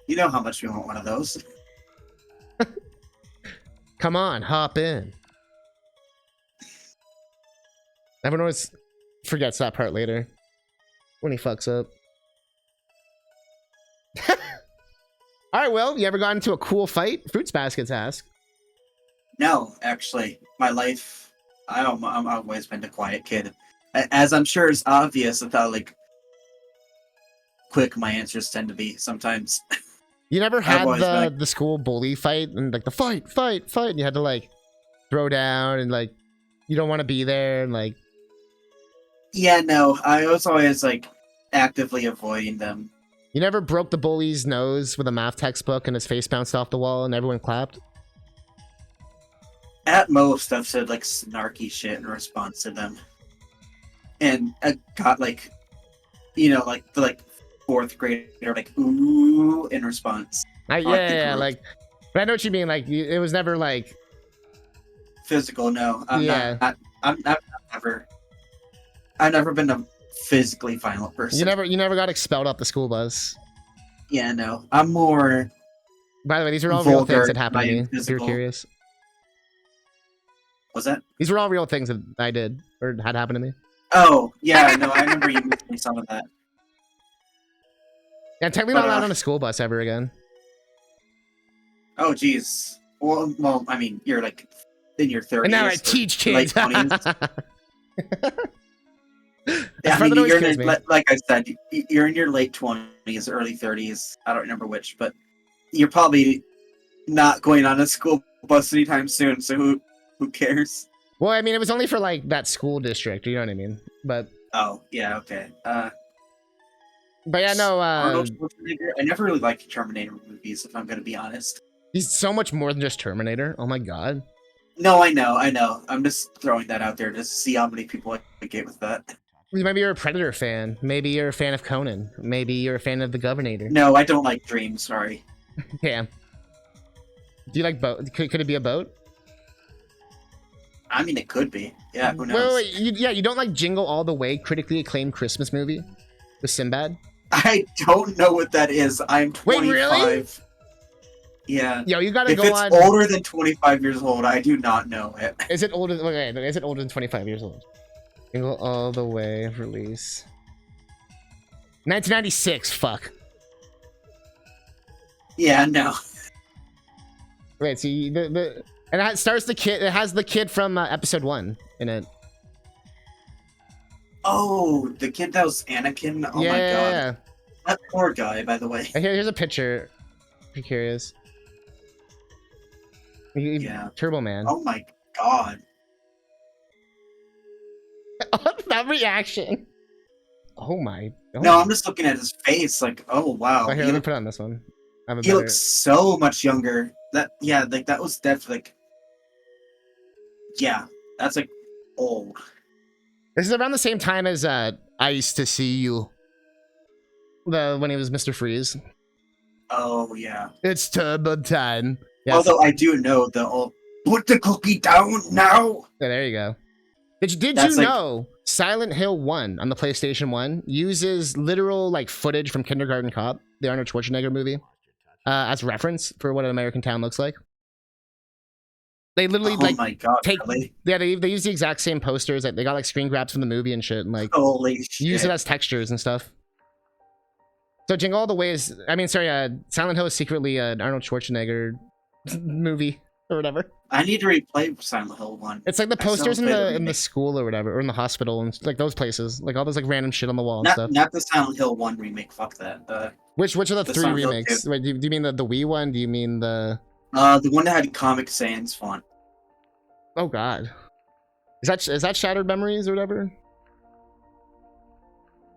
You know how much we want one of those. Come on, hop in. Everyone always forgets that part later when he fucks up. All right, Will, you ever got into a cool fight? Fruits Baskets ask. No, actually, my life, I've always been a quiet kid. As I'm sure is obvious with how, like, quick my answers tend to be sometimes. You never had been the school bully fight and like the fight, and you had to like throw down and like you don't want to be there and like. Yeah, no, I was always like actively avoiding them. You never broke the bully's nose with a math textbook and his face bounced off the wall and everyone clapped? At most, I've said like snarky shit in response to them. And I got like, you know, like the like fourth grader, like, ooh, in response. Yeah, like, but I know what you mean. Like, it was never like physical, no. I've never been a physically violent person. You never got expelled off the school bus. Yeah, no. I'm more. By the way, these are all real things that happened to me. Physical. If you're curious. What's that? These were all real things that I did or had happened to me. Oh, yeah, no, I remember you mentioning some of that. Yeah, technically not allowed on a school bus ever again. Oh, geez. Well, I mean, you're like in your 30s. And now I teach kids. Yeah, I mean, like I said, you're in your late 20s, early 30s. I don't remember which, but you're probably not going on a school bus anytime soon, so who cares? Well, I mean, it was only for like that school district, you know what I mean? But oh, yeah, okay. But yeah, no, Arnold Schwarzenegger, I never really liked Terminator movies, if I'm gonna be honest. He's so much more than just Terminator. Oh my god. No, I know. I'm just throwing that out there just to see how many people I get with that. Maybe you're a Predator fan. Maybe you're a fan of Conan. Maybe you're a fan of the Governator. No, I don't like Dream, sorry. Damn. Do you like boat? Could it be a boat? I mean, it could be. Yeah, who knows? Wait. You don't like Jingle All the Way, critically acclaimed Christmas movie with Sinbad? I don't know what that is. I'm 25. Wait, really? Yeah. Yo, you gotta if go it's on. older than 25 years old, I do not know it. Is it older? Okay, is it older than 25 years old? Jingle All the Way release. 1996. Fuck. Yeah, no. Wait, see and it stars the kid. It has the kid from episode 1 in it. Oh, the kid that was Anakin. Oh my god. That poor guy, by the way. Here's a picture. If you're curious. Yeah. Turbo Man. Oh my god. That reaction. Oh my. No, I'm just looking at his face. Like, oh wow. Oh, here, let me put on this one. He looks so much younger. That was definitely like. Yeah, that's like old. This is around the same time as Ice to See You. When he was Mr. Freeze. Oh yeah. It's turbo time. Yes. Although I do know the old put the cookie down now. Yeah, there you go. Did you know Silent Hill 1 on the PlayStation 1 uses literal like footage from Kindergarten Cop, the Arnold Schwarzenegger movie, as reference for what an American town looks like? They literally my god, really? Yeah, they use the exact same posters. They got like screen grabs from the movie and shit, and like holy shit. Use it as textures and stuff. So Jingle All the Way is, Silent Hill is secretly an Arnold Schwarzenegger movie or whatever. I need to replay Silent Hill 1. It's like the posters in the school or whatever, or in the hospital and like those places, like all those like random shit on the wall and stuff. Not the Silent Hill 1 remake. Fuck that. Which are the The 3 Silent Hill remakes? Wait, do you mean the Wii one? Do you mean the? The one that had Comic Sans font. Oh God, is that Shattered Memories or whatever?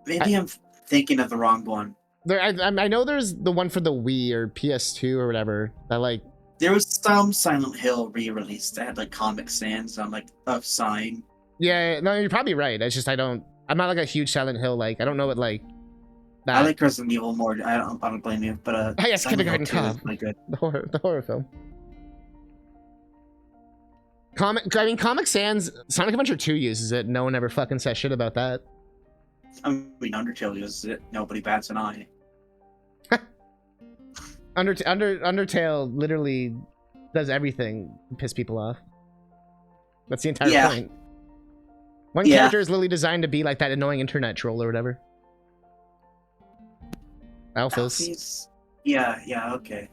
Maybe I'm thinking of the wrong one. I know there's the one for the Wii or PS2 or whatever that like. There was some Silent Hill re-release that had like Comic Sans on like a sign. Yeah, no, you're probably right. It's just I'm not like a huge Silent Hill, like I don't know what like that. I like Resident Evil more. I don't blame you, but Hey, yes, Silent Hill Kindergarten 2 is Cop. really good. The horror film. Comic Sans, Sonic Adventure 2 uses it. No one ever fucking says shit about that. I mean, Undertale uses it. Nobody bats an eye. Undertale literally does everything to piss people off. That's the entire Yeah. point. One character is literally designed to be like that annoying internet troll or whatever. Alphys. Yeah, okay.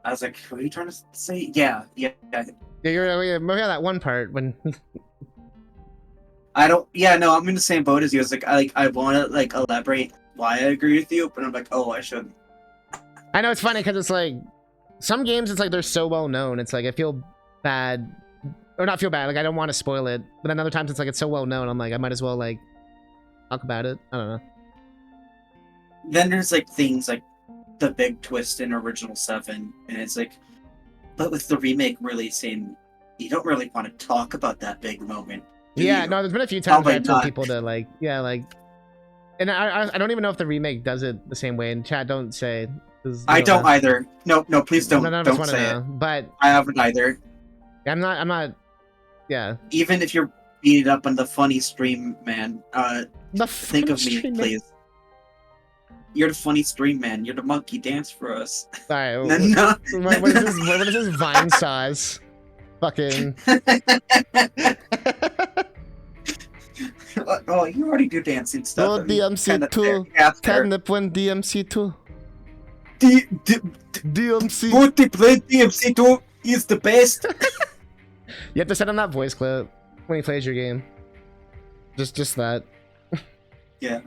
I was like, what are you trying to say? Yeah. Yeah, you're maybe on that one part when. I don't. Yeah, no, I'm in the same boat as you. It's like I want to like elaborate why I agree with you, but I'm like, oh, I shouldn't. I know it's funny because it's like some games. It's like they're so well known. It's like I feel bad, or not feel bad. Like I don't want to spoil it, but then other times it's like it's so well known. I'm like I might as well like talk about it. I don't know. Then there's like things like the big twist in Original 7, and it's like, but with the remake releasing, you don't really want to talk about that big moment. Yeah, no, there's been a few times where I told not. people to like, yeah, like, and I don't even know if the remake does it the same way. And chat, don't say. I don't either. No, please don't. None of us Don't say know, it. But I haven't either. I'm not. Yeah. Even if you're beat up on the funny stream man, The think of me, stream man. please. You're the funny stream man. You're the monkey dance for us. All right. No. What is this Vine sauce? Fucking. Oh, you already do dancing stuff. Oh, DMC2. Catnip went DMC2. DMC. Multiplayer DMC2 is the best. You have to send him that voice clip when he plays your game. Just that. Yeah.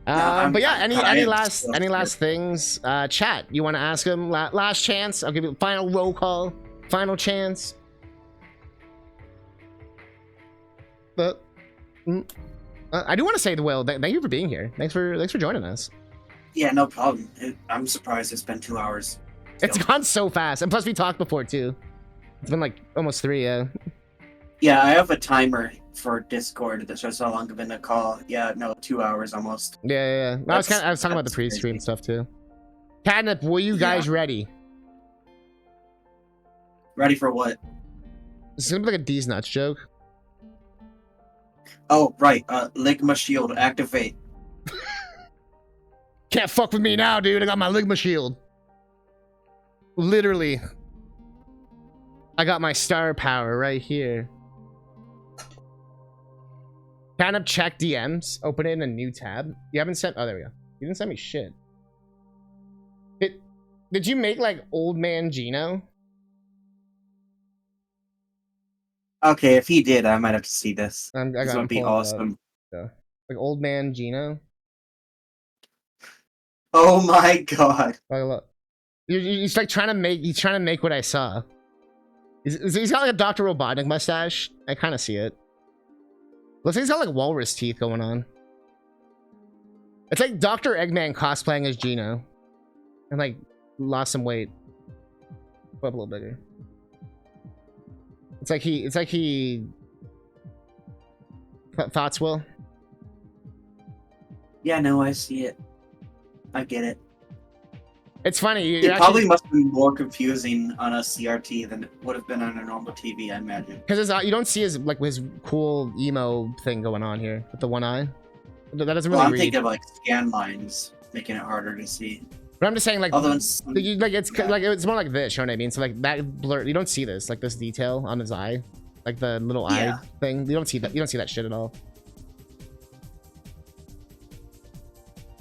But yeah, any last things? Chat, you want to ask him? Last chance. I'll give you final roll call. Final chance. But I do want to say the Will. Thank you for being here. Thanks for joining us. Yeah, no problem. I'm surprised it's been 2 hours. It's gone so fast, and plus we talked before too. It's been like almost 3. Yeah. Yeah, I have a timer for Discord that shows how long I've been a call. Yeah, no, 2 hours almost. Yeah. No, I was talking about the pre-stream crazy stuff too. Catnip, were you guys ready? Ready for what? This is gonna be like a D's nuts joke. Oh, right. Ligma shield activate. Can't fuck with me now, dude. I got my Ligma shield. Literally. I got my star power right here. Catnip, check DMs. Open it in a new tab. You haven't sent... Oh, there we go. You didn't send me shit. Did you make, like, Old Man Gino? Okay, if he did, I might have to see this. This would be pulled awesome. Yeah. Like, Old Man Gino? Oh my god. Like, look. He's like trying to make what I saw. He's got like a Dr. Robotnik mustache. I kind of see it. Looks like he's got like walrus teeth going on. It's like Dr. Eggman cosplaying as Gino. And like lost some weight. Go up a little bigger. It's like he thoughts, Will? Yeah, no, I see it. I get it. It's funny. It probably must have been more confusing on a CRT than it would have been on a normal TV, I imagine. Because you don't see his cool emo thing going on here with the one eye. That doesn't really I'm read. thinking of like scan lines, making it harder to see. But I'm just saying, like, Although it's more like this. You know what I mean? So like that blur, you don't see this, like this detail on his eye, like the little eye thing. You don't see that. You don't see that shit at all.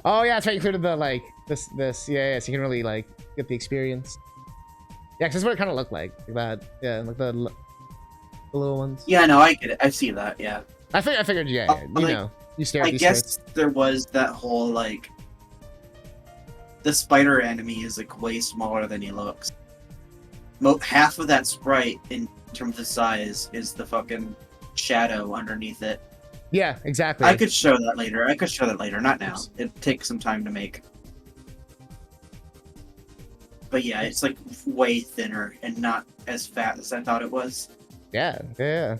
Oh yeah, that's right. You included the like this. Yeah. So you can really like get the experience. Yeah, because that's what it kind of looked like that. Yeah, like the little ones. Yeah, no, I get it. I see that. Yeah. I figured. Yeah. You know, you stare at these I guess there was that whole like the spider enemy is like way smaller than he looks. Half of that sprite in terms of size is the fucking shadow underneath it. Yeah, exactly. I could show that later. Not now. It takes some time to make. But yeah, it's like way thinner and not as fat as I thought it was. Yeah, yeah.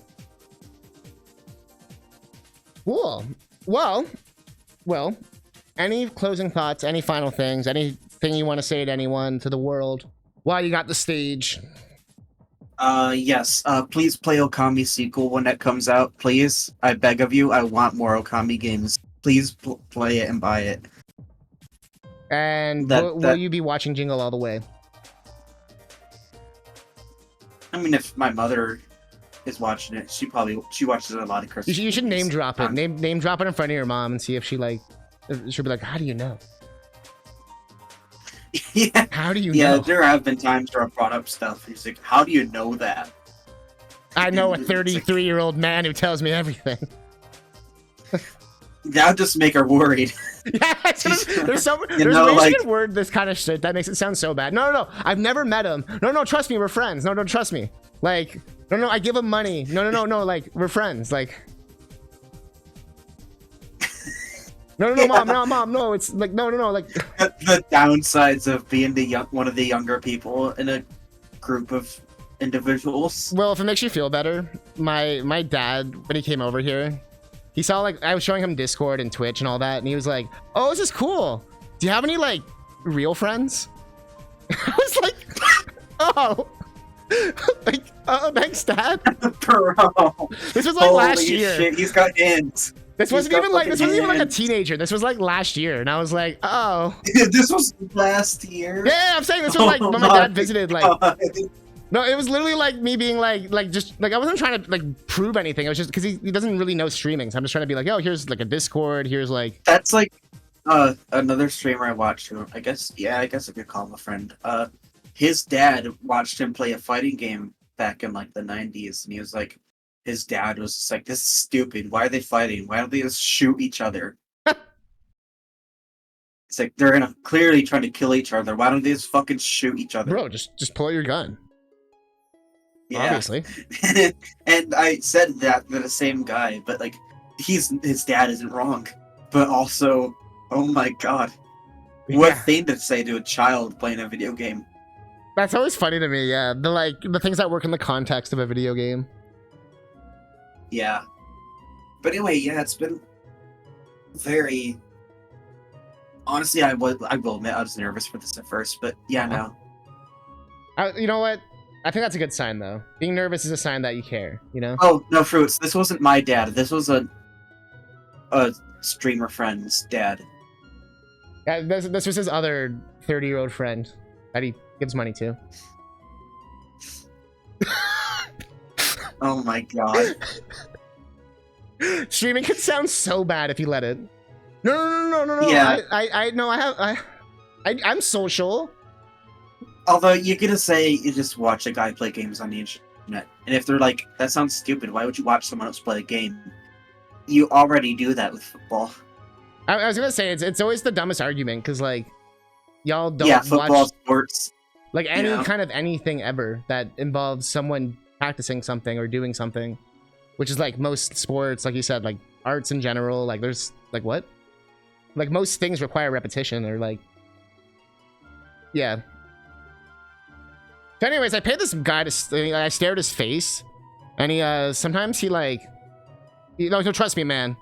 Cool. Well, any closing thoughts, any final things, anything you want to say to anyone, to the world, while you got the stage? Yes. Please play Okami sequel when that comes out. Please. I beg of you. I want more Okami games. Please play it and buy it. And will you be watching Jingle All the Way? I mean, if my mother is watching it, she watches a lot of Christmas. You should name drop it. Name drop it in front of your mom and see if she'll be like, how do you know? Yeah. How do you know? Yeah, there have been times where I've brought up stuff. He's like, how do you know that? I know a 33-year-old man who tells me everything. That would just make her worried. Yeah, there's ways you can word this kind of shit that makes it sound so bad. No, I've never met him. No, trust me, we're friends. No, trust me. Like, no, I give him money. No, like, we're friends. Like, no, mom, no, it's like, no, like. The downsides of being one of the younger people in a group of individuals. Well, if it makes you feel better, my dad, when he came over here, he saw, like, I was showing him Discord and Twitch and all that, and he was like, oh, this is cool. Do you have any, like, real friends? I was like, oh. Like, thanks, Dad. Bro. This was like last year. Shit, he's got hands. This wasn't even like a teenager. This was like last year, and I was like, oh. This was last year? Yeah, I'm saying this was like when my dad visited, like. No, it was literally like me being like just like I wasn't trying to like prove anything. It was just because he doesn't really know streaming, so I'm just trying to be like, oh, here's like a Discord. Here's like. That's like another streamer I watched who I guess I could call him a friend. His dad watched him play a fighting game back in like the 90s, and he was like, his dad was just like, this is stupid. Why are they fighting? Why don't they just shoot each other? It's like they're clearly trying to kill each other. Why don't they just fucking shoot each other? Bro, just pull your gun. Yeah. Obviously. And I said that to the same guy, but like his dad isn't wrong. But also, oh my god. What thing to say to a child playing a video game? That's always funny to me, yeah. The things that work in the context of a video game. Yeah. But anyway, yeah, it's been very... Honestly, I will admit I was nervous for this at first, but yeah, no. You know what? I think that's a good sign, though. Being nervous is a sign that you care, you know? Oh, no, Fruits. This wasn't my dad. This was a streamer friend's dad. Yeah, this was his other 30-year-old friend that he gives money to. Oh my god. Streaming could sound so bad if you let it. No. Yeah. I'm social. Although you're gonna say you just watch a guy play games on the internet, and if they're like, that sounds stupid, why would you watch someone else play a game? You already do that with football. I was gonna say it's always the dumbest argument because like y'all don't football, watch sports, like any kind of anything ever that involves someone practicing something or doing something, which is like most sports, like you said, like arts in general. Like there's like what, like most things require repetition or like yeah. So anyways, I paid this guy I stared his face, and he sometimes he like, you know, he'll trust me, man.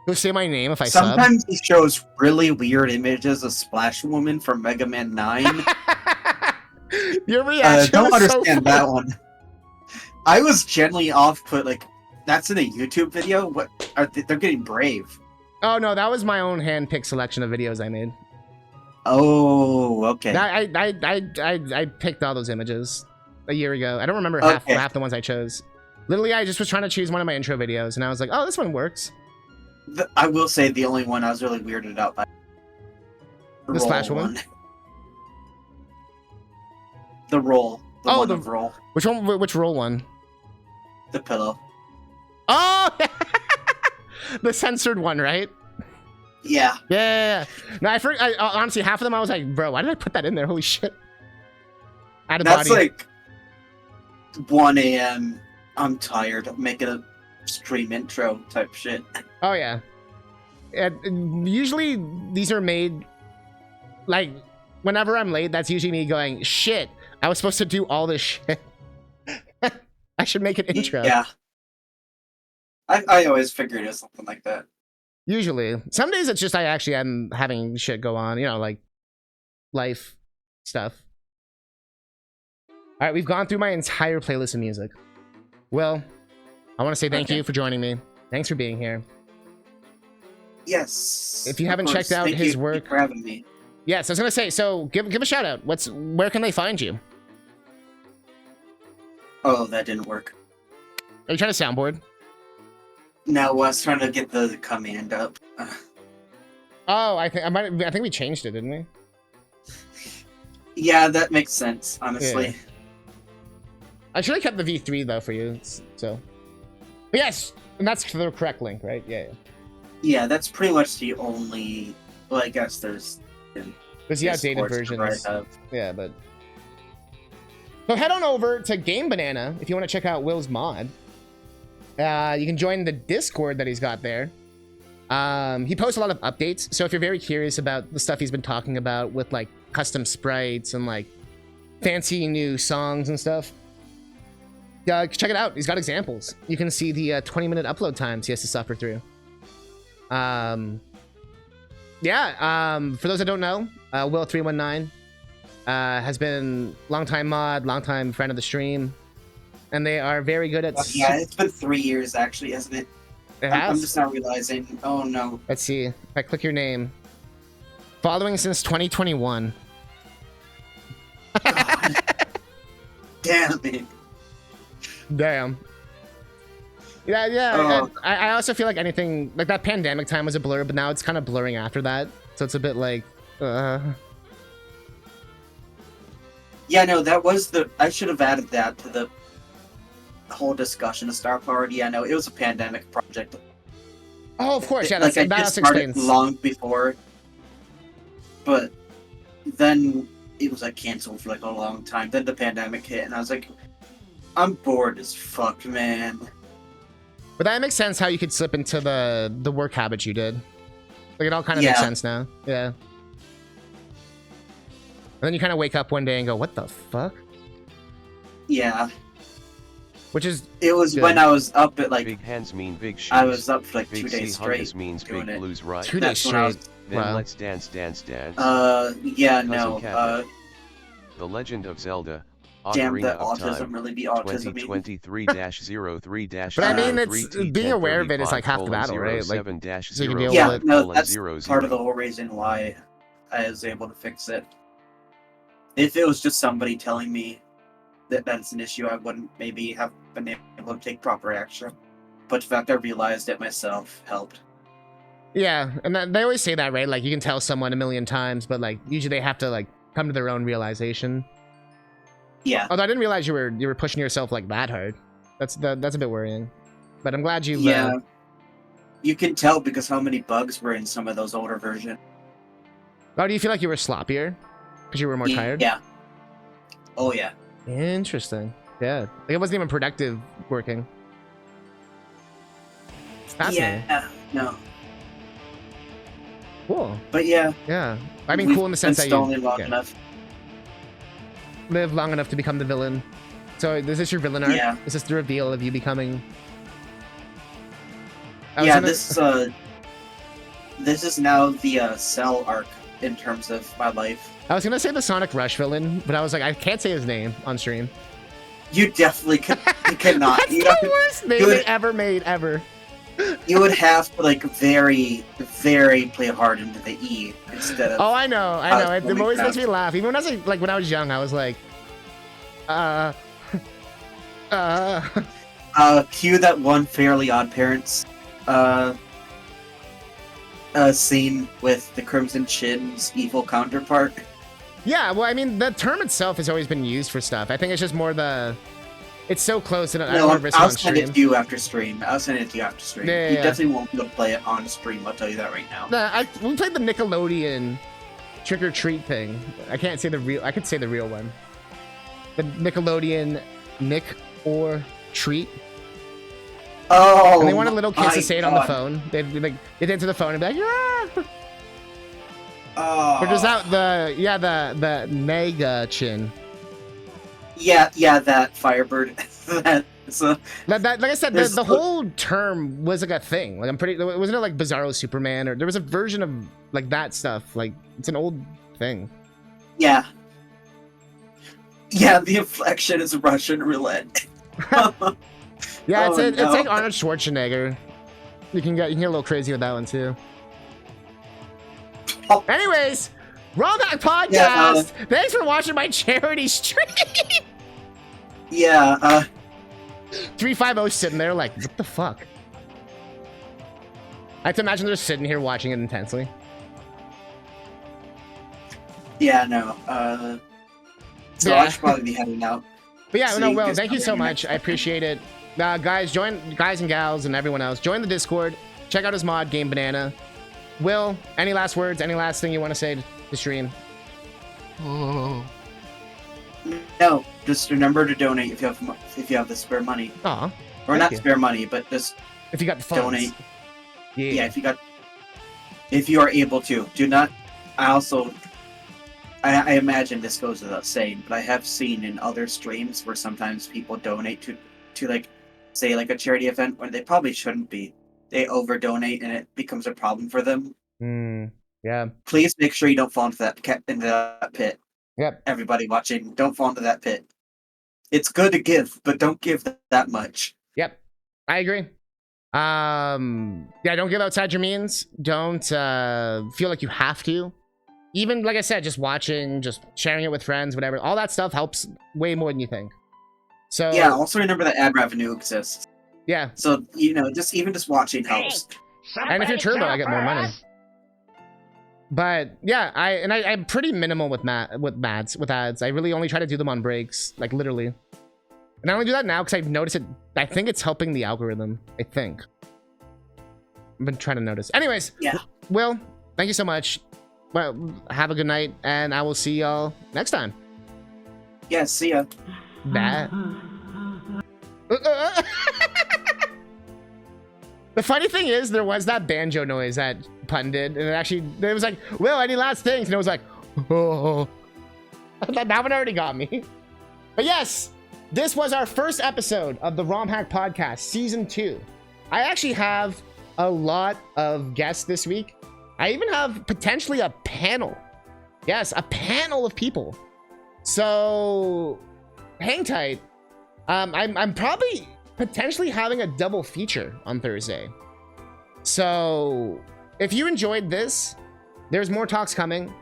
He'll say my name if I sub. Sometimes he shows really weird images of Splash Woman from Mega Man 9. Your reaction don't is understand so that one. I was generally off-put, like, that's in a YouTube video? What? They're getting brave. Oh no, that was my own hand-picked selection of videos I made. Oh, okay. I picked all those images a year ago. I don't remember half the ones I chose. Literally, I just was trying to choose one of my intro videos, and I was like, oh, this one works. I will say the only one I was really weirded out by. The Splash one? The roll. The roll. Which one? Which roll one? The pillow. Oh! The censored one, right? Yeah. Yeah. No, I honestly, half of them I was like, bro, why did I put that in there? Holy shit. Out of That's body. like 1 a.m. I'm tired of making a stream intro type shit. Oh yeah. Usually these are made like whenever I'm late. That's usually me going, shit. I was supposed to do all this shit. I should make an intro. Yeah. I always figured it was something like that. Usually, some days it's just I actually am having shit go on. You know, like life stuff. All right, we've gone through my entire playlist of music. Will, I want to say thank you for joining me. Thanks for being here. Yes. If you haven't checked out his work, thank you for having me. Yes, I was gonna say. So give a shout out. Where can they find you? Oh, that didn't work. Are you trying to soundboard? No, I was trying to get the command up. Oh, I think we changed it, didn't we? Yeah, that makes sense. Honestly. Yeah. I should have kept the V3 though for you. So, but yes, and that's the correct link, right? Yeah. Yeah, that's pretty much the only. Well, I guess there's the outdated versions. Yeah, but so head on over to Game Banana if you want to check out Will's mod. You can join the Discord that he's got there. He posts a lot of updates, so if you're very curious about the stuff he's been talking about with like custom sprites and like fancy new songs and stuff, check it out. He's got examples. You can see the 20-minute upload times he has to suffer through. For those that don't know, will319 has been longtime mod, longtime friend of the stream, and they are very good at. Yeah, it's been 3 years actually, hasn't it? It has? I'm just now realizing. Oh no. Let's see. If I click your name, following since 2021. God. Damn it. Damn. Yeah. Oh. I also feel like anything like that pandemic time was a blur, but now it's kind of blurring after that, so it's a bit like. Yeah, no, that was the. I should have added that to the whole discussion of Star Powered. Yeah, no, it was a pandemic project. Oh, of course, yeah. Like That I started explains. long before, but then it was like canceled for like a long time. Then the pandemic hit, and I was like, I'm bored as fuck, man. But that makes sense how you could slip into the work habits you did. Like it all kind of makes sense now. Yeah. And then you kind of wake up one day and go, "What the fuck?" Yeah. Which is it was good. When I was up at like big hands mean big shoes. I was up for like big 2 days straight. Means big blues, right? 2 days straight. Then Wow. let's dance. Yeah, no. The Legend of Zelda. Damn, Ocarina that of autism Time, really be autism. 2023-03- But I mean, it's being aware of it is like half the battle, right? Like, so you can deal yeah, with it. no, that's part of the whole reason why I was able to fix it. If it was just somebody telling me that that's an issue, I wouldn't maybe have been able to take proper action. But the fact I realized it myself helped. Yeah, and they always say that, right? Like you can tell someone a million times, but like usually they have to like come to their own realization. Yeah. Although I didn't realize you were pushing yourself like that hard. That's a bit worrying. But I'm glad you. Yeah. You can tell because how many bugs were in some of those older versions. Oh, do you feel like you were sloppier because you were more tired? Yeah. Oh yeah. Interesting. Yeah. Like it wasn't even productive working. It's fascinating. Yeah. No. Cool. But yeah. Yeah. I mean, cool in the sense that you long enough. live long enough to become the villain. So is this your villain arc? Yeah. Is this the reveal of you becoming? Yeah. This is now the Cell arc in terms of my life. I was gonna say the Sonic Rush villain, but I was like, I can't say his name on stream. You definitely you cannot. That's you the worst name they ever made, ever. You would have to like very, very play hard into the E instead of. Oh, I know. It always makes me laugh. Even when I was like when I was young, I was like, Cue that one Fairly Odd Parents scene with the Crimson Chin's evil counterpart. Yeah, well, I mean, the term itself has always been used for stuff. I think it's just more the It's so close, and I No, don't want to risk it I'll on send it stream. to you after stream. I'll send it to you after stream. Yeah, You yeah. definitely won't be able to play it on stream. I'll tell you that right now. Nah, we played the Nickelodeon trick or treat thing. I can't say the real. I could say the real one. The Nickelodeon Nick or treat. Oh, And they wanted little kids my to say it on the God. phone. They'd answer the phone and be like, yeah. Oh. Or does that the mega chin? Yeah, that Firebird. That's Like I said, There's the whole term was like a thing. Like wasn't it like Bizarro Superman, or there was a version of like that stuff? Like it's an old thing. yeah. Yeah, the inflection is Russian roulette. Yeah, Oh, it's no. like Arnold Schwarzenegger. You can get a little crazy with that one too. Oh. Anyways, ROMHACK podcast. Yeah, Thanks for watching my charity stream. Yeah, 350 sitting there like, what the fuck? I have to imagine they're sitting here watching it intensely. yeah, no. So Yeah. I should probably be heading out. But yeah, So no, you Will, guys thank you can so hear me much. next I time. appreciate it. Guys and gals and everyone else, join the Discord. Check out his mod, Game Banana. Will, any last words? Any last thing you want to say to the stream? No, just remember to donate if you have the spare money, Aw, or Thank not you. spare money, but just if you got the funds. donate. Yeah. Yeah, if you are able to, do not. I imagine this goes without saying, but I have seen in other streams where sometimes people donate to like, say, like a charity event when they probably shouldn't be. They over donate and it becomes a problem for them. Yeah. Please make sure you don't fall into that pit. Yep. Everybody watching, don't fall into that pit. It's good to give, but don't give that much. Yep. I agree. Yeah, don't give outside your means. Don't feel like you have to. Even like I said, just watching, just sharing it with friends, whatever. All that stuff helps way more than you think. So Yeah, also remember that ad revenue exists. yeah. So, just watching helps. And if you're turbo, I get more money. But yeah, I'm pretty minimal with ads. I really only try to do them on breaks, like literally. And I only do that now because I've noticed it. I think it's helping the algorithm. I think. I've been trying to notice. Anyways, Yeah. Will, thank you so much. Well, have a good night, and I will see y'all next time. Yeah, see ya. Bye. The funny thing is, there was that banjo noise that Pun did, and it was like, Will, any last things? And it was like, oh. That one already got me. But yes, this was our first episode of the ROMHACK podcast, season 2. I actually have a lot of guests this week. I even have potentially a panel. Yes, a panel of people. So hang tight. I'm probably potentially having a double feature on Thursday. So if you enjoyed this, there's more talks coming.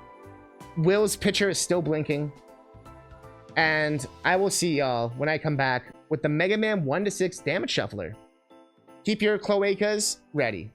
Will's picture is still blinking. And I will see y'all when I come back with the Mega Man 1-6 damage shuffler. Keep your cloacas ready.